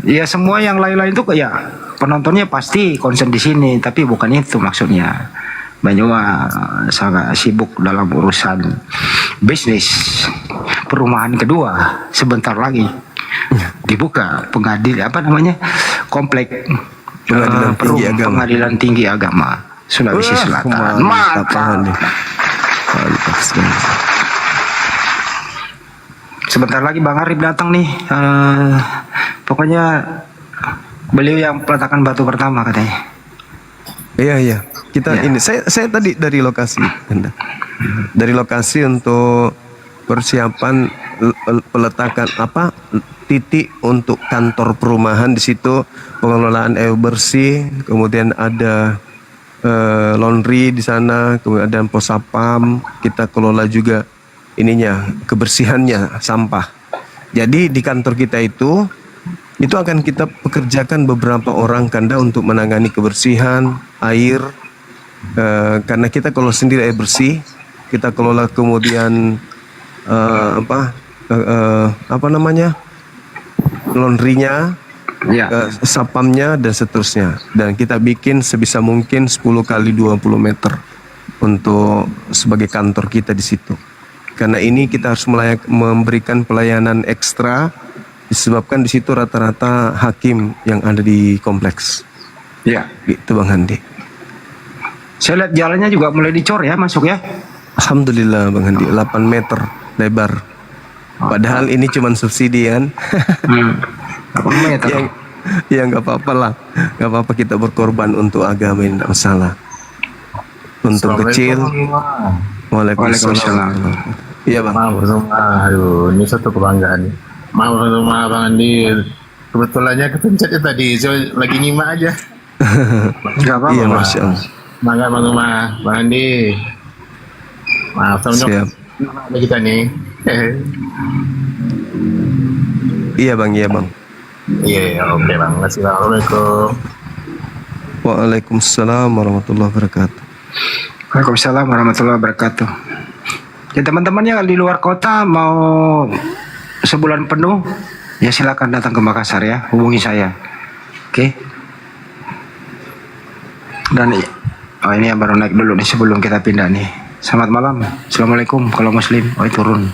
ya, semua yang lain-lain itu ya penontonnya pasti konsen di sini, tapi bukan itu maksudnya. Banyuma sangat sibuk dalam urusan bisnis. Perumahan kedua sebentar lagi dibuka, komplek Pengadilan Tinggi Agama Sulawesi Selatan. Mantap. Mantap sekali. Sebentar lagi Bang Arif datang nih. Pokoknya beliau yang peletakan batu pertama katanya. Iya. Kita Ya. ini saya tadi dari lokasi, Anda. Dari lokasi untuk persiapan peletakan titik untuk kantor perumahan di situ, pengelolaan air bersih, kemudian ada laundry di sana, kemudian ada pos sapam, kita kelola juga kebersihannya, sampah. Jadi di kantor kita itu akan kita pekerjakan beberapa orang Kanda untuk menangani kebersihan air, karena kita kalau sendiri air bersih, kita kelola kemudian laundrynya, Ya. sapamnya dan seterusnya, dan kita bikin sebisa mungkin 10 kali 20 meter untuk sebagai kantor kita di situ. Karena ini kita harus memberikan pelayanan ekstra, disebabkan di situ rata-rata hakim yang ada di kompleks. Ya. Gitu Bang Handi. Saya lihat jalannya juga mulai dicor ya, masuk ya. Alhamdulillah Bang Handi, 8 meter lebar. Padahal ini cuma subsidi kan. 8 meter. Ya nggak apa-apa lah, nggak apa-apa, kita berkorban untuk agama ini, tidak masalah. Untung kecil. Waalaikumsalam. Iya Bang. Maaf rumah, aduh ini satu kebanggaan nih. Maaf rumah Bang Andi, kebetulannya kepencetnya tadi, saya lagi nyimak aja. Gak apa-apa. Iya Bang. Masya Allah. Mangga Bang rumah, Bang Andi. Maaf, Siap. ada kita nih. Iya Bang, iya Bang. Iya, oke Bang. Assalamualaikum. Waalaikumsalam warahmatullahi wabarakatuh. Waalaikumsalam warahmatullahi wabarakatuh. Ya teman-teman yang di luar kota mau sebulan penuh, ya silakan datang ke Makassar ya, hubungi saya. Oke. Dan ini yang baru naik dulu nih sebelum kita pindah nih. Selamat malam. Assalamualaikum kalau muslim. Turun.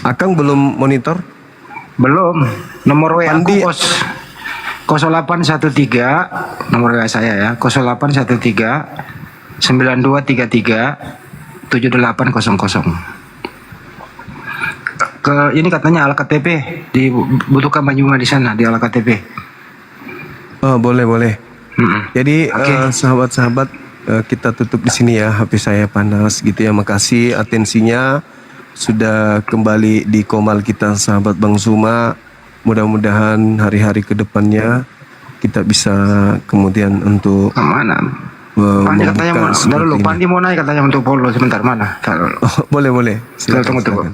Akang belum monitor? Belum. Nomor WA Andi. aku 0813, nomor WA saya ya, 0813 9233 7800. Ke ini katanya ala KTP dibutuhkan Banyuma di sana di ala KTP. Oh, boleh. Jadi Oke. sahabat-sahabat, kita tutup di sini ya. HP saya panas gitu ya. Makasih atensinya sudah kembali di Komal kita, sahabat Bang Suma. Mudah-mudahan hari-hari ke depannya kita bisa kemudian untuk Kemana? Pandi katanya mau, seperti dulu ini. Pandi mau naik katanya untuk follow sebentar, mana? Taruh. Oh, boleh. Tunggu.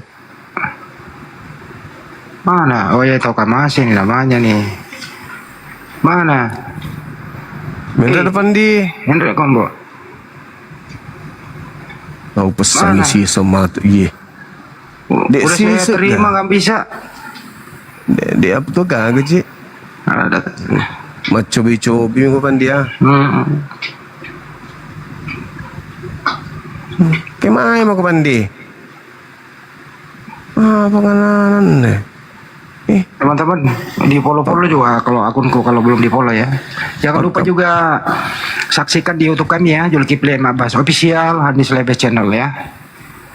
Mana? Oh ya, tahu masih ini namanya nih. Mana? Bener depan di. Hendrik Kombo. Tahu pesan Mana? si sama tuh. Iya. Dek, Udah sini saya terima nggak bisa. Dia apa tuh kagak sih? Ada. Cobi minggu pan dia. Kemana mau ke Pandi? Pengenalan deh. Teman-teman di follow juga kalau akunku kalau belum di follow ya. Jangan lupa juga saksikan di YouTube kami ya, Zulkifli Abbas Official, Hanis Lebes Channel ya.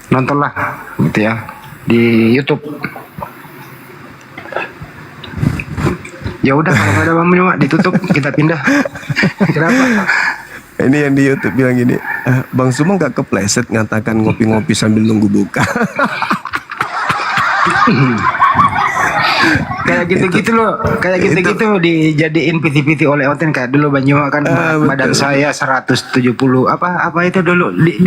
Nontonlah gitu ya di YouTube. Ya udah kalau nggak ada Bang Banyuma ditutup kita pindah. Kenapa? Ini yang di YouTube bilang gini, Bang Suma nggak kepleset ngatakan ngopi-ngopi sambil nunggu buka. Kayak gitu-gitu loh, kayak gitu-gitu dijadiin piti-piti oleh Oten kayak dulu Banyuma kan badan saya 170 apa itu dulu di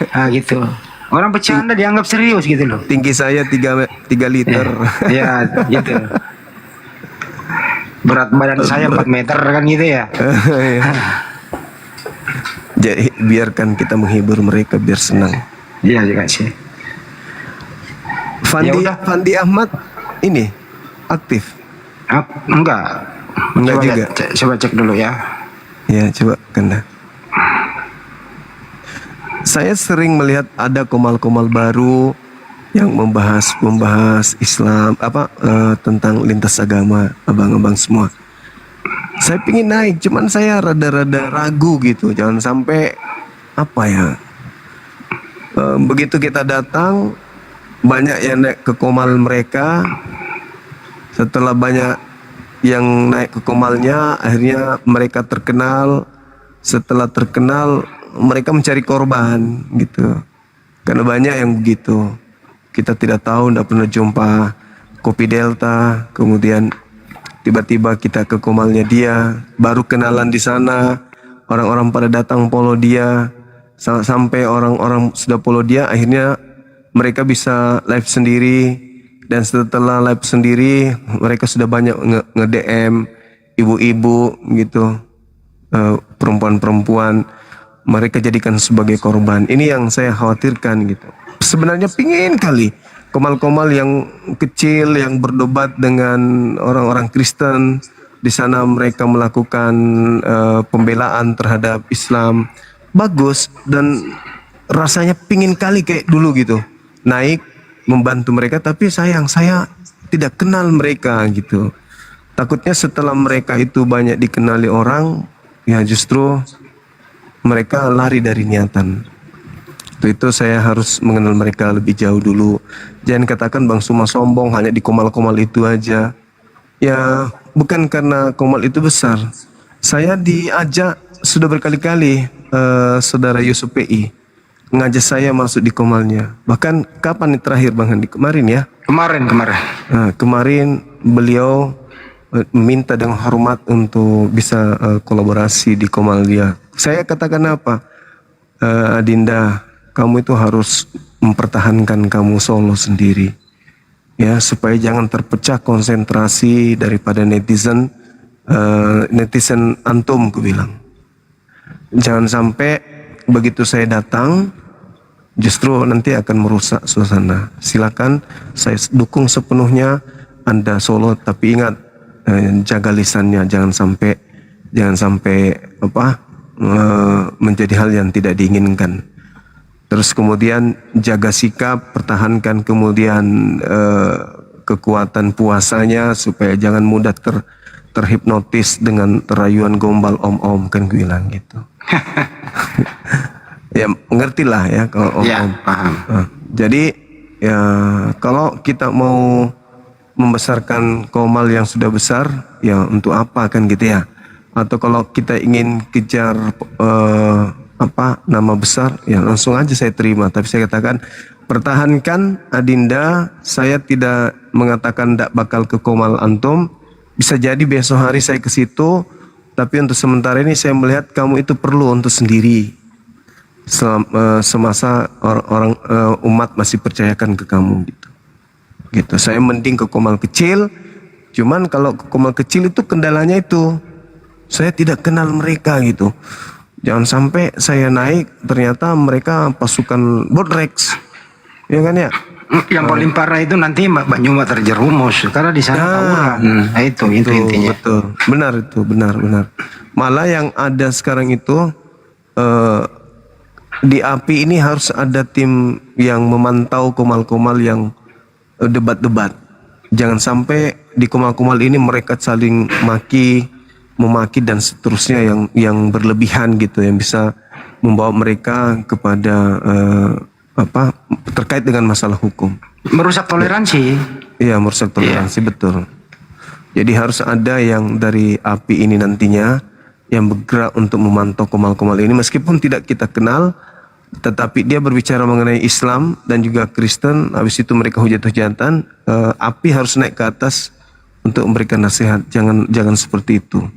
nah gitu. Orang bercanda dianggap serius gitu loh. Tinggi saya 3 liter. Ya gitu. Berat badan saya 4 meter kan gitu ya. Jadi biarkan kita menghibur mereka biar senang. Iya juga sih. Ya udah. Fandi Ahmad ini aktif. Enggak. Enggak Coba juga. Coba cek dulu ya. Ya coba kena. Saya sering melihat ada komal-komal baru yang membahas Islam tentang lintas agama, abang-abang semua. Saya pingin naik, cuman saya rada-rada ragu gitu, jangan sampai begitu kita datang banyak yang naik ke komal mereka. Setelah banyak yang naik ke komalnya, akhirnya mereka terkenal. Setelah terkenal, mereka mencari korban gitu. Karena banyak yang begitu. Kita tidak tahu, tidak pernah jumpa Kopi Delta, kemudian tiba-tiba kita ke komalnya dia, baru kenalan di sana, orang-orang pada datang follow dia, sampai orang-orang sudah follow dia, akhirnya mereka bisa live sendiri, dan setelah live sendiri, mereka sudah banyak nge-DM ibu-ibu gitu, perempuan-perempuan, mereka jadikan sebagai korban. Ini yang saya khawatirkan gitu. Sebenarnya pingin kali komal-komal yang kecil yang berdebat dengan orang-orang Kristen di sana, mereka melakukan pembelaan terhadap Islam, bagus, dan rasanya pingin kali kayak dulu gitu, naik membantu mereka. Tapi sayang saya tidak kenal mereka gitu. Takutnya setelah mereka itu banyak dikenali orang, ya justru mereka lari dari niatan. Itu saya harus mengenal mereka lebih jauh dulu. Jangan katakan Bang Suma sombong hanya di komal-komal itu aja. Ya bukan karena komal itu besar. Saya diajak sudah berkali-kali saudara Yusuf PI ngajak saya masuk di komalnya. Bahkan kapan nih terakhir Bang Handi? Kemarin ya? Kemarin. Kemarin beliau minta dengan hormat untuk bisa kolaborasi di komal dia. Saya katakan apa? Adinda, kamu itu harus mempertahankan kamu solo sendiri, ya, supaya jangan terpecah konsentrasi daripada netizen antum, ku bilang. Jangan sampai begitu saya datang justru nanti akan merusak suasana. Silakan, saya dukung sepenuhnya Anda solo, tapi ingat, jaga lisannya, jangan sampai menjadi hal yang tidak diinginkan. Terus kemudian jaga sikap, pertahankan kemudian kekuatan puasanya supaya jangan mudah terhipnotis dengan rayuan gombal om-om, kan gue bilang gitu. Ya mengerti lah ya kalau Ya, Om. paham. Jadi ya kalau kita mau membesarkan Komal yang sudah besar, ya untuk apa kan gitu ya? Atau kalau kita ingin kejar nama besar, ya langsung aja saya terima. Tapi saya katakan pertahankan Adinda. Saya tidak mengatakan tidak bakal ke Komal antum. Bisa jadi besok hari saya ke situ. Tapi untuk sementara ini saya melihat kamu itu perlu untuk sendiri. Semasa orang umat masih percayakan ke kamu gitu. Saya mending ke Komal kecil. Cuman kalau ke Komal kecil itu kendalanya itu saya tidak kenal mereka gitu. Jangan sampai saya naik ternyata mereka pasukan Bodrex, ya kan ya. Yang paling parah itu nanti Mbak Nyuma terjerumus karena di sana tawuran. Nah, itu intinya. Betul, benar itu, benar. Malah yang ada sekarang itu di API ini harus ada tim yang memantau Komal-Komal yang debat-debat. Jangan sampai di Komal-Komal ini mereka saling memaki dan seterusnya yang berlebihan gitu, yang bisa membawa mereka kepada terkait dengan masalah hukum. Merusak toleransi. Iya, merusak toleransi, betul. Jadi harus ada yang dari API ini nantinya yang bergerak untuk memantau Komal-Komal ini meskipun tidak kita kenal. Tetapi dia berbicara mengenai Islam dan juga Kristen. Habis itu mereka hujat-hujatan. API harus naik ke atas untuk memberikan nasihat. Jangan seperti itu.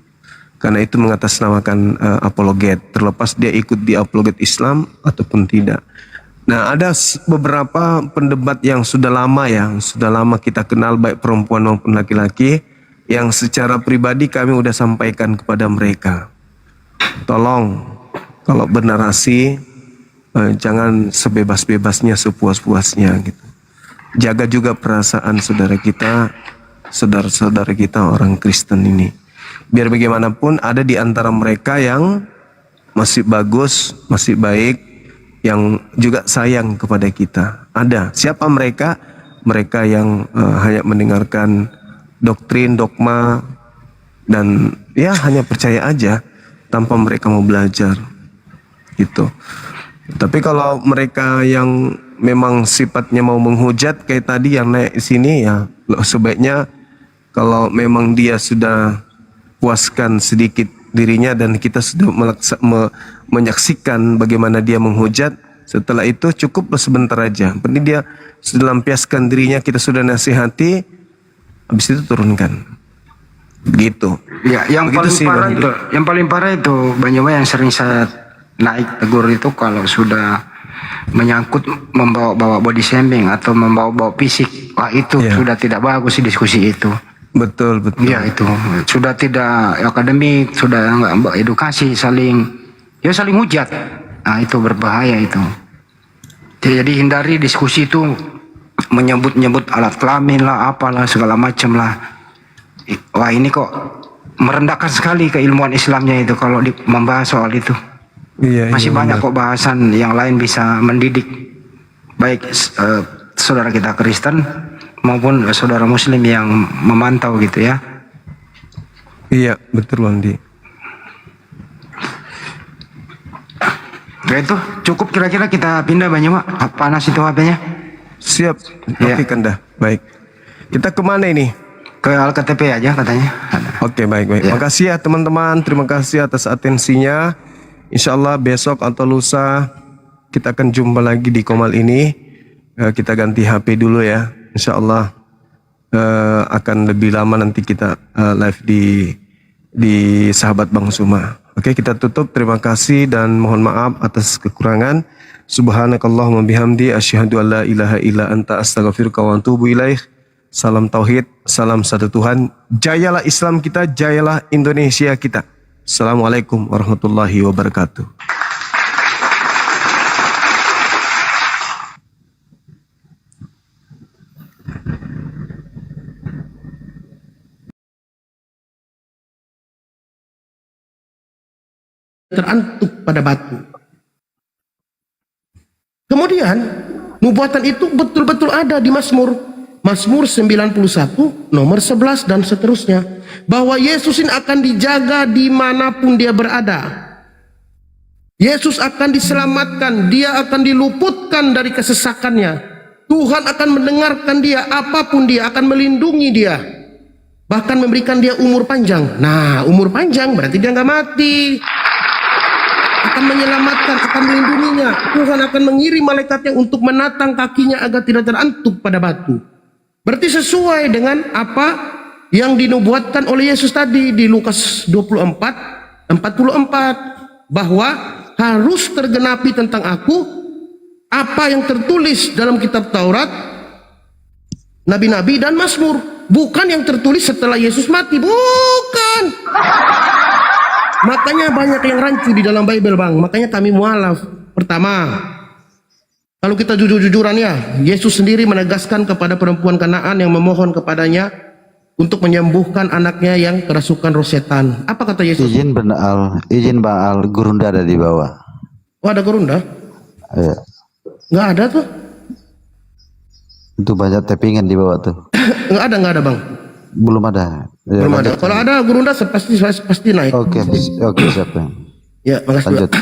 Karena itu mengatasnamakan apologet. Terlepas dia ikut di apologet Islam ataupun tidak. Nah, ada beberapa pendebat yang sudah lama ya. Sudah lama kita kenal baik perempuan maupun laki-laki. Yang secara pribadi kami sudah sampaikan kepada mereka. Tolong kalau bernarasi jangan sebebas-bebasnya, sepuas-puasnya gitu. Jaga juga perasaan saudara kita orang Kristen ini. Biar bagaimanapun ada di antara mereka yang masih bagus, masih baik, yang juga sayang kepada kita. Ada. Siapa mereka? Mereka yang hanya mendengarkan doktrin, dogma, dan ya hanya percaya aja tanpa mereka mau belajar gitu. Tapi kalau mereka yang memang sifatnya mau menghujat kayak tadi yang naik di sini, ya sebaiknya kalau memang dia sudah puaskan sedikit dirinya dan kita sudah menyaksikan bagaimana dia menghujat, setelah itu cukuplah sebentar aja. Penting dia sudah lampiaskan dirinya, kita sudah nasihati, habis itu turunkan. Gitu. Ya, yang Begitu paling parah itu Banyuma yang sering saya naik tegur itu kalau sudah menyangkut membawa body shaming atau membawa fisik. Wah, itu sudah tidak bagus sih diskusi itu. Betul. Ya, itu sudah tidak akademik, sudah enggak edukasi, saling hujat. Nah, itu berbahaya itu. Jadi hindari diskusi itu menyebut alat kelamin lah, apalah segala macam lah. Wah, ini kok merendahkan sekali keilmuan Islamnya itu kalau membahas soal itu. Masih banyak kok bahasan yang lain bisa mendidik baik saudara kita Kristen maupun saudara Muslim yang memantau gitu ya. Iya, betul Wandi. Ya itu cukup, kira-kira kita pindah Banyuma. Panas itu HP-nya. Siap, matikan dah. Baik. Kita kemana ini? Ke Alktp aja katanya. Oke, baik. Ya. Makasih ya teman-teman. Terima kasih atas atensinya. Insya Allah besok atau lusa kita akan jumpa lagi di Komal ini. Kita ganti HP dulu ya. Insya Allah akan lebih lama nanti kita live di Sahabat Bang Suma. Oke, kita tutup. Terima kasih dan mohon maaf atas kekurangan. Subhanakallahumma bihamdi asyhadu an la ilaha illa anta astaghfiruka wa atubu ilaih. Salam tauhid, salam satu Tuhan. Jayalah Islam kita, jayalah Indonesia kita. Assalamualaikum warahmatullahi wabarakatuh. Terantuk pada batu. Kemudian nubuatan itu betul-betul ada di Mazmur 91 nomor 11 dan seterusnya, bahwa Yesus ini akan dijaga dimanapun dia berada. Yesus akan diselamatkan, dia akan diluputkan dari kesesakannya. Tuhan akan mendengarkan dia, apapun dia akan melindungi dia. Bahkan memberikan dia umur panjang. Nah, umur panjang berarti dia nggak mati. Akan menyelamatkan, akan melindunginya. Tuhan akan mengirim malaikatnya untuk menatang kakinya agar tidak terantuk pada batu. Berarti sesuai dengan apa yang dinubuatkan oleh Yesus tadi di Lukas 24:44 bahwa harus tergenapi tentang aku apa yang tertulis dalam kitab Taurat, nabi-nabi dan Mazmur, bukan yang tertulis setelah Yesus mati, bukan. Makanya banyak yang rancu di dalam Bible, Bang. Makanya kami mualaf. Pertama, kalau kita jujur-jujuran ya, Yesus sendiri menegaskan kepada perempuan Kanaan yang memohon kepadanya untuk menyembuhkan anaknya yang kerasukan roh setan. Apa kata Yesus? Izin Baal, gurunda ada di bawah. Oh, ada gurunda? Iya. Nggak ada tuh. Itu banyak tappingan di bawah tuh. Nggak ada, Bang. Belum ada. Ya, Belum ada. lanjut. Kalau ada gurunda pasti naik. Oke, siap. Bang. Ya, makasih. Lanjut. Pak.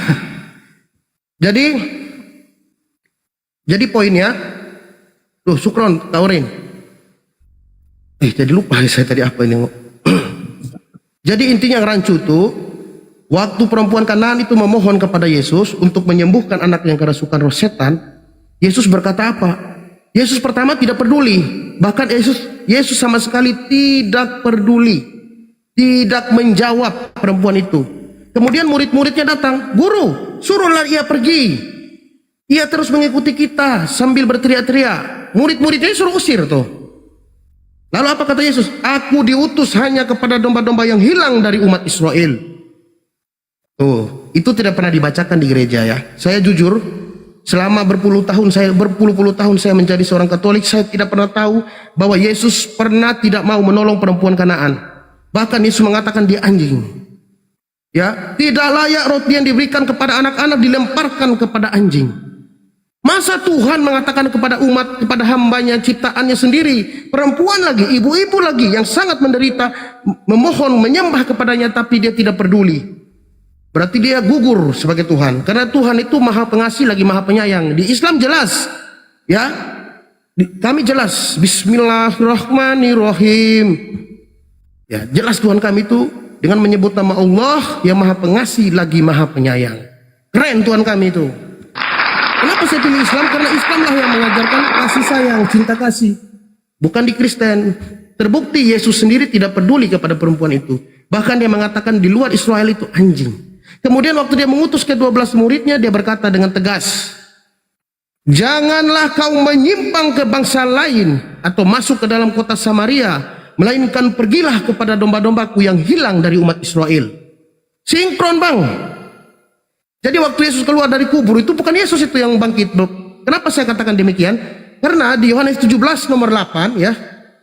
Jadi poinnya, tuh Sukron, Taurin. Jadi lupa saya tadi apa ini. Jadi intinya rancu tuh, waktu perempuan Kanaan itu memohon kepada Yesus untuk menyembuhkan anak yang kerasukan roh setan, Yesus berkata apa? Yesus pertama tidak peduli, bahkan Yesus sama sekali tidak peduli, tidak menjawab perempuan itu. Kemudian murid-muridnya datang, "Guru, suruhlah ia pergi." Ia terus mengikuti kita sambil berteriak-teriak. Murid-muridnya suruh usir tuh. Lalu apa kata Yesus? "Aku diutus hanya kepada domba-domba yang hilang dari umat Israel." Tuh, itu tidak pernah dibacakan di gereja ya. Saya jujur, selama berpuluh-puluh tahun saya menjadi seorang Katolik, saya tidak pernah tahu bahwa Yesus pernah tidak mau menolong perempuan Kanaan. Bahkan Yesus mengatakan dia anjing. Ya, tidak layak roti yang diberikan kepada anak-anak dilemparkan kepada anjing. Masa Tuhan mengatakan kepada umat, kepada hambanya, ciptaannya sendiri, perempuan lagi, ibu-ibu lagi yang sangat menderita, memohon, menyembah kepadanya, tapi dia tidak peduli. Berarti dia gugur sebagai Tuhan. Karena Tuhan itu maha pengasih lagi maha penyayang. Di Islam jelas, ya, kami jelas, Bismillahirrahmanirrahim. Ya, jelas Tuhan kami itu dengan menyebut nama Allah yang maha pengasih lagi maha penyayang. Keren Tuhan kami itu. Kenapa saya pilih Islam? Karena Islamlah yang mengajarkan kasih sayang, cinta kasih. Bukan di Kristen. Terbukti Yesus sendiri tidak peduli kepada perempuan itu. Bahkan dia mengatakan di luar Israel itu anjing. Kemudian waktu dia mengutus ke-12 muridnya, dia berkata dengan tegas, "Janganlah kau menyimpang ke bangsa lain atau masuk ke dalam kota Samaria, melainkan pergilah kepada domba-dombaku yang hilang dari umat Israel." Sinkron, Bang. Jadi waktu Yesus keluar dari kubur itu bukan Yesus itu yang bangkit, bro. Kenapa saya katakan demikian? Karena di Yohanes 17 nomor 8 ya.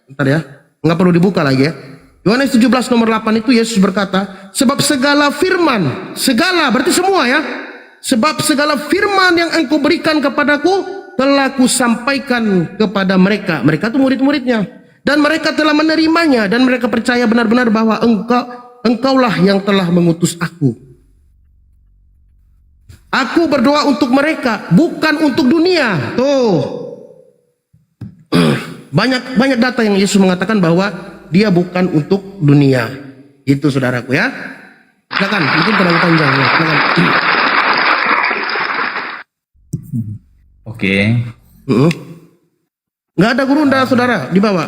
Bentar ya. Nggak perlu dibuka lagi ya. Yohanes 17 nomor 8 itu Yesus berkata, "Sebab segala firman, segala berarti semua ya. Sebab segala firman yang engkau berikan kepadaku telah kusampaikan kepada mereka." Mereka itu murid-muridnya. Dan mereka telah menerimanya dan mereka percaya benar-benar bahwa engkaulah yang telah mengutus aku. Aku berdoa untuk mereka, bukan untuk dunia. Tuh. Banyak data yang Yesus mengatakan bahwa dia bukan untuk dunia. Itu saudaraku ya. Silakan, mungkin terlalu panjang ya. Silakan. Oke. Nggak ada gurunda saudara di bawah.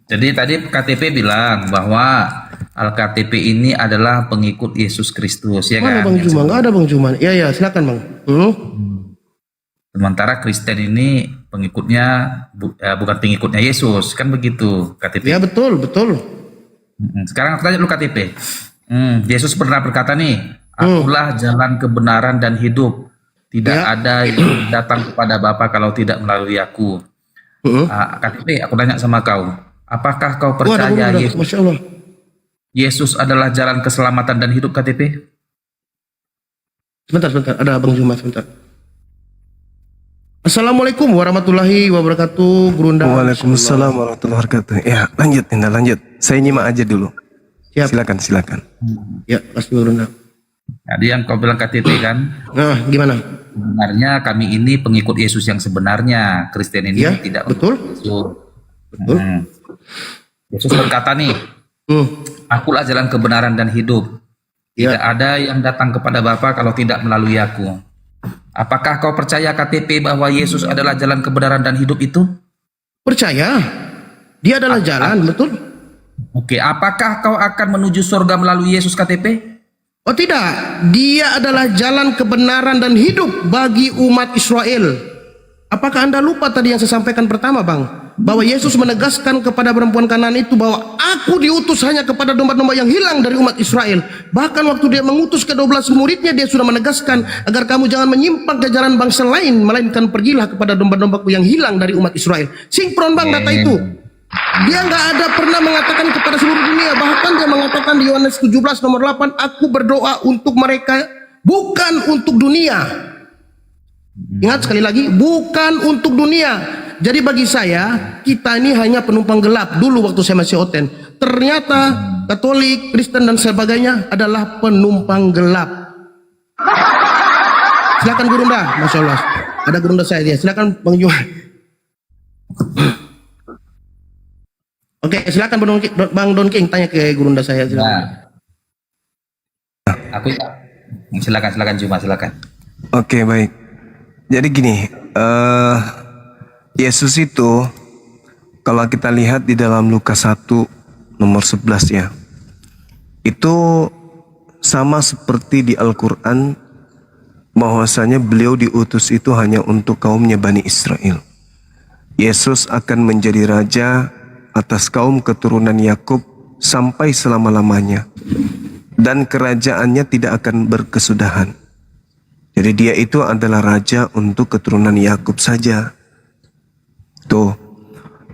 Jadi tadi KTP bilang bahwa Alkitab ini adalah pengikut Yesus Kristus, ya Mana kan? Bang Juma? Nggak ada Bang Juma. Ya, silakan Bang. Sementara Kristen ini pengikutnya bukan pengikutnya Yesus, kan begitu KTP. Ya betul. Sekarang aku tanya lu KTP. Yesus pernah berkata nih, "Akulah jalan kebenaran dan hidup. Tidak ada yang datang kepada Bapa kalau tidak melalui aku." KTP, aku tanya sama kau, apakah kau percaya Masya Allah. Yesus adalah jalan keselamatan dan hidup KTP? Sebentar. Ada Bang Juma sebentar. Assalamualaikum warahmatullahi wabarakatuh. Gurunda. Waalaikumsalam warahmatullahi wabarakatuh. Ya, lanjut. Saya nyimak aja dulu. Siap. Silakan. Ya, pasti Gurunda. Jadi yang kau bilang KTP kan, Nah, gimana? sebenarnya kami ini pengikut Yesus yang sebenarnya. Kristen ini Ya, tidak betul. mengikut Yesus. Betul. Yesus berkata nih, akulah jalan kebenaran dan hidup. Ya. Tidak ada yang datang kepada Bapa kalau tidak melalui aku. Apakah kau percaya KTP bahwa Yesus adalah jalan kebenaran dan hidup itu? Percaya. Dia adalah jalan, betul? Oke, apakah kau akan menuju surga melalui Yesus KTP? Oh tidak, dia adalah jalan kebenaran dan hidup bagi umat Israel. Apakah Anda lupa tadi yang saya sampaikan pertama, Bang? Bahwa Yesus menegaskan kepada perempuan Kanaan itu bahwa aku diutus hanya kepada domba-domba yang hilang dari umat Israel. Bahkan waktu dia mengutus ke-12 muridnya, dia sudah menegaskan agar kamu jangan menyimpang ke jalan bangsa lain, melainkan pergilah kepada domba-dombaku yang hilang dari umat Israel. Sinkron, Bang, data itu. Dia nggak ada pernah mengatakan kepada seluruh dunia. Bahkan dia mengatakan di Yohanes 17 nomor 8, aku berdoa untuk mereka, bukan untuk dunia. Ingat sekali lagi, bukan untuk dunia. Jadi bagi saya, kita ini hanya penumpang gelap. Dulu waktu saya masih Oten, ternyata Katolik, Kristen dan sebagainya adalah penumpang gelap. Silakan Gurunda, Masya Allah. Ada Gurunda saya dia. Silakan Bang Juhan. Oke, silakan Bang Don King tanya ke Gurunda saya. Silakan. Aku silakan Juma, silakan. Oke, baik. Jadi gini, Yesus itu kalau kita lihat di dalam Lukas 1 nomor 11 ya, itu sama seperti di Al-Quran, bahwasanya beliau diutus itu hanya untuk kaumnya Bani Israel. Yesus akan menjadi raja atas kaum keturunan Yakub sampai selama-lamanya, dan kerajaannya tidak akan berkesudahan. Jadi dia itu adalah raja untuk keturunan Yakub saja. Tuh.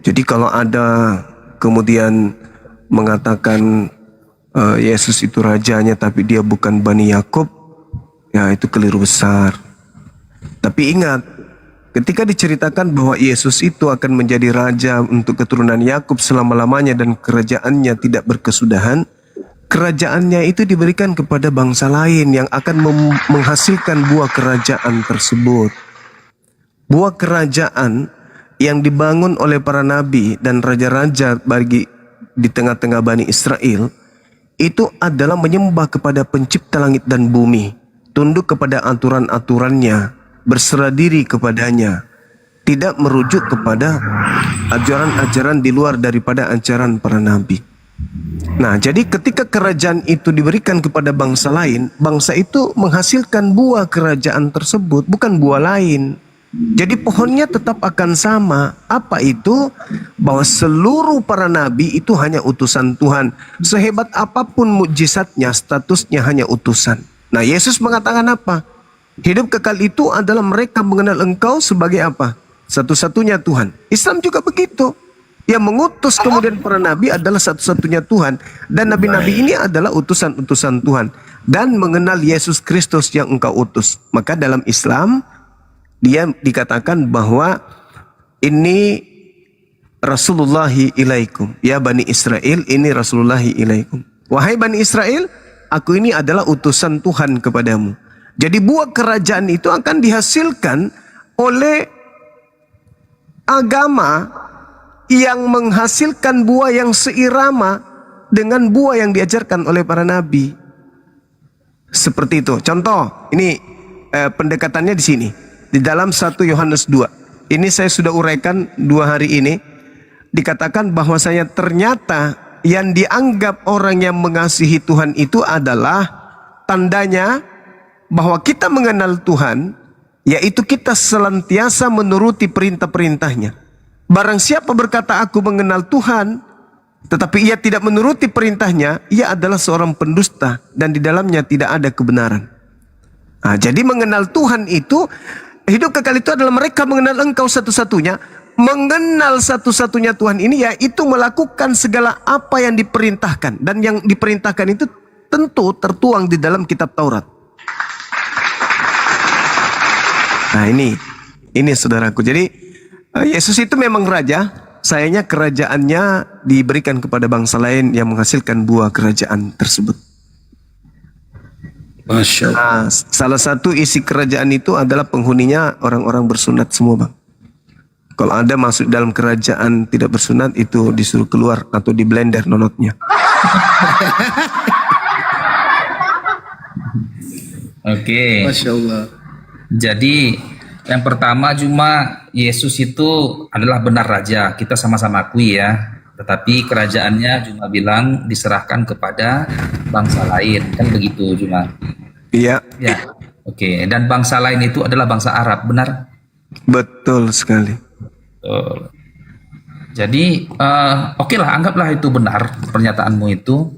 Jadi kalau ada kemudian mengatakan Yesus itu rajanya tapi dia bukan Bani Yakub, ya itu keliru besar. Tapi ingat, ketika diceritakan bahwa Yesus itu akan menjadi raja untuk keturunan Yakub selama-lamanya dan kerajaannya tidak berkesudahan, kerajaannya itu diberikan kepada bangsa lain yang akan menghasilkan buah kerajaan tersebut. Buah kerajaan yang dibangun oleh para nabi dan raja-raja bagi di tengah-tengah Bani Israel itu adalah menyembah kepada pencipta langit dan bumi, tunduk kepada aturan-aturannya, berserah diri kepadanya, tidak merujuk kepada ajaran-ajaran di luar daripada ajaran para nabi. Nah, jadi ketika kerajaan itu diberikan kepada bangsa lain, bangsa itu menghasilkan buah kerajaan tersebut, bukan buah lain. Jadi pohonnya tetap akan sama. Apa itu? Bahwa seluruh para nabi itu hanya utusan Tuhan. Sehebat apapun mukjizatnya, statusnya hanya utusan. Nah, Yesus mengatakan apa? Hidup kekal itu adalah mereka mengenal engkau sebagai apa? Satu-satunya Tuhan. Islam juga begitu. Yang mengutus kemudian para nabi adalah satu-satunya Tuhan. Dan nabi-nabi ini adalah utusan-utusan Tuhan. Dan mengenal Yesus Kristus yang engkau utus. Maka dalam Islam, dia dikatakan bahwa ini Rasulullahi ilaikum. Ya Bani Israel, ini Rasulullahi ilaikum. Wahai Bani Israel, aku ini adalah utusan Tuhan kepadamu. Jadi buah kerajaan itu akan dihasilkan oleh agama yang menghasilkan buah yang seirama dengan buah yang diajarkan oleh para nabi. Seperti itu. Contoh, ini pendekatannya di sini. Di dalam 1 Yohanes 2. Ini saya sudah uraikan 2 hari ini. Dikatakan bahwasanya ternyata yang dianggap orang yang mengasihi Tuhan itu adalah tandanya bahwa kita mengenal Tuhan, yaitu kita senantiasa menuruti perintah-perintahnya. Barang siapa berkata aku mengenal Tuhan, tetapi ia tidak menuruti perintahnya, ia adalah seorang pendusta dan di dalamnya tidak ada kebenaran. Nah, jadi mengenal Tuhan itu, hidup kekal itu adalah mereka mengenal engkau satu-satunya. Mengenal satu-satunya Tuhan ini yaitu melakukan segala apa yang diperintahkan. Dan yang diperintahkan itu tentu tertuang di dalam kitab Taurat. Nah ini saudaraku. Jadi Yesus itu memang raja sayangnya kerajaannya diberikan kepada bangsa lain yang menghasilkan buah kerajaan tersebut. Masya Allah. Nah, salah satu isi kerajaan itu adalah penghuninya orang-orang bersunat semua, Bang. Kalau Anda masuk dalam kerajaan tidak bersunat, itu disuruh keluar atau di blender nonotnya. Oke. Masya Allah. Jadi yang pertama cuma Yesus itu adalah benar raja. Kita sama-sama akui ya. Tetapi kerajaannya cuma bilang diserahkan kepada bangsa lain. Kan begitu cuma. Iya, Ya. Oke. Dan bangsa lain itu adalah bangsa Arab. Benar? betul sekali. Jadi oke lah, anggaplah itu benar pernyataanmu itu.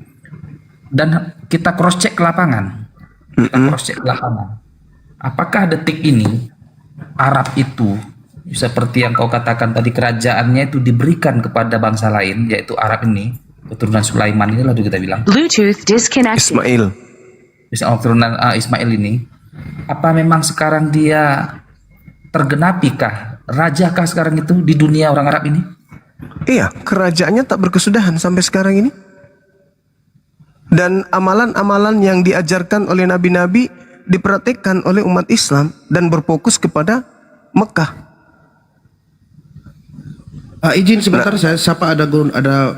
Dan kita cross check ke lapangan. Kita cross check ke lapangan. Apakah detik ini Arab itu seperti yang kau katakan tadi, kerajaannya itu diberikan kepada bangsa lain, yaitu Arab ini, keturunan Sulaiman ini lalu kita bilang Bluetooth disconnected. Ismail. keturunan Ismail ini, apa memang sekarang dia tergenapikah, rajakah sekarang itu di dunia orang Arab ini? Iya, kerajaannya tak berkesudahan sampai sekarang ini. Dan amalan-amalan yang diajarkan oleh nabi-nabi dipraktikkan oleh umat Islam dan berfokus kepada Mekah. Izin sebentar, saya sapa ada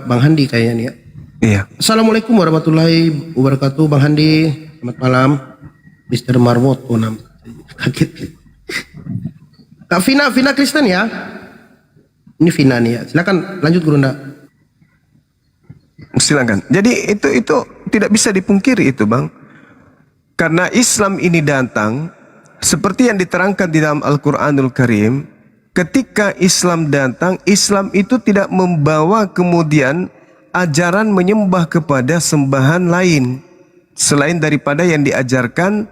Bang Handi kayaknya nih ya. Iya. Assalamualaikum warahmatullahi wabarakatuh, Bang Handi. Selamat malam, Mr. Marmot. Oh, kaget. Kak Vina Kristen ya? Ini Vina nih ya. Silakan lanjut Gurunda. Silakan. Jadi itu tidak bisa dipungkiri itu, Bang. Karena Islam ini datang seperti yang diterangkan di dalam Al-Qur'anul Karim. Ketika Islam datang, Islam itu tidak membawa kemudian ajaran menyembah kepada sembahan lain selain daripada yang diajarkan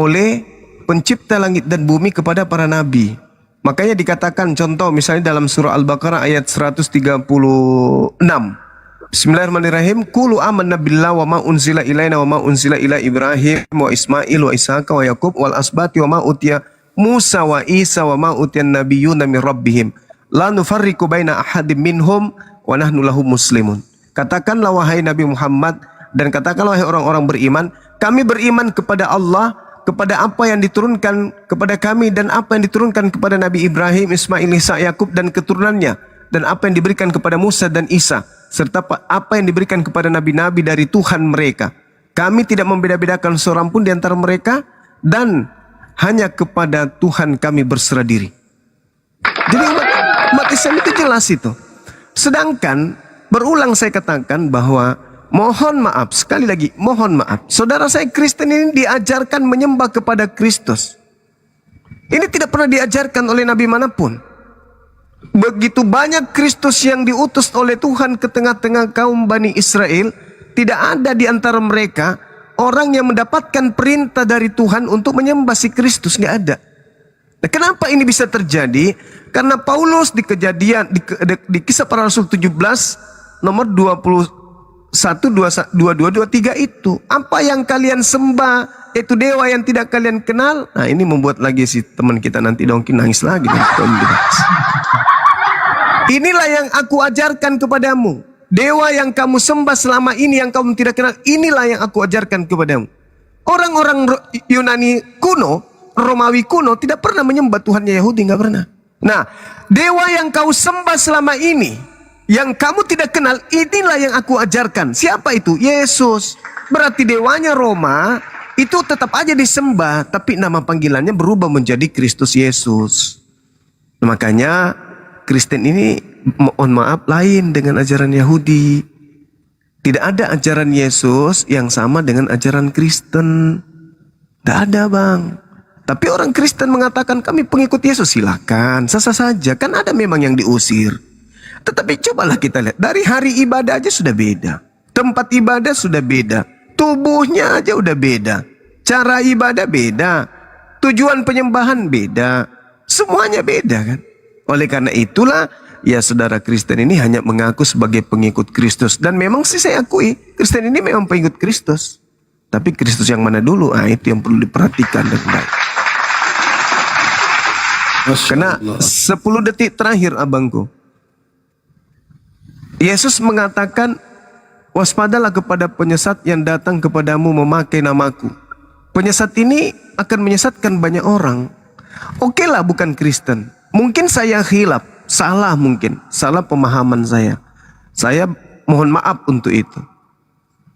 oleh pencipta langit dan bumi kepada para nabi. Makanya dikatakan, contoh misalnya dalam surah Al-Baqarah ayat 136. Bismillahirrahmanirrahim. Qulu amanna billahi wa ma unzila ilaina wa ma unzila ila Ibrahim wa Ismail wa Ishaqa wa Yaqub wal asbati wa ma utiya Musa wa Isa wa ma utiyan nabiyyuna min rabbihim la nufarriqu baina ahadim minhum wa nahnu lahu muslimun. Katakanlah wahai Nabi Muhammad, dan katakanlah wahai orang-orang beriman, kami beriman kepada Allah, kepada apa yang diturunkan kepada kami dan apa yang diturunkan kepada Nabi Ibrahim, Ismail, Ishak, Yakub dan keturunannya, dan apa yang diberikan kepada Musa dan Isa, serta apa yang diberikan kepada nabi-nabi dari Tuhan mereka. Kami tidak membeda-bedakan seorang pun di antara mereka, dan hanya kepada Tuhan kami berserah diri. Jadi umat Islam itu jelas itu. Sedangkan berulang saya katakan bahwa mohon maaf, sekali lagi mohon maaf, saudara saya Kristen ini diajarkan menyembah kepada Kristus. Ini tidak pernah diajarkan oleh nabi manapun. Begitu banyak Kristus yang diutus oleh Tuhan ke tengah-tengah kaum Bani Israel, tidak ada di antara mereka orang yang mendapatkan perintah dari Tuhan untuk menyembah si Kristus, nggak ada. Nah, kenapa ini bisa terjadi? Karena Paulus di kejadian di Kisah Para Rasul 17 nomor 21, 22, 23 itu, apa yang kalian sembah itu dewa yang tidak kalian kenal. Nah, ini membuat lagi si teman kita nanti dongki nangis lagi. Inilah yang aku ajarkan kepadamu. Dewa yang kamu sembah selama ini yang kamu tidak kenal, inilah yang aku ajarkan kepadamu. Orang-orang Yunani kuno, Romawi kuno tidak pernah menyembah Tuhannya Yahudi, nggak pernah. Nah, dewa yang kau sembah selama ini, yang kamu tidak kenal, inilah yang aku ajarkan. Siapa itu? Yesus. Berarti dewanya Roma itu tetap aja disembah, tapi nama panggilannya berubah menjadi Kristus Yesus. Makanya Kristen ini mohon maaf lain dengan ajaran Yahudi. Tidak ada ajaran Yesus yang sama dengan ajaran Kristen. Tidak ada, Bang. Tapi orang Kristen mengatakan kami pengikut Yesus, silakan, sah-sah saja. Kan ada memang yang diusir. Tetapi cobalah kita lihat, dari hari ibadah aja sudah beda. Tempat ibadah sudah beda. Tubuhnya aja udah beda. Cara ibadah beda. Tujuan penyembahan beda. Semuanya beda kan. Oleh karena itulah, ya saudara Kristen ini hanya mengaku sebagai pengikut Kristus. Dan memang sih saya akui, Kristen ini memang pengikut Kristus. Tapi Kristus yang mana dulu? Ah, itu yang perlu diperhatikan dan baik. Karena 10 detik terakhir abangku, Yesus mengatakan, waspadalah kepada penyesat yang datang kepadamu memakai namaku. Penyesat ini akan menyesatkan banyak orang. Oke lah, bukan Kristen. Mungkin saya khilaf, salah mungkin, salah pemahaman saya. Saya mohon maaf untuk itu.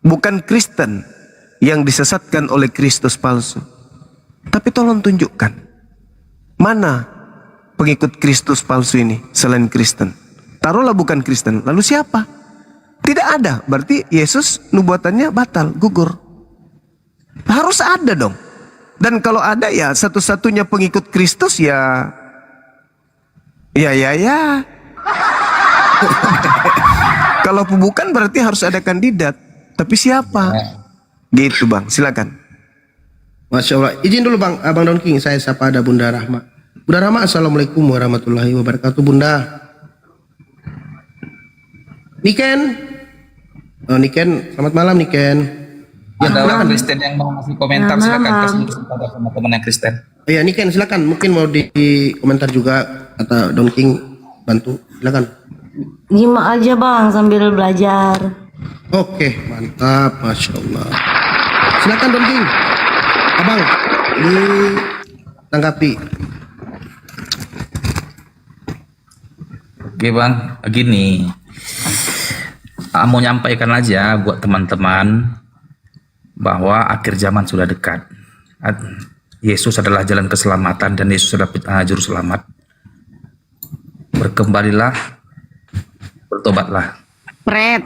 Bukan Kristen yang disesatkan oleh Kristus palsu. Tapi tolong tunjukkan, mana pengikut Kristus palsu ini selain Kristen? Taruhlah bukan Kristen, lalu siapa? Tidak ada, berarti Yesus nubuatannya batal, gugur. Harus ada dong. Dan kalau ada ya satu-satunya pengikut Kristus ya. Kalau bukan berarti harus ada kandidat. Tapi siapa? Gitu Bang, silakan. Masya Allah. Izin dulu Bang, Abang Don King, saya sapa ada Bunda Rahma. Bunda Rahma, Assalamualaikum warahmatullahi wabarakatuh Bunda. Niken. Oh Niken, selamat malam Niken. Ya, Ada orang silakan. Kristen yang mau ngasih komentar, silakan kasih kepada teman-teman yang Kristen. Iya Niken, silakan. Mungkin mau di komentar juga atau Don King bantu. Silakan. Nyimak aja Bang sambil belajar. Oke, mantap, Masya Allah. Silakan Don King. Abang, ditanggapi. Oke Bang, gini. Mau nyampaikan aja buat teman-teman bahwa akhir zaman sudah dekat. Yesus adalah jalan keselamatan dan Yesus adalah juru selamat. Berkembalilah, bertobatlah. Pret.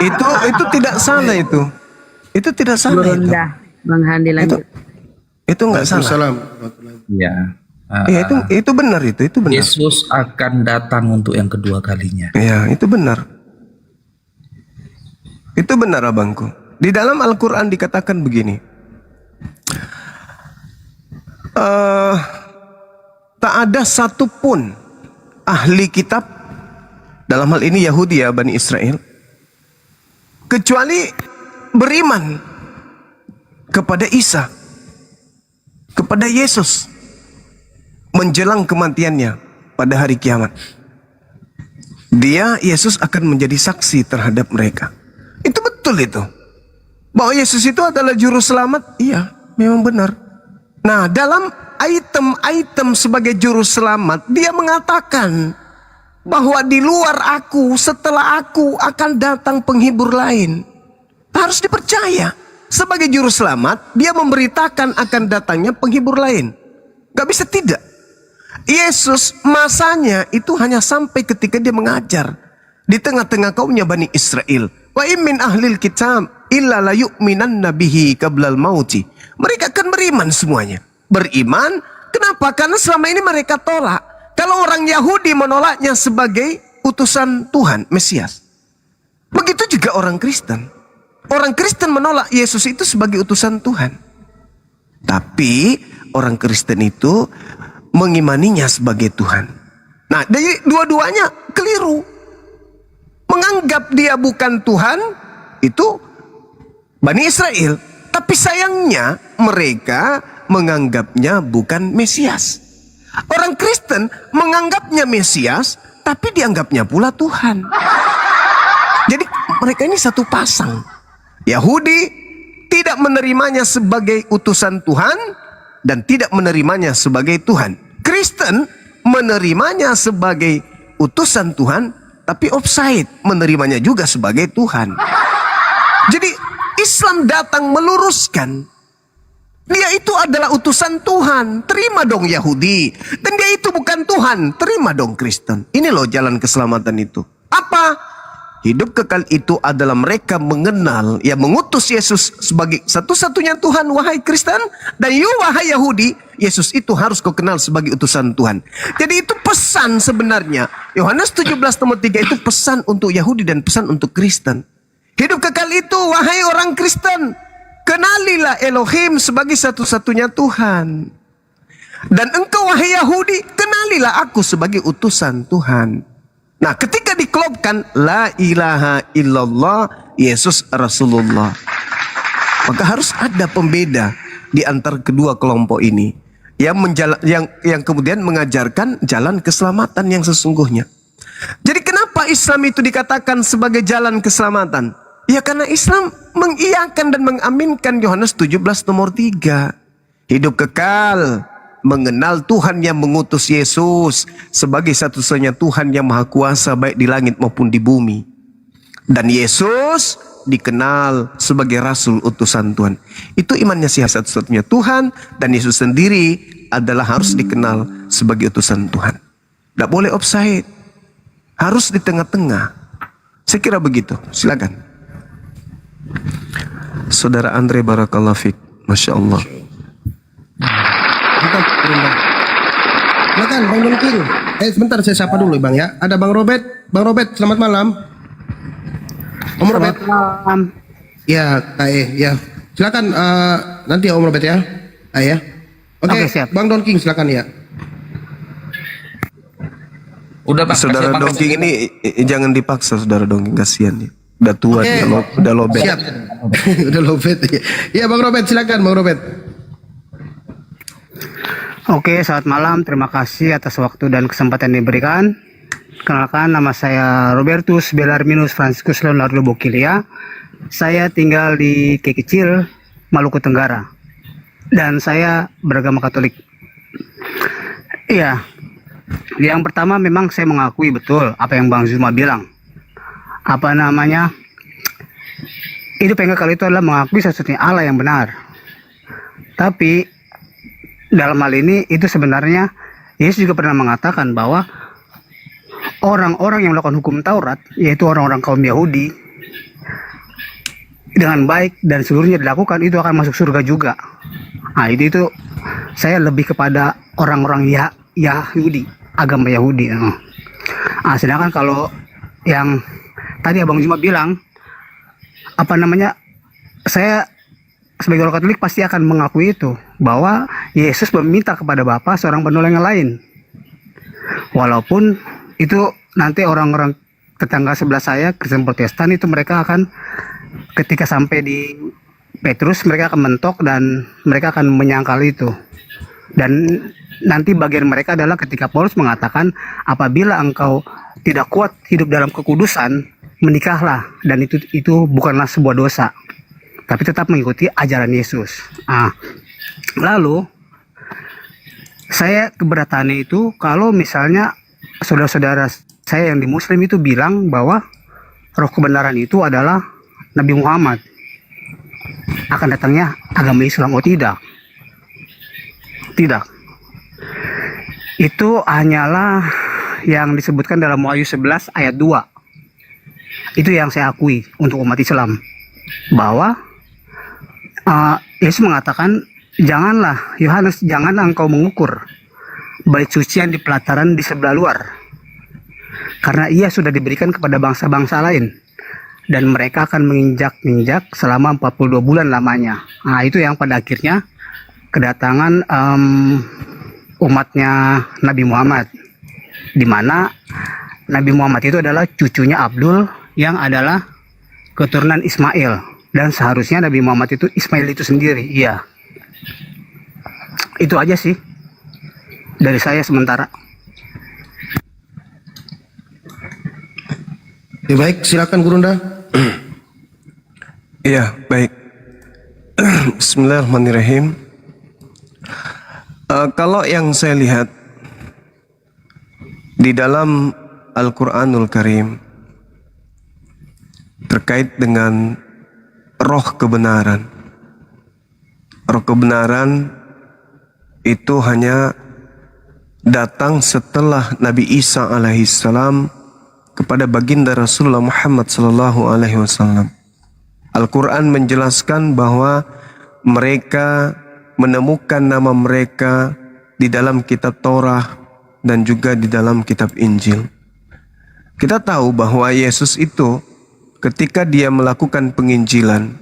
Itu tidak salah itu. Itu tidak salah itu. Bang Handi lanjut. Itu nggak salah. Salam. Ya. Ya, itu benar itu benar. Yesus akan datang untuk yang kedua kalinya. Ya, itu benar. Itu benar abangku. Di dalam Al-Quran dikatakan begini. Tak ada satupun ahli kitab, dalam hal ini Yahudi ya, Bani Israel, kecuali beriman kepada Isa, kepada Yesus, menjelang kematiannya pada hari kiamat. Yesus akan menjadi saksi terhadap mereka. Itu betul itu. Bahwa Yesus itu adalah juru selamat, iya, memang benar. Nah, dalam item-item sebagai juru selamat, dia mengatakan bahwa di luar aku, setelah aku akan datang penghibur lain. Harus dipercaya. Sebagai juru selamat, dia memberitakan akan datangnya penghibur lain. Gak bisa tidak. Yesus masanya itu hanya sampai ketika dia mengajar di tengah-tengah kaumnya Bani Israel. Wa min ahlil kitab illa la yu'minanna bihi qablal mauti. Mereka akan beriman semuanya. Beriman, kenapa? Karena selama ini mereka tolak. Kalau orang Yahudi menolaknya sebagai utusan Tuhan, Mesias. Begitu juga orang Kristen. Orang Kristen menolak Yesus itu sebagai utusan Tuhan. Tapi orang Kristen itu mengimaninya sebagai Tuhan. Nah, dari dua-duanya keliru. Menganggap dia bukan Tuhan itu Bani Israel. Tapi sayangnya mereka menganggapnya bukan Mesias. Orang Kristen menganggapnya Mesias, tapi dianggapnya pula Tuhan. Jadi mereka ini satu pasang. Yahudi tidak menerimanya sebagai utusan Tuhan dan tidak menerimanya sebagai Tuhan. Kristen menerimanya sebagai utusan Tuhan, tapi offside, menerimanya juga sebagai Tuhan. Jadi Islam datang meluruskan. Dia itu adalah utusan Tuhan. Terima dong Yahudi. Dan dia itu bukan Tuhan. Terima dong Kristen. Ini loh jalan keselamatan itu. Apa? Hidup kekal itu adalah mereka mengenal, ya mengutus Yesus sebagai satu-satunya Tuhan, wahai Kristen. Dan wahai Yahudi, Yesus itu harus kau kenal sebagai utusan Tuhan. Jadi itu pesan sebenarnya. Yohanes 17:3 itu pesan untuk Yahudi dan pesan untuk Kristen. Hidup kekal itu, wahai orang Kristen, kenalilah Elohim sebagai satu-satunya Tuhan. Dan engkau wahai Yahudi, kenalilah aku sebagai utusan Tuhan. Nah, ketika dikelopkan la ilaha illallah Yesus Rasulullah, maka harus ada pembeda di antara kedua kelompok ini yang kemudian mengajarkan jalan keselamatan yang sesungguhnya. Jadi kenapa Islam itu dikatakan sebagai jalan keselamatan? Ya karena Islam mengiyakan dan mengaminkan Yohanes 17 nomor 3. Hidup kekal, mengenal Tuhan yang mengutus Yesus sebagai satu-satunya Tuhan yang maha kuasa baik di langit maupun di bumi. Dan Yesus dikenal sebagai Rasul utusan Tuhan. Itu imannya sih, satu-satunya Tuhan, dan Yesus sendiri adalah harus dikenal sebagai utusan Tuhan. Tidak boleh offside, harus di tengah-tengah. Saya kira begitu. Silakan. Saudara Andre Barakallahu Fik, Masya Allah. Mantap, Bunda. Silakan Bang Don King. Sebentar saya sapa dulu Bang ya. Ada Bang Robert. Bang Robert, selamat malam. Om Robert. Malam. Ya, ya. Silakan nanti ya Om Robert ya. Ya. Oke, siap. Bang Don King silakan ya. Udah Pak, Saudara kasih, Pak, Dongking ini jangan dipaksa, Saudara Dongking, kasihan ya. Udah tua dia, udah lobet. Siap. Udah lobet. Ya Bang Robert silakan Bang Robert. Oke, selamat malam. Terima kasih atas waktu dan kesempatan yang diberikan. Kenalkan, nama saya Robertus Belarminus Franciscus Leonardo Bokilia. Saya tinggal di Kekicil, Maluku Tenggara. Dan saya beragama Katolik. Iya. Yang pertama memang saya mengakui betul apa yang Bang Zuma bilang. Hidup yang kekal itu adalah mengakui satu-satunya Allah yang benar. Tapi dalam hal ini itu sebenarnya Yesus juga pernah mengatakan bahwa orang-orang yang melakukan hukum Taurat, yaitu orang-orang kaum Yahudi, dengan baik dan seluruhnya dilakukan, itu akan masuk surga juga. Nah itu saya lebih kepada orang-orang Yahudi, agama Yahudi. Nah, sedangkan kalau yang tadi Abang Juma bilang, saya sebagai orang Katolik pasti akan mengakui itu, bahwa Yesus meminta kepada Bapa seorang penolong yang lain. Walaupun itu nanti orang-orang tetangga sebelah saya, Kristen Protestan, itu mereka akan ketika sampai di Petrus, mereka akan mentok dan mereka akan menyangkal itu. Dan nanti bagian mereka adalah ketika Paulus mengatakan, apabila engkau tidak kuat hidup dalam kekudusan, menikahlah, dan itu bukanlah sebuah dosa, tapi tetap mengikuti ajaran Yesus. Lalu saya keberatannya itu kalau misalnya saudara-saudara saya yang di Muslim itu bilang bahwa roh kebenaran itu adalah Nabi Muhammad, akan datangnya agama Islam. Oh tidak, itu hanyalah yang disebutkan dalam Wahyu 11 ayat 2. Itu yang saya akui untuk umat Islam, bahwa Yesus mengatakan, janganlah Yohanes, jangan engkau mengukur bait suci yang di pelataran di sebelah luar, karena ia sudah diberikan kepada bangsa-bangsa lain, dan mereka akan menginjak-injak selama 42 bulan lamanya. Nah itu yang pada akhirnya kedatangan umatnya Nabi Muhammad, di mana Nabi Muhammad itu adalah cucunya Abdul yang adalah keturunan Ismail, dan seharusnya Nabi Muhammad itu Ismail itu sendiri. Iya, itu aja sih dari saya sementara. Ya, baik, silakan Gurunda. Iya, baik. Bismillahirrahmanirrahim. Kalau yang saya lihat di dalam Al-Quranul Karim terkait dengan roh kebenaran, roh kebenaran itu hanya datang setelah Nabi Isa alaihissalam kepada baginda Rasulullah Muhammad sallallahu alaihi wasallam. Al-Quran menjelaskan bahwa mereka menemukan nama mereka di dalam kitab Torah dan juga di dalam kitab Injil. Kita tahu bahwa Yesus itu ketika dia melakukan penginjilan,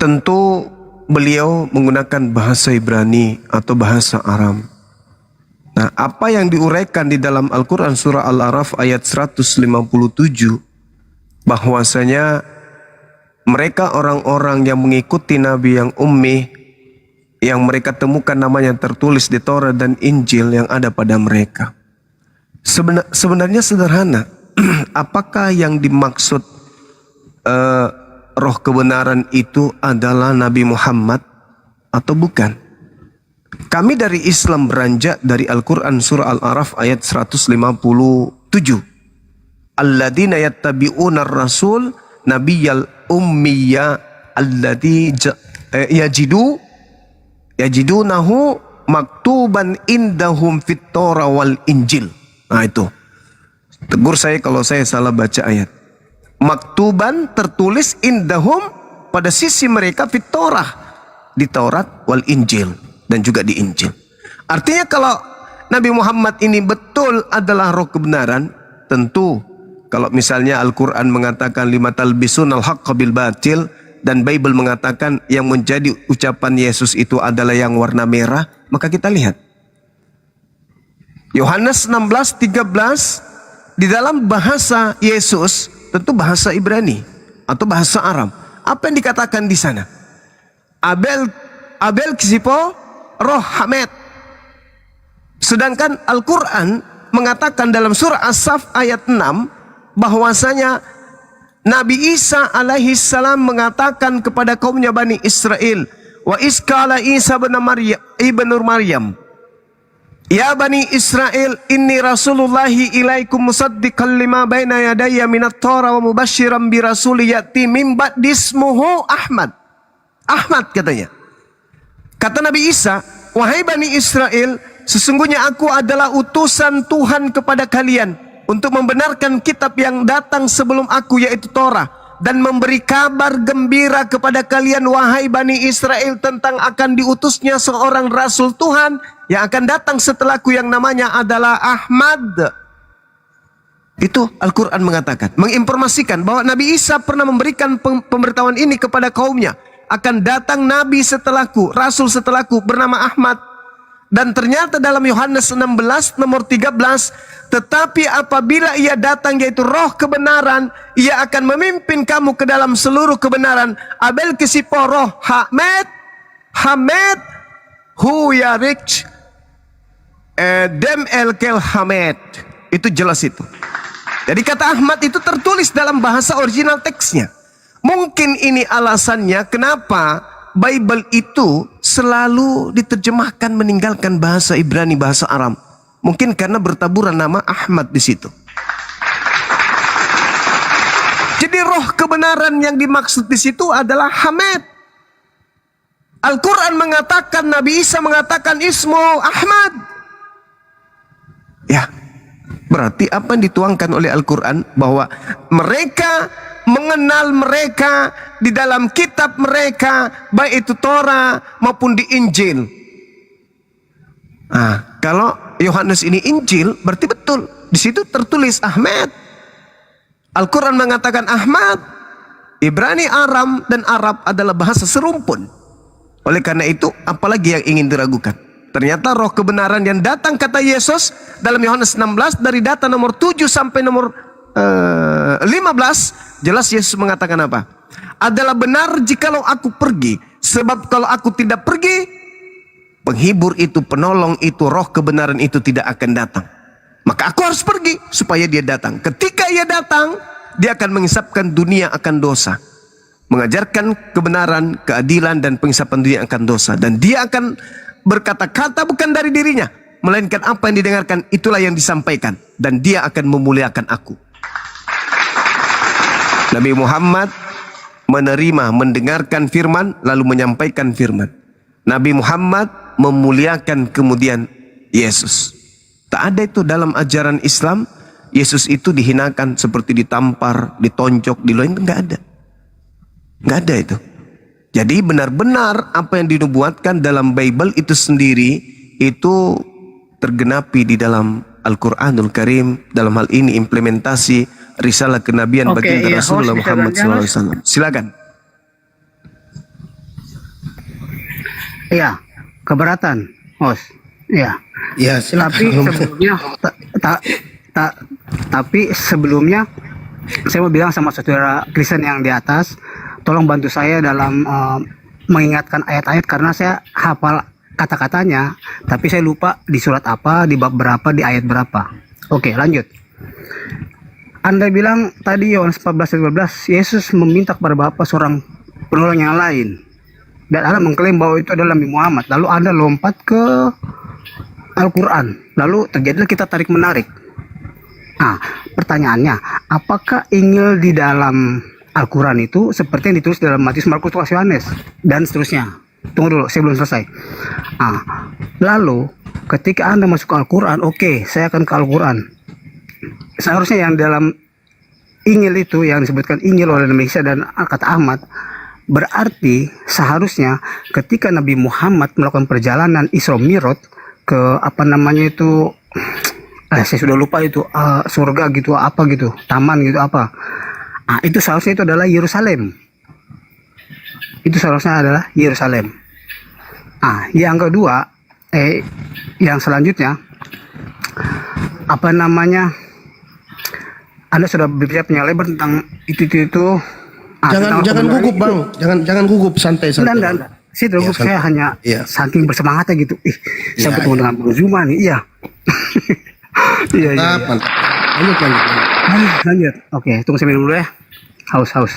tentu beliau menggunakan bahasa Ibrani atau bahasa Aram. Nah, apa yang diuraikan di dalam Al-Quran surah Al-A'raf ayat 157, bahwasanya mereka orang-orang yang mengikuti Nabi yang ummi, yang mereka temukan namanya tertulis di Taurat dan Injil yang ada pada mereka. Sebenarnya sederhana. Apakah yang dimaksud roh kebenaran itu adalah Nabi Muhammad atau bukan? Kami dari Islam beranjak dari Al-Quran surah Al-A'raf ayat 157. Alladzina yattabi'una ar-rasul nabiyyal ummiyya alladzi yajidunahu maktuban indahum fit Torah wal Injil. Nah itu. Tegur saya kalau saya salah baca ayat. Maktuban tertulis indahum pada sisi mereka fit Torah, di Taurat wal Injil, dan juga di Injil. Artinya kalau Nabi Muhammad ini betul adalah roh kebenaran, tentu kalau misalnya Al-Quran mengatakan lima talbisunal haqqa bil batil, dan Bible mengatakan yang menjadi ucapan Yesus itu adalah yang warna merah, maka kita lihat Yohanes 16:13 di dalam bahasa Yesus, tentu bahasa Ibrani atau bahasa Aram. Apa yang dikatakan di sana? Abel Kisipo roh Hamed. Sedangkan Al-Quran mengatakan dalam surah As-Saff ayat 6 bahwasanya Nabi Isa alaihi salam mengatakan kepada kaumnya Bani Israel, wa iskala Isa ibnu Maryam, ya Bani Israel, inni rasulullahi ilaikum musaddiqan lima baina yadayya minat Torah wa mubasyiran bi rasuli ya'ti min ba'di ismuhu Ahmad. Ahmad katanya. Kata Nabi Isa, wahai Bani Israel, sesungguhnya aku adalah utusan Tuhan kepada kalian untuk membenarkan kitab yang datang sebelum aku, yaitu Torah, dan memberi kabar gembira kepada kalian wahai Bani Israel tentang akan diutusnya seorang Rasul Tuhan yang akan datang setelahku yang namanya adalah Ahmad. Itu Al-Quran mengatakan, menginformasikan bahwa Nabi Isa pernah memberikan pemberitahuan ini kepada kaumnya. Akan datang Nabi setelahku, Rasul setelahku bernama Ahmad. Dan ternyata dalam Yohanes 16 nomor 13, tetapi apabila ia datang yaitu roh kebenaran, ia akan memimpin kamu ke dalam seluruh kebenaran. Abel Kisipo roh Hamed hu yarich dem el kel Hamed. Itu jelas itu. Jadi kata Ahmad itu tertulis dalam bahasa original teksnya. Mungkin ini alasannya kenapa Bible itu selalu diterjemahkan meninggalkan bahasa Ibrani, bahasa Aram. Mungkin karena bertaburan nama Ahmad di situ. Jadi roh kebenaran yang dimaksud di situ adalah Hamed. Al-Quran mengatakan, Nabi Isa mengatakan ismu Ahmad. Ya, berarti apa yang dituangkan oleh Al-Quran bahwa mereka mengenal mereka di dalam kitab mereka, baik itu Torah maupun di Injil. Nah, kalau Yohanes ini Injil, berarti betul di situ tertulis Ahmad. Al-Quran mengatakan Ahmad. Ibrani, Aram dan Arab adalah bahasa serumpun. Oleh karena itu, apalagi yang ingin diragukan? Ternyata roh kebenaran yang datang kata Yesus dalam Yohanes 16 dari data nomor 7 sampai nomor 15, jelas Yesus mengatakan apa? Adalah benar jikalau aku pergi, sebab kalau aku tidak pergi, penghibur itu, penolong itu, roh kebenaran itu tidak akan datang. Maka aku harus pergi supaya dia datang. Ketika ia datang, dia akan mengisapkan dunia akan dosa, mengajarkan kebenaran, keadilan, dan pengisapan dunia akan dosa. Dan dia akan berkata-kata bukan dari dirinya, melainkan apa yang didengarkan itulah yang disampaikan. Dan dia akan memuliakan aku. Nabi Muhammad menerima, mendengarkan firman, lalu menyampaikan firman. Nabi Muhammad memuliakan kemudian Yesus. Tak ada itu dalam ajaran Islam. Yesus itu dihinakan seperti ditampar, ditonjok, diloin, enggak ada. Enggak ada itu. Jadi benar-benar apa yang dinubuatkan dalam Bible itu sendiri itu tergenapi di dalam Al-Quranul Karim. Dalam hal ini implementasi risalah kenabian baginda Rasulullah Muhammad SAW. Silakan. Iya, keberatan, host. Iya. Ya, silakan. Tapi sebelumnya saya mau bilang sama saudara Kristen yang di atas, tolong bantu saya dalam mengingatkan ayat-ayat karena saya hafal kata-katanya, tapi saya lupa di surat apa, di bab berapa, di ayat berapa. Oke, lanjut. Anda bilang tadi Yohanes 14:12 Yesus meminta kepada Bapa seorang penolong yang lain. Dan Anda mengklaim bahwa itu adalah Nabi Muhammad. Lalu Anda lompat ke Al-Quran. Lalu terjadilah kita tarik menarik. Nah, pertanyaannya, apakah Injil di dalam Al-Quran itu seperti yang ditulis dalam Matius, Markus, Lukas, Yohanes dan seterusnya? Tunggu dulu, saya belum selesai. Nah, lalu ketika Anda masuk ke Al-Quran, oke, saya akan ke Al-Quran. Seharusnya yang dalam Injil itu yang disebutkan Injil oleh Nabi Isa dan kata Ahmad, berarti seharusnya ketika Nabi Muhammad melakukan perjalanan Isra Mi'raj ke saya sudah lupa itu, surga gitu apa gitu, taman gitu apa. Nah, itu seharusnya itu adalah Yerusalem. Itu seharusnya adalah Yerusalem. Nah, yang kedua, yang selanjutnya Anda sudah berbicara panjang lebar tentang itu. Jangan gugup, Bang. Jangan gugup, santai. Dan saya tergugup, saya hanya saking bersemangatnya gitu. Saya bertemu dengan Bang Zuma nih. Iya. Iya. Lanjut. Oke, tunggu saya minum dulu ya. Haus.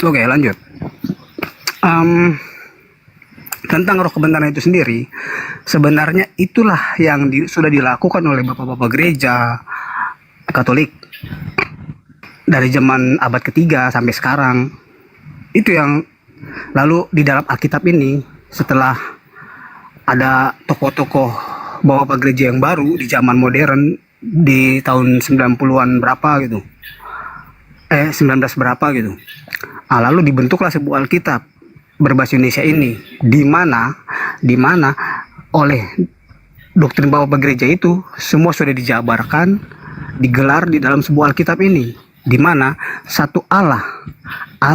Oke, lanjut. Tentang roh kebenaran itu sendiri, sebenarnya itulah yang sudah dilakukan oleh bapak-bapak gereja Katolik dari zaman abad ketiga sampai sekarang. Itu yang lalu di dalam Alkitab ini, setelah ada tokoh-tokoh bapak-bapak gereja yang baru di zaman modern di tahun 90-an berapa gitu, 19 berapa gitu. Lalu dibentuklah sebuah Alkitab berbahasa Indonesia ini, di mana oleh doktrin bapak gereja itu semua sudah dijabarkan, digelar di dalam sebuah Alkitab ini, di mana satu Allah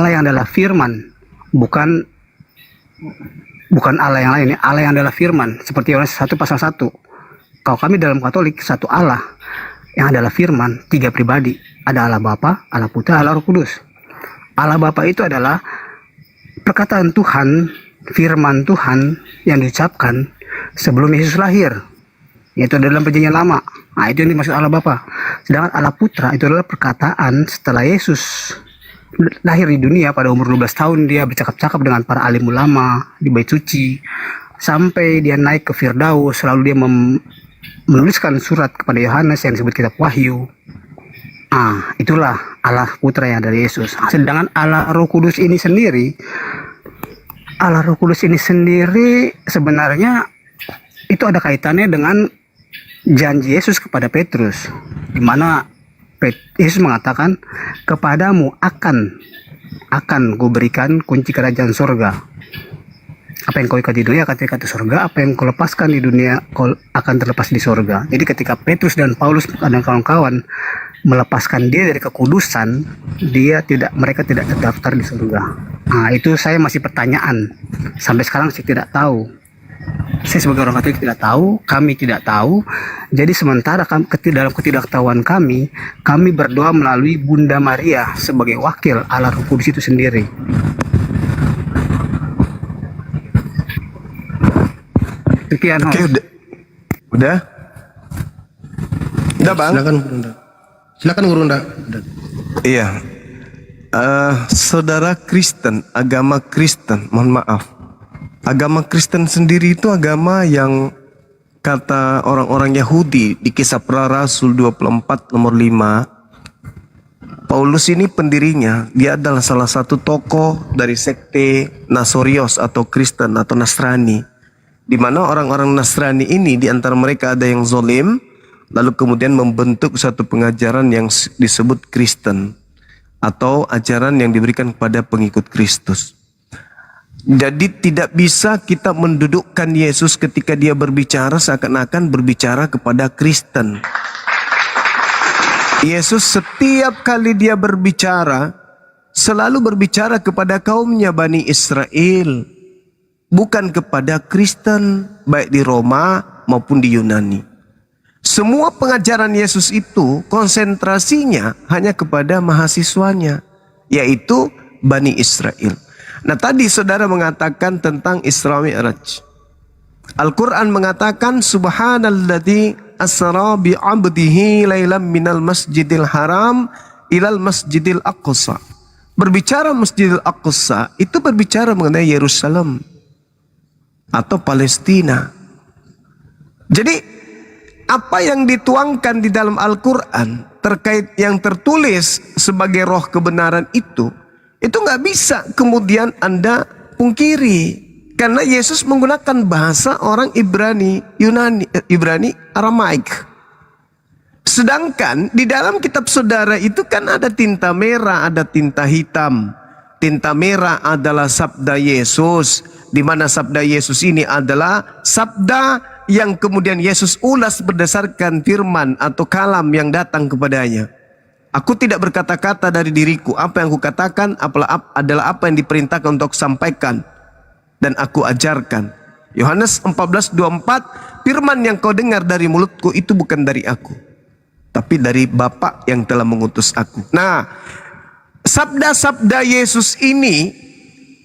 yang adalah firman, bukan Allah yang lain, Allah yang adalah firman, seperti Yohanes 1 pasal 1. Kalau kami dalam Katolik, satu Allah yang adalah firman, 3 pribadi, ada Allah Bapa, Allah Putra, Allah Roh Kudus. Allah Bapa itu adalah perkataan Tuhan, firman Tuhan yang diucapkan sebelum Yesus lahir, yaitu dalam perjanjian lama. Nah, itu yang dimaksud Allah Bapa. Sedangkan Allah Putra itu adalah perkataan setelah Yesus lahir di dunia pada umur 12 tahun, dia bercakap-cakap dengan para alim ulama di Bait Suci, sampai dia naik ke Firdaus, lalu dia menuliskan surat kepada Yohanes yang disebut kitab Wahyu. Itulah Allah Putra yang dari Yesus. Sedangkan Allah Roh Kudus ini sendiri, sebenarnya itu ada kaitannya dengan janji Yesus kepada Petrus, di mana Yesus mengatakan, kepadamu akan gue berikan kunci kerajaan surga. Apa yang kau ikat di dunia akan terikat di surga, apa yang kau lepaskan di dunia kau akan terlepas di surga. Jadi ketika Petrus dan Paulus dan kawan-kawan melepaskan dia dari kekudusan, mereka tidak terdaftar di surga. Itu saya masih pertanyaan. Sampai sekarang saya tidak tahu. Saya sebagai orang Katolik tidak tahu, kami tidak tahu. Jadi sementara dalam ketidaktahuan kami berdoa melalui Bunda Maria sebagai wakil Allah Roh Kudus itu sendiri. Sekian. Oke, udah, Bang. Silakan Guru Nda. Iya, saudara Kristen, agama Kristen, mohon maaf, agama Kristen sendiri itu agama yang kata orang-orang Yahudi di Kisah Para Rasul 24 nomor 5, Paulus ini pendirinya, dia adalah salah satu tokoh dari sekte Nasorios atau Kristen atau Nasrani, di mana orang-orang Nasrani ini di antara mereka ada yang zolim, lalu kemudian membentuk satu pengajaran yang disebut Kristen atau ajaran yang diberikan kepada pengikut Kristus. Jadi tidak bisa kita mendudukkan Yesus ketika dia berbicara seakan-akan berbicara kepada Kristen. Yesus setiap kali dia berbicara selalu berbicara kepada kaumnya Bani Israel, bukan kepada Kristen baik di Roma maupun di Yunani. Semua pengajaran Yesus itu konsentrasinya hanya kepada mahasiswanya, yaitu Bani Israel. Nah, tadi saudara mengatakan tentang Isra Mi'raj. Al-Quran mengatakan subhanalladzi asra bi 'abdihi lailam minal masjidil haram ilal masjidil aqsa. Berbicara Masjidil Aqsa itu berbicara mengenai Yerusalem atau Palestina. Jadi apa yang dituangkan di dalam Al-Quran terkait yang tertulis sebagai roh kebenaran itu nggak bisa kemudian Anda pungkiri, karena Yesus menggunakan bahasa orang Ibrani, Ibrani Aramaik. Sedangkan di dalam kitab saudara itu kan ada tinta merah, ada tinta hitam. Tinta merah adalah sabda Yesus, di mana sabda Yesus ini adalah sabda yang kemudian Yesus ulas berdasarkan firman atau kalam yang datang kepadanya. Aku tidak berkata-kata dari diriku, apa yang aku katakan adalah apa yang diperintahkan untuk sampaikan dan aku ajarkan. Yohanes 14:24, firman yang kau dengar dari mulutku itu bukan dari aku, tapi dari Bapa yang telah mengutus aku. Nah, sabda-sabda Yesus ini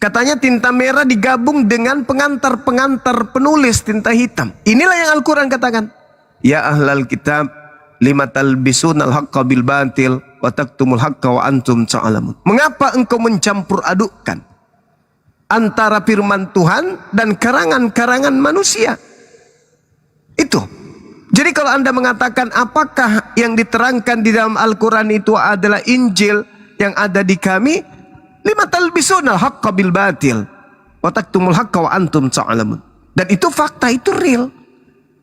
katanya tinta merah digabung dengan pengantar-pengantar penulis tinta hitam. Inilah yang Al-Quran katakan. Ya ahlal kitab, lima talbisunal haqqa bil batil wa taktumul haqqa wa antum ta'lamun. Mengapa engkau mencampur adukkan antara firman Tuhan dan karangan-karangan manusia? Itu. Jadi kalau Anda mengatakan apakah yang diterangkan di dalam Al-Quran itu adalah Injil yang ada di kami, lima talbisunal haqqa bil batil wa taktumul haqqa wa antum ta'lamun. Dan itu fakta, itu real.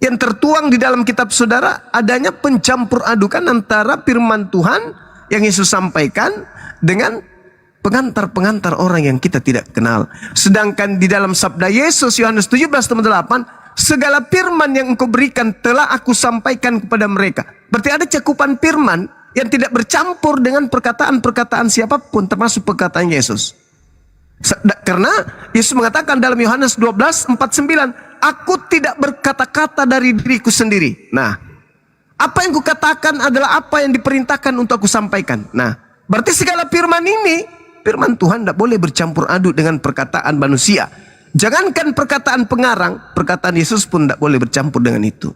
Yang tertuang di dalam kitab saudara adanya pencampur adukan antara firman Tuhan yang Yesus sampaikan dengan pengantar-pengantar orang yang kita tidak kenal. Sedangkan di dalam sabda Yesus Yohanes 17:8, segala firman yang engkau berikan telah aku sampaikan kepada mereka. Berarti ada cakupan firman yang tidak bercampur dengan perkataan-perkataan siapapun, termasuk perkataan Yesus. Karena Yesus mengatakan dalam Yohanes 12:49, aku tidak berkata-kata dari diriku sendiri. Nah, apa yang kukatakan adalah apa yang diperintahkan untuk aku sampaikan. Nah, berarti segala firman ini, firman Tuhan tidak boleh bercampur aduk dengan perkataan manusia. Jangankan perkataan pengarang, perkataan Yesus pun tidak boleh bercampur dengan itu.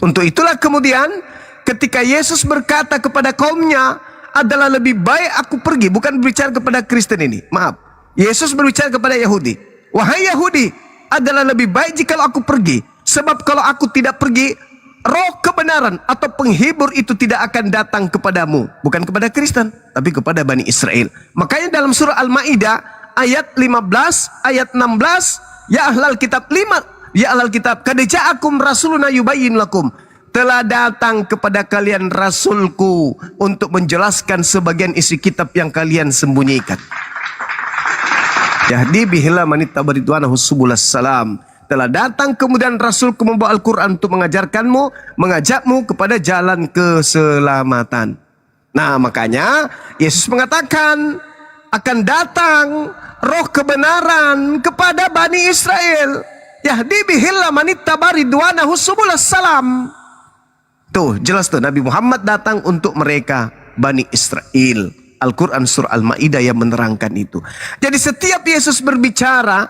Untuk itulah kemudian ketika Yesus berkata kepada kaumnya, adalah lebih baik aku pergi. Bukan berbicara kepada Kristen ini, maaf. Yesus berbicara kepada Yahudi. Wahai Yahudi, adalah lebih baik jika aku pergi. Sebab kalau aku tidak pergi, roh kebenaran atau penghibur itu tidak akan datang kepadamu. Bukan kepada Kristen, tapi kepada Bani Israel. Makanya dalam surah Al-Ma'idah ayat 15, ayat 16, ya ahlal kitab 5, ya ahlal kitab, qad ja'akum rasuluna yubayyin lakum. Telah datang kepada kalian rasulku untuk menjelaskan sebagian isi kitab yang kalian sembunyikan. Yahdi bihila manittaba ridwanahu subulas salam. Telah datang kemudian rasulku membawa Al-Quran untuk mengajarkanmu, mengajakmu kepada jalan keselamatan. Nah, makanya Yesus mengatakan akan datang roh kebenaran kepada Bani Israel. Yahdi bihila manittaba ridwanahu subulas salam. Tuh, jelas tuh, Nabi Muhammad datang untuk mereka, Bani Israel. Al-Quran surah Al-Ma'idah yang menerangkan itu. Jadi setiap Yesus berbicara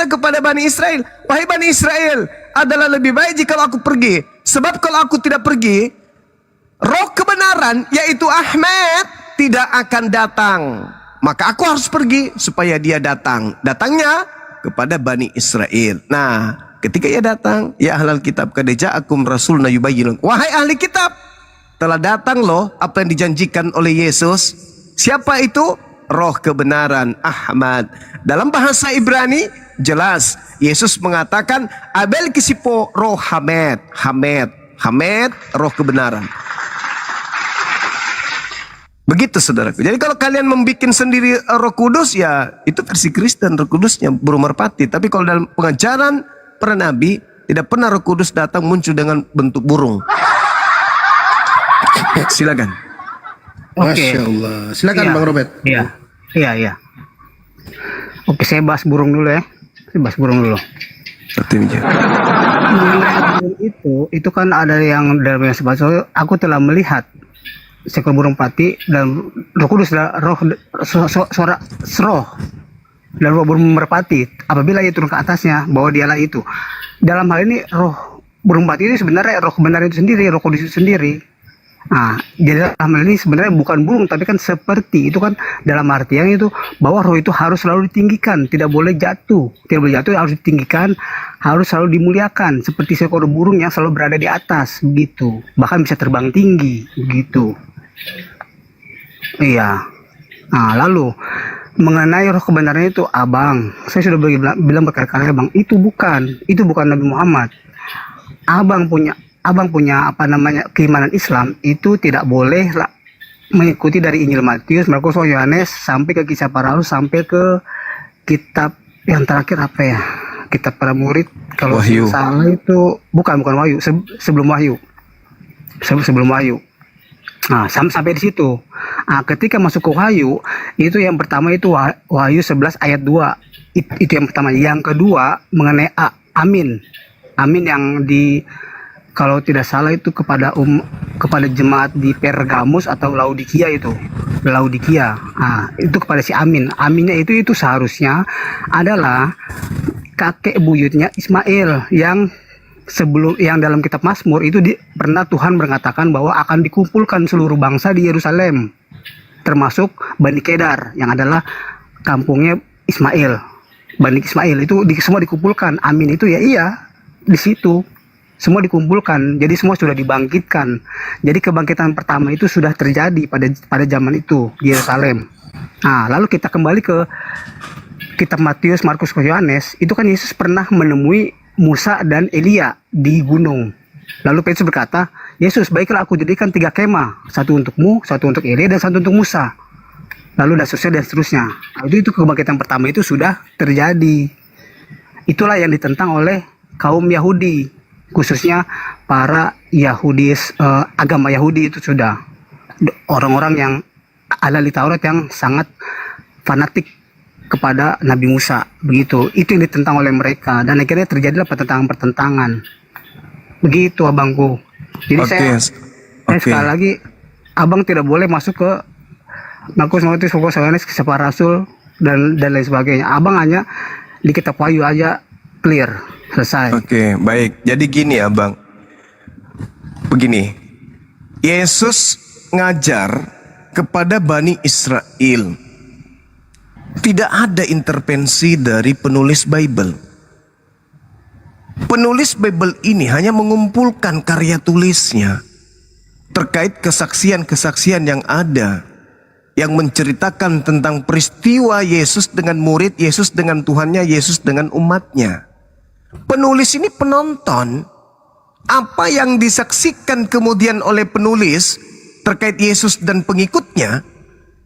kepada Bani Israel. Wahai Bani Israel, adalah lebih baik jika aku pergi. Sebab kalau aku tidak pergi, roh kebenaran, yaitu Ahmad, tidak akan datang. Maka aku harus pergi supaya dia datang. Datangnya kepada Bani Israel. Nah, ketika ia datang, ya ahlal kitab, qad ja'akum rasuluna yubayyin. Wahai ahli kitab, telah datang loh apa yang dijanjikan oleh Yesus. Siapa itu? Roh kebenaran, Ahmad. Dalam bahasa Ibrani jelas Yesus mengatakan abel kisipo roh Hamed. Hamed roh kebenaran. Begitu saudaraku. Jadi kalau kalian membuat sendiri Roh Kudus, ya itu versi Kristen, Roh Kudusnya burung merpati. Tapi kalau dalam pengajaran para nabi, tidak pernah Roh Kudus datang muncul dengan bentuk burung. Silakan. Masya Allah. Silakan Iya. Bang Robert. Iya. Oke, saya bahas burung dulu ya. Mengenai burung itu kan ada yang dalam yang sebab aku telah melihat seekor burung pati dan Roh Kudus adalah roh. dan roh burung merpati apabila ia turun ke atasnya, bahwa dialah itu. Dalam hal ini roh burung merpati ini sebenarnya roh kebenaran itu sendiri, roh kudus itu sendiri. Nah, jadi dalam hal ini sebenarnya bukan burung, tapi kan seperti itu kan, dalam artian itu bahwa roh itu harus selalu ditinggikan, tidak boleh jatuh, harus ditinggikan, harus selalu dimuliakan, seperti seekor burung yang selalu berada di atas, begitu, bahkan bisa terbang tinggi, begitu. Iya. Nah, lalu mengenai roh kebenaran itu, abang, saya sudah bilang berkali-kali, abang, itu bukan Nabi Muhammad. Abang punya apa namanya keimanan Islam itu tidak boleh mengikuti dari Injil Matius, Markus, Yohanes sampai ke Kisah Para Rasul, sampai ke kitab yang terakhir apa ya? Kitab Para Murid, kalau Wahyu. salah itu bukan Wahyu, sebelum Wahyu. Sebelum Wahyu. Nah, sampai di situ. Nah, ketika masuk ke Wahyu, itu yang pertama itu Wahyu 11 ayat 2. Itu yang pertama. Yang kedua mengenai Amin. Amin yang kalau tidak salah itu kepada jemaat di Pergamus atau Laodikia itu. Laodikia. Nah, itu kepada si Amin. Aminnya itu seharusnya adalah kakek buyutnya Ismail yang dalam kitab Mazmur itu pernah Tuhan mengatakan bahwa akan dikumpulkan seluruh bangsa di Yerusalem, termasuk Bani Kedar yang adalah kampungnya Ismail. Bani Ismail itu semua dikumpulkan. Amin itu ya iya di situ. Semua dikumpulkan, jadi semua sudah dibangkitkan. Jadi kebangkitan pertama itu sudah terjadi pada zaman itu di Yerusalem. Nah, lalu kita kembali ke kitab Matius, Markus, Yohanes. Itu kan Yesus pernah menemui Musa dan Elia di gunung. Lalu Petrus berkata, Yesus, baiklah aku jadikan 3 kemah, satu untukmu, satu untuk Elia, dan satu untuk Musa. Lalu dan seterusnya. Nah, itu kebangkitan pertama itu sudah terjadi. Itulah yang ditentang oleh kaum Yahudi, khususnya para Yahudi, agama Yahudi itu sudah orang-orang yang ahli Taurat yang sangat fanatik kepada Nabi Musa, begitu. Itu yang ditentang oleh mereka, dan akhirnya terjadilah pertentangan. Begitu abangku. Jadi saya sekali lagi, abang tidak boleh masuk ke Markus, Yohanes, Kisah Para Rasul dan lain sebagainya. Abang hanya di kitab Wahyu aja, clear. Selesai. Oke, baik. Jadi gini abang. Begini. Yesus ngajar kepada Bani Israel. Tidak ada intervensi dari penulis Bible. Penulis Bible ini hanya mengumpulkan karya tulisnya terkait kesaksian-kesaksian yang ada, yang menceritakan tentang peristiwa Yesus dengan murid, Yesus dengan Tuhannya, Yesus dengan umatnya. Penulis ini penonton. Apa yang disaksikan kemudian oleh penulis terkait Yesus dan pengikutnya,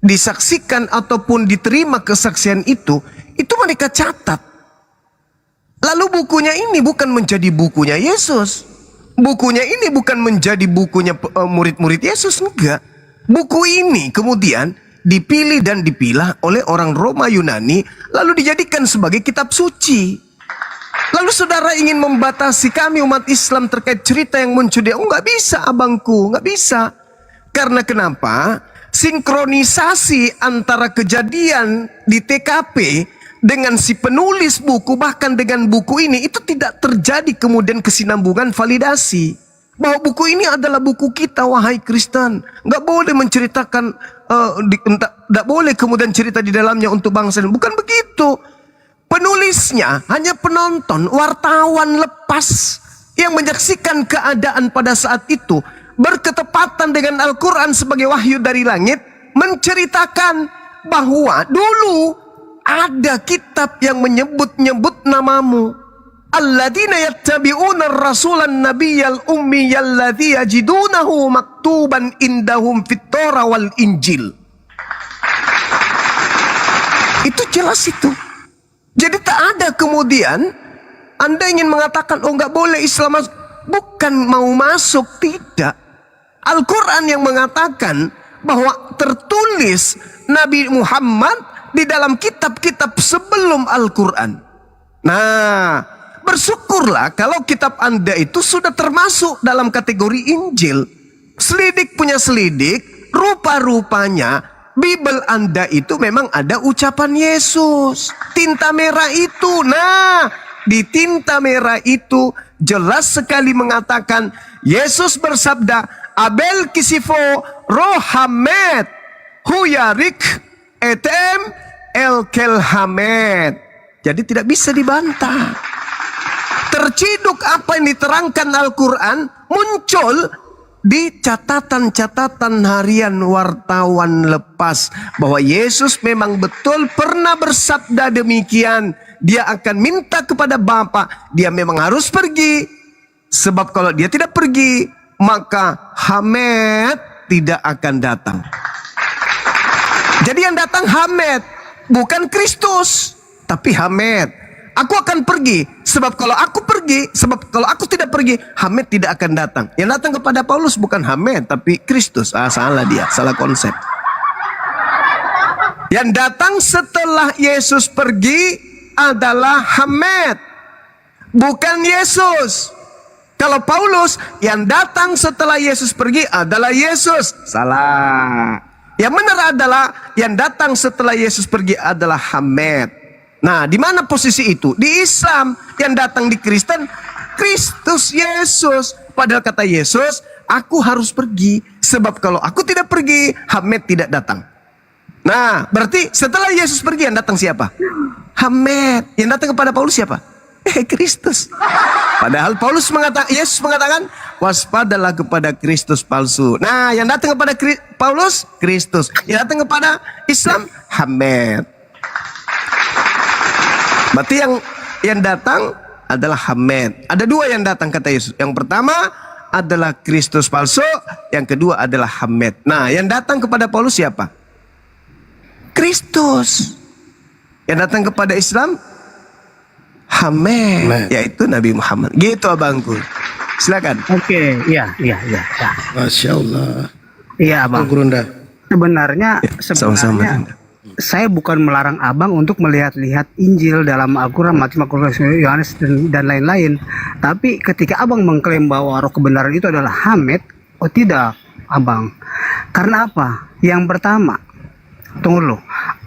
disaksikan ataupun diterima kesaksian itu mereka catat. Lalu bukunya ini bukan menjadi bukunya Yesus. Bukunya ini bukan menjadi bukunya murid-murid Yesus, enggak. Buku ini kemudian dipilih dan dipilah oleh orang Roma Yunani, lalu dijadikan sebagai kitab suci. Lalu saudara ingin membatasi kami umat Islam terkait cerita yang muncul dia. Oh, nggak bisa abangku, nggak bisa. Karena kenapa? Sinkronisasi antara kejadian di TKP dengan si penulis buku, bahkan dengan buku ini, itu tidak terjadi kemudian kesinambungan validasi. Bahwa buku ini adalah buku kita, wahai Kristen. Nggak boleh menceritakan, nggak boleh kemudian cerita di dalamnya untuk bangsa. Bukan begitu. Penulisnya hanya penonton, wartawan lepas yang menyaksikan keadaan pada saat itu, berketepatan dengan Al-Quran sebagai wahyu dari langit, menceritakan bahwa dulu ada kitab yang menyebut-nyebut namamu. Alladzina yattabi'una ar-rasulan nabiyyal ummiyal ladzi yajidunahu maktuban indahum fit-Taurah wal Injil. Itu jelas itu. Jadi tak ada kemudian Anda ingin mengatakan, oh nggak boleh Islam masuk. Bukan mau masuk, tidak. Al-Quran yang mengatakan bahwa tertulis Nabi Muhammad di dalam kitab-kitab sebelum Al-Quran. Nah, bersyukurlah kalau kitab Anda itu sudah termasuk dalam kategori Injil. Selidik punya selidik, rupa-rupanya Bible Anda itu memang ada ucapan Yesus. Tinta merah itu. Nah, di tinta merah itu jelas sekali mengatakan Yesus bersabda, Abel kisifo rohamet huyarik etem el kelhamet. Jadi tidak bisa dibantah. Terciduk apa yang diterangkan Al-Quran muncul di catatan-catatan harian wartawan lepas bahwa Yesus memang betul pernah bersabda demikian. Dia akan minta kepada Bapa, dia memang harus pergi. Sebab kalau dia tidak pergi, maka Hamed tidak akan datang. Jadi yang datang Hamed, bukan Kristus, tapi Hamed. Aku akan pergi, sebab kalau aku tidak pergi, Hamed tidak akan datang. Yang datang kepada Paulus bukan Hamed, tapi Kristus. Salah dia, salah konsep. Yang datang setelah Yesus pergi adalah Hamed, bukan Yesus. Kalau Paulus, yang datang setelah Yesus pergi adalah Yesus. Salah. Yang benar adalah yang datang setelah Yesus pergi adalah Hamed. Nah, di mana posisi itu? Di Islam. Yang datang di Kristen, Kristus Yesus. Padahal kata Yesus, aku harus pergi. Sebab kalau aku tidak pergi, Hamed tidak datang. Nah, berarti setelah Yesus pergi, yang datang siapa? Hamed. Yang datang kepada Paulus siapa? Kristus. Padahal Yesus mengatakan, waspadalah kepada Kristus palsu. Nah, yang datang kepada Paulus, Kristus. Yang datang kepada Islam, Hamed. Berarti yang datang adalah Hamed. Ada dua yang datang kata Yesus. Yang pertama adalah Kristus palsu, yang kedua adalah Hamed. Nah, yang datang kepada Paulus siapa? Kristus. Yang datang kepada Islam Hamed, yaitu Nabi Muhammad. Gitu abangku. Silakan. Oke, iya. Masya Allah. Iya, Abang. Sebenarnya Sama-sama. saya bukan melarang abang untuk melihat-lihat Injil dalam Al-Quran, Matius, Yohanes, dan lain-lain. Tapi ketika abang mengklaim bahwa roh kebenaran itu adalah Hamed, oh tidak, abang. Karena apa? Yang pertama, tunggu dulu.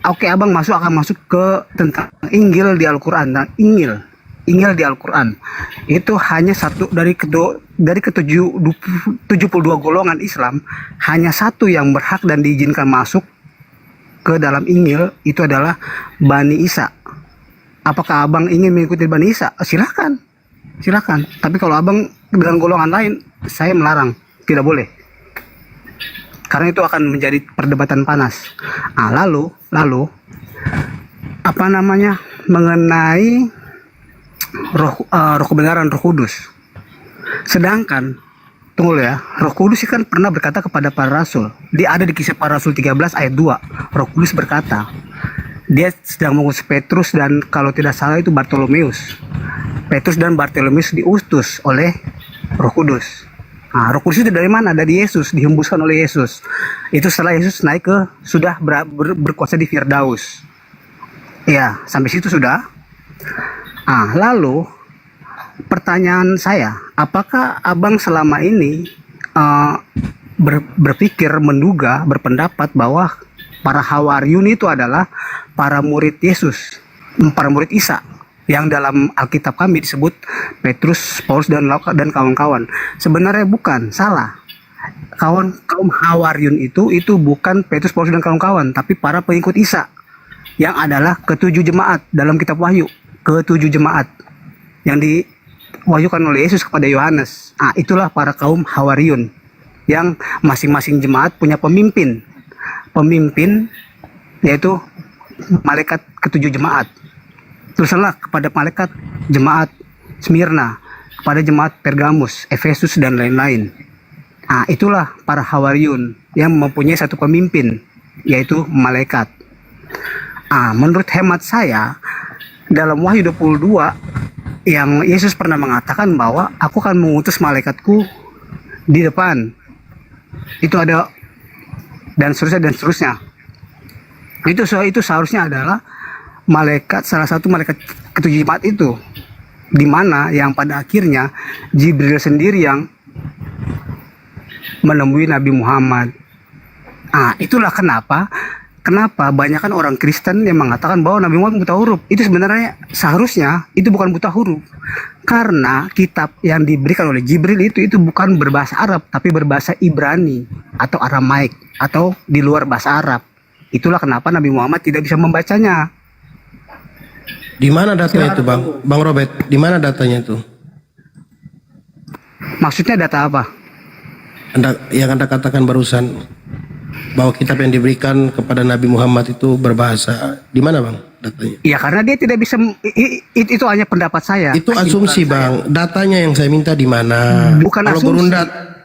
Oke, abang akan masuk ke tentang Injil di Al-Quran. Nah, Injil di Al-Quran itu hanya satu dari 72 golongan Islam, hanya satu yang berhak dan diizinkan masuk ke dalam Injil, itu adalah Bani Isa. Apakah abang ingin mengikuti Bani Isa? Silakan. Tapi kalau abang dengan golongan lain, saya melarang, tidak boleh. Karena itu akan menjadi perdebatan panas. Lalu apa namanya mengenai roh kebenaran, Roh Kudus. Sedangkan tunggu ya, Roh Kudus kan pernah berkata kepada para rasul. Dia ada di Kisah Para Rasul 13 ayat 2. Roh Kudus berkata, dia sedang mengutus Petrus dan kalau tidak salah itu Bartolomeus. Petrus dan Bartolomeus diutus oleh Roh Kudus. Nah, Roh Kudus itu dari mana? Dari Yesus, dihembuskan oleh Yesus. Itu setelah Yesus naik sudah berkuasa di Firdaus. Ya, sampai situ sudah. Lalu pertanyaan saya, apakah abang selama ini berpikir, menduga, berpendapat bahwa para Hawariyun itu adalah para murid Yesus, para murid Isa, yang dalam Alkitab kami disebut Petrus, Paulus, dan kawan-kawan? Sebenarnya bukan, salah. Kaum Hawariyun itu bukan Petrus, Paulus, dan kawan-kawan, tapi para pengikut Isa, yang adalah ketujuh jemaat dalam kitab Wahyu, ketujuh jemaat yang diwahyukan oleh Yesus kepada Yohanes. Itulah para kaum Hawariyun, yang masing-masing jemaat punya pemimpin, yaitu malaikat ketujuh jemaat. Tulisanlah kepada malaikat jemaat Smyrna, kepada jemaat Pergamus, Efesus, dan lain-lain. Itulah para Hawariyun yang mempunyai satu pemimpin, yaitu malaikat. Menurut hemat saya, dalam Wahyu 22 yang Yesus pernah mengatakan bahwa aku akan mengutus malaikatku di depan, itu ada, dan seterusnya. Itu seharusnya adalah salah satu malaikat ketujuh jemaat itu, di mana yang pada akhirnya Jibril sendiri yang menemui Nabi Muhammad. Itulah kenapa kenapa banyak kan orang Kristen yang mengatakan bahwa Nabi Muhammad buta huruf? Itu sebenarnya seharusnya itu bukan buta huruf. Karena kitab yang diberikan oleh Jibril itu bukan berbahasa Arab, tapi berbahasa Ibrani atau Aramaik atau di luar bahasa Arab. Itulah kenapa Nabi Muhammad tidak bisa membacanya. Di mana datanya itu, Bang? Bang Robert, di mana datanya itu? Maksudnya data apa? Anda katakan barusan bahwa kitab yang diberikan kepada Nabi Muhammad itu berbahasa, di mana, Bang, datanya? Ya karena dia tidak bisa, itu hanya pendapat saya. Itu asumsi, Bang. Datanya yang saya minta di mana? Bukan kalau asumsi.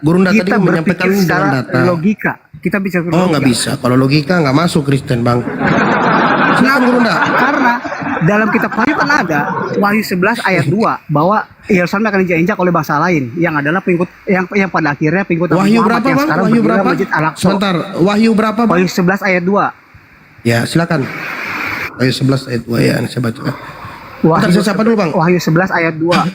Gurunda tadi Kita menyampaikan berpikir dengan secara data. logika. Kita bisa Oh, nggak bisa. Kalau logika nggak masuk Kristen, Bang. Silakan Gurunda. Karena dalam kitab Wahyu kan ada Wahyu 11 ayat 2 bahwa Yerusalem akan diinjak oleh bangsa lain yang adalah pengikut yang pada akhirnya pengikut Nabi Wahyu Muhammad berapa, yang Bang? sekarang Wahyu berdiri berapa? Masjid Al-Aqsa. Sebentar. Wahyu berapa, Bang? Wahyu 11 ayat 2. Ya, silakan. Wahyu 11 ayat 2 ya, saya baca. Bentar, saya sapa dulu, Bang. Wahyu 11 ayat 2.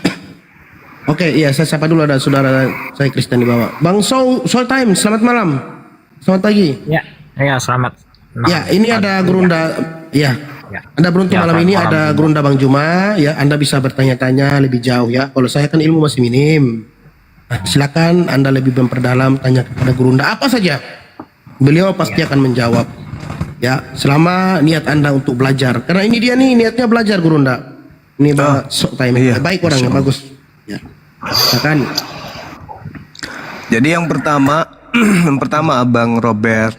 Oke, iya, saya sapa dulu, ada saudara saya Kristen di bawah. Bang Time, selamat malam. Selamat pagi. Ya, selamat. Ya, ini ada Gurunda. Ya. Anda beruntung malam ini ada Gurunda Bang Juma. Ya, Anda bisa bertanya-tanya lebih jauh ya. Kalau saya kan ilmu masih minim. Nah, silakan Anda lebih memperdalam, tanya kepada Gurunda apa saja. Beliau pasti akan menjawab. Ya, selama niat Anda untuk belajar. Karena ini dia nih niatnya belajar Gurunda. Ini Bang Time. Iya. Baik orangnya, bagus. Ya. Silakan. Jadi yang pertama Abang Robert,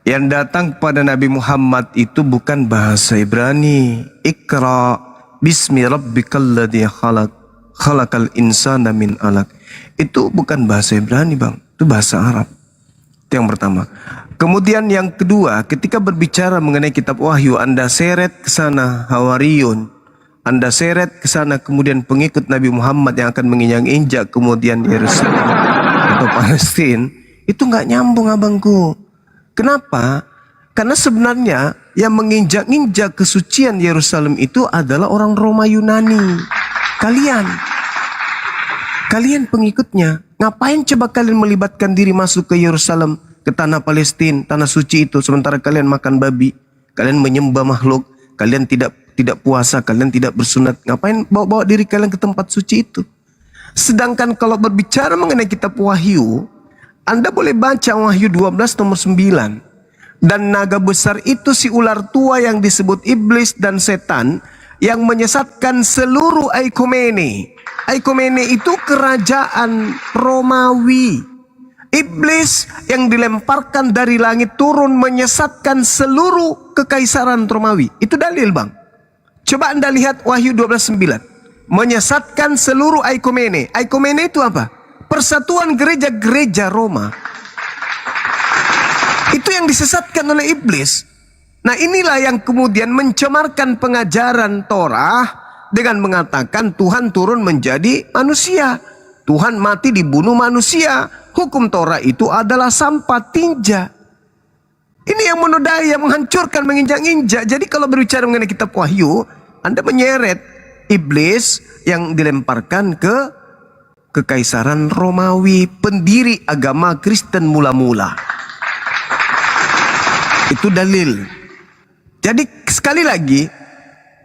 yang datang kepada Nabi Muhammad itu bukan bahasa Ibrani. Iqra bismi rabbikal ladzi khalaq, khalaqal insana min alaq. Itu bukan bahasa Ibrani, Bang. Itu bahasa Arab. Itu yang pertama. Kemudian yang kedua, ketika berbicara mengenai kitab Wahyu, Anda seret ke sana Hawariyun, Anda seret ke sana kemudian pengikut Nabi Muhammad yang akan menginjak-injak kemudian Yerusalem atau Palestina, itu nggak nyambung, abangku. Kenapa? Karena sebenarnya yang menginjak-injak kesucian Yerusalem itu adalah orang Roma Yunani. Kalian pengikutnya. Ngapain coba kalian melibatkan diri masuk ke Yerusalem, ke tanah Palestina, tanah suci itu, sementara kalian makan babi, kalian menyembah makhluk, kalian tidak puasa, kalian tidak bersunat. Ngapain bawa diri kalian ke tempat suci itu? Sedangkan kalau berbicara mengenai kitab Wahyu, Anda boleh baca Wahyu 12 nomor 9. Dan naga besar itu si ular tua yang disebut iblis dan setan yang menyesatkan seluruh Aikomene. Aikomene itu kerajaan Romawi. Iblis yang dilemparkan dari langit turun menyesatkan seluruh kekaisaran Romawi. Itu dalil, Bang. Coba Anda lihat Wahyu 12:9. Menyesatkan seluruh Aikomene. Aikomene itu apa? Persatuan gereja-gereja Roma. Itu yang disesatkan oleh iblis. Nah, inilah yang kemudian mencemarkan pengajaran Torah dengan mengatakan Tuhan turun menjadi manusia. Tuhan mati dibunuh manusia. Hukum Torah itu adalah sampah tinja. Ini yang menodai, yang menghancurkan, menginjak-injak. Jadi kalau berbicara mengenai kitab Wahyu, Anda menyeret iblis yang dilemparkan ke kekaisaran Romawi, pendiri agama Kristen mula-mula. Itu dalil. Jadi sekali lagi,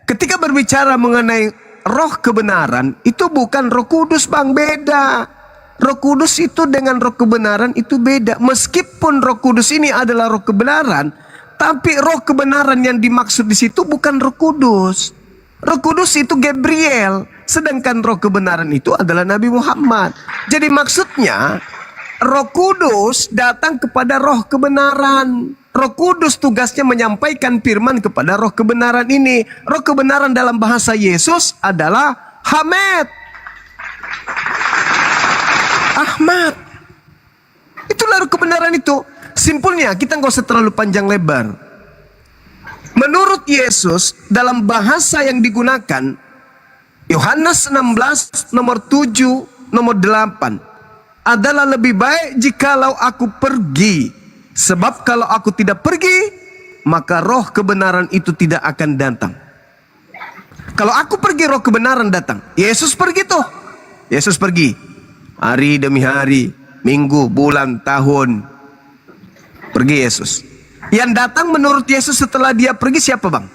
ketika berbicara mengenai roh kebenaran, itu bukan Roh Kudus, Bang, beda. Roh Kudus itu dengan roh kebenaran itu beda. Meskipun Roh Kudus ini adalah roh kebenaran, tapi roh kebenaran yang dimaksud di situ bukan Roh Kudus. Roh Kudus itu Gabriel, sedangkan roh kebenaran itu adalah Nabi Muhammad. Jadi maksudnya Roh Kudus datang kepada roh kebenaran. Roh Kudus tugasnya menyampaikan firman kepada roh kebenaran ini. Roh kebenaran dalam bahasa Yesus adalah Hamed. Ahmad. Itulah roh kebenaran itu. Simpulnya, kita nggak usah terlalu panjang lebar. Menurut Yesus, dalam bahasa yang digunakan, Yohanes 16, nomor 7, nomor 8, adalah lebih baik jikalau aku pergi. Sebab kalau aku tidak pergi, maka roh kebenaran itu tidak akan datang. Kalau aku pergi, roh kebenaran datang. Yesus pergi tuh. Yesus pergi. Hari demi hari, minggu, bulan, tahun. Pergi Yesus. Yang datang menurut Yesus setelah dia pergi siapa, Bang?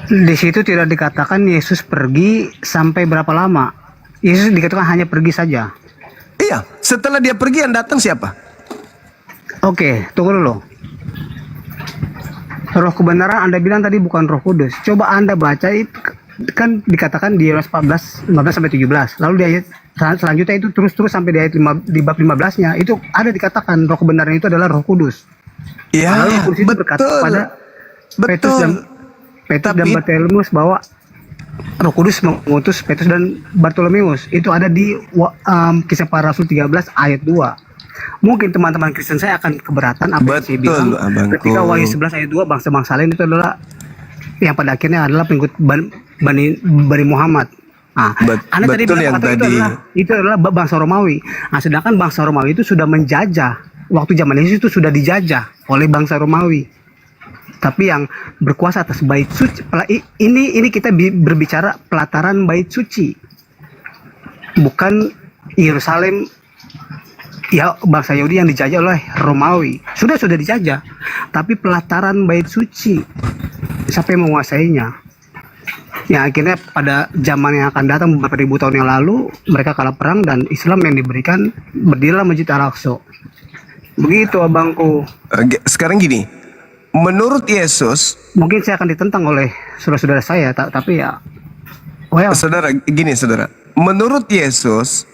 Di situ tidak dikatakan Yesus pergi sampai berapa lama. Yesus dikatakan hanya pergi saja. Iya, setelah dia pergi yang datang siapa? Oke, tunggu dulu. Roh kebenaran Anda bilang tadi bukan Roh Kudus. Coba Anda baca itu kan dikatakan di Yohanes 14 sampai 17. Lalu di ayat selanjutnya itu terus sampai di ayat di bab 15-nya itu ada dikatakan Roh kebenaran itu adalah Roh Kudus. Iya, Lalu Roh Kudus itu berkata kepada Petrus dan Bartolomeus bahwa Roh Kudus mengutus Petrus dan Bartolomeus. Itu ada di Kisah Para Rasul 13 ayat 2. Mungkin teman-teman Kristen saya akan keberatan apa yang saya bilang ketika Wahyu 11 ayat 2 bangsa-bangsa lain itu adalah yang pada akhirnya adalah pengikut Bani Muhammad. Nah, Anda tadi bilang itu adalah bangsa Romawi. Nah, sedangkan bangsa Romawi itu sudah menjajah. Waktu zaman Yesus itu sudah dijajah oleh bangsa Romawi. Tapi yang berkuasa atas bait suci ini kita berbicara pelataran bait suci. Bukan Yerusalem. Ya, bangsa Yahudi yang dijajah oleh Romawi sudah dijajah, tapi pelataran bait suci siapa yang menguasainya? Ya, akhirnya pada zaman yang akan datang beberapa ribu tahun yang lalu mereka kalah perang dan Islam yang diberikan berdirilah Masjid Al-Aqsa. Begitu abangku. Sekarang gini, menurut Yesus, mungkin saya akan ditentang oleh saudara-saudara saya, tapi ya, saudara, menurut Yesus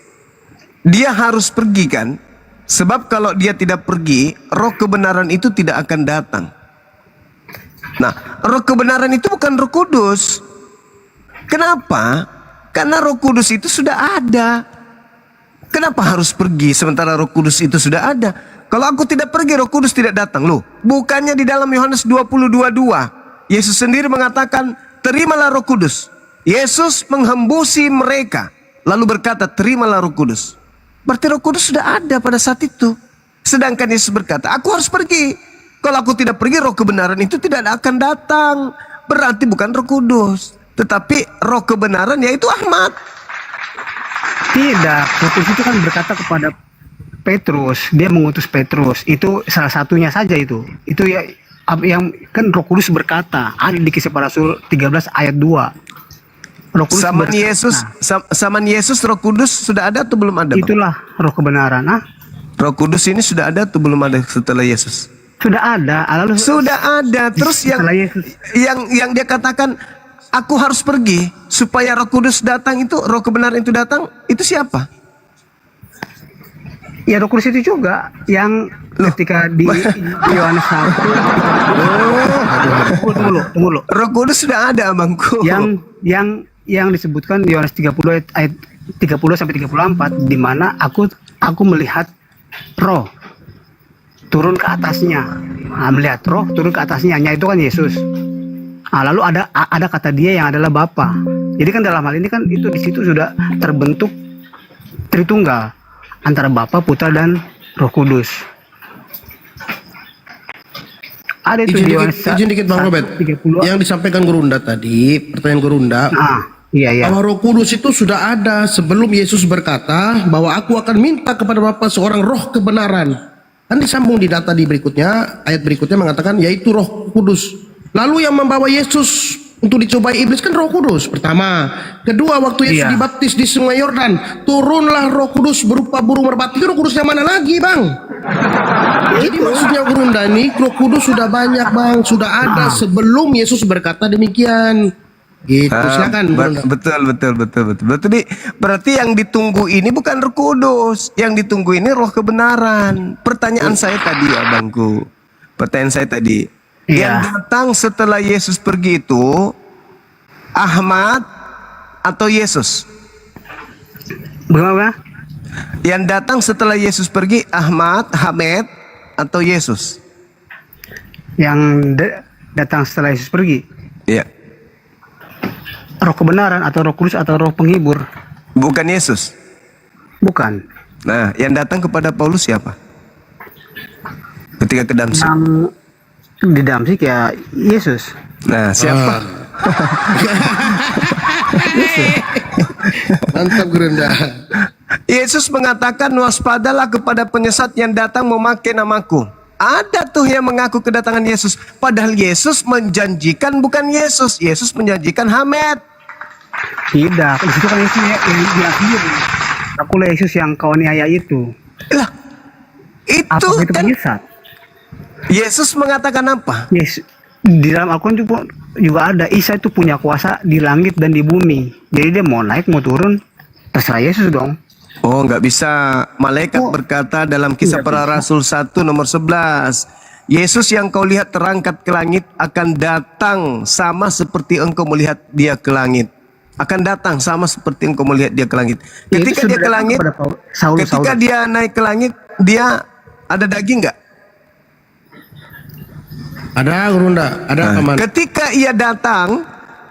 dia harus pergi kan? Sebab kalau dia tidak pergi, roh kebenaran itu tidak akan datang. Nah, roh kebenaran itu bukan Roh Kudus. Kenapa? Karena Roh Kudus itu sudah ada. Kenapa harus pergi sementara Roh Kudus itu sudah ada? Kalau aku tidak pergi, Roh Kudus tidak datang. Loh, bukannya di dalam Yohanes 20:22 Yesus sendiri mengatakan, terimalah Roh Kudus. Yesus menghembusi mereka lalu berkata, terimalah Roh Kudus. Berarti Roh Kudus sudah ada pada saat itu. Sedangkan Yesus berkata, aku harus pergi. Kalau aku tidak pergi, roh kebenaran itu tidak akan datang. Berarti bukan Roh Kudus, tetapi roh kebenaran yaitu Ahmad. Tidak, Roh Kudus itu kan berkata kepada Petrus, dia mengutus Petrus. Itu salah satunya saja itu. Itu ya yang kan Roh Kudus berkata, ada di Kisah Para Rasul 13 ayat 2. Zaman Yesus Roh Kudus sudah ada atau belum ada, Bang? Itulah roh kebenaran. Roh Kudus ini sudah ada atau belum ada setelah Yesus? Sudah ada. Sudah ada. Terus yang dia katakan, aku harus pergi supaya Roh Kudus datang itu, roh kebenaran itu datang, itu siapa? Ya, Roh Kudus itu juga yang ketika di Yohanes 1. Tunggu. Roh Kudus sudah ada, abangku. Yang disebutkan di Yohanes 30 ayat 30 sampai 34 di mana aku melihat roh turun ke atasnya. Nah, melihat roh turun ke atasnya, itu kan Yesus. Nah, lalu ada kata dia yang adalah Bapa. Jadi kan dalam hal ini kan itu di situ sudah terbentuk Tritunggal antara Bapa, Putra dan Roh Kudus. Ada itu izin dikit Bang Robert. Yang disampaikan Gurunda tadi, pertanyaan Gurunda. Iya. Bahwa Roh Kudus itu sudah ada sebelum Yesus berkata bahwa aku akan minta kepada Bapa seorang roh kebenaran. Kan disambung di data di berikutnya, ayat berikutnya mengatakan yaitu Roh Kudus. Lalu yang membawa Yesus untuk dicobai iblis kan Roh Kudus pertama. Kedua, waktu Yesus dibaptis di Sungai Yordan, turunlah Roh Kudus berupa burung merpati. Roh Kudus yang mana lagi, Bang? Jadi maksudnya Gurunda nih, Roh Kudus sudah banyak, Bang, sudah ada sebelum Yesus berkata demikian. Gitu, silakan. Betul. Berarti yang ditunggu ini bukan Roh Kudus, yang ditunggu ini roh kebenaran. Pertanyaan saya tadi, abangku. Yang datang setelah Yesus pergi itu Ahmad atau Yesus? Bagaimana? Yang datang setelah Yesus pergi Ahmad, Hamed atau Yesus? Yang datang setelah Yesus pergi? Iya. Roh kebenaran atau Roh Kudus atau roh penghibur? Bukan Yesus. Bukan. Nah, yang datang kepada Paulus siapa? Ketika ke Damsik. Di Damsik ya Yesus. Nah, siapa? Mantap Gurunda. Yesus mengatakan, waspadalah kepada penyesat yang datang memakai namaku. Ada tuh yang mengaku kedatangan Yesus. Padahal Yesus menjanjikan bukan Yesus. Yesus menjanjikan Hamed. Tidak, di situ kan Yesus yang diakhiri. Akulah Yesus yang kau aniaya itu. Lah, itu Apa itu kan penyesat? Yesus mengatakan apa? Yes, di dalam Al-Quran juga ada Isa itu punya kuasa di langit dan di bumi. Jadi dia mau naik mau turun terserah Yesus dong. Oh, nggak bisa. Malaikat berkata dalam Kisah Para Rasul 1 nomor 11, Yesus yang kau lihat terangkat ke langit akan datang sama seperti engkau melihat dia ke langit. Akan datang sama seperti engkau melihat dia ke langit. Ya, itu Ketika sudah dia ke datang langit, kepada Saulus. ketika dia naik ke langit, dia ada daging nggak? Ada Gurunda, ada aman. Ketika ia datang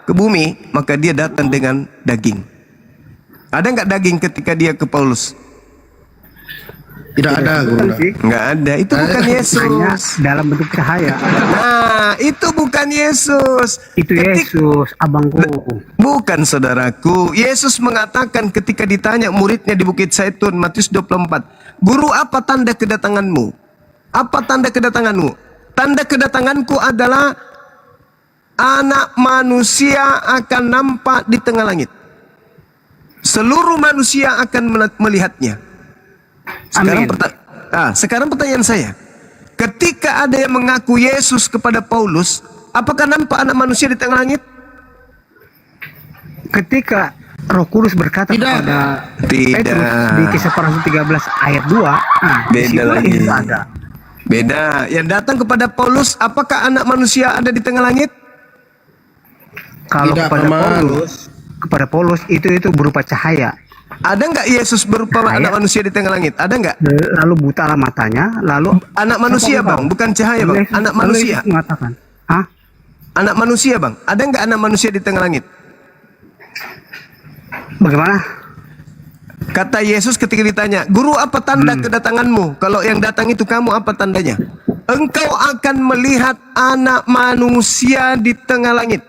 ke bumi, maka dia datang dengan daging. Ada nggak daging ketika dia ke Paulus? Tidak ada Gurunda. Nggak ada. Itu bukan Hanya Yesus. dalam bentuk cahaya. Nah, itu bukan Yesus. Itu Yesus, abangku. Bukan saudaraku. Yesus mengatakan ketika ditanya muridnya di Bukit Zaitun, Matius 24, Guru, apa tanda kedatanganmu? Apa tanda kedatanganmu? Tanda kedatanganku adalah anak manusia akan nampak di tengah langit. Seluruh manusia akan melihatnya. Sekarang, sekarang pertanyaan saya, ketika ada yang mengaku Yesus kepada Paulus, apakah nampak anak manusia di tengah langit? Ketika Roh Kudus berkata kepada Petrus di Kisah Para Rasul 13 ayat 2, nah, beda lagi. Ada. Beda. Yang datang kepada Paulus, apakah anak manusia ada di tengah langit? Kalau Tidak, kepada Paulus itu berupa cahaya. Ada nggak Yesus berupa anak manusia di tengah langit? Ada nggak? Lalu butalah matanya, lalu Anak manusia bang, bukan cahaya bang. Anak manusia. Mengatakan, hah? Anak manusia bang. Ada nggak anak manusia di tengah langit? Bagaimana? Kata Yesus ketika ditanya, Guru, apa tanda kedatanganmu? Kalau yang datang itu kamu, apa tandanya? Engkau akan melihat anak manusia di tengah langit.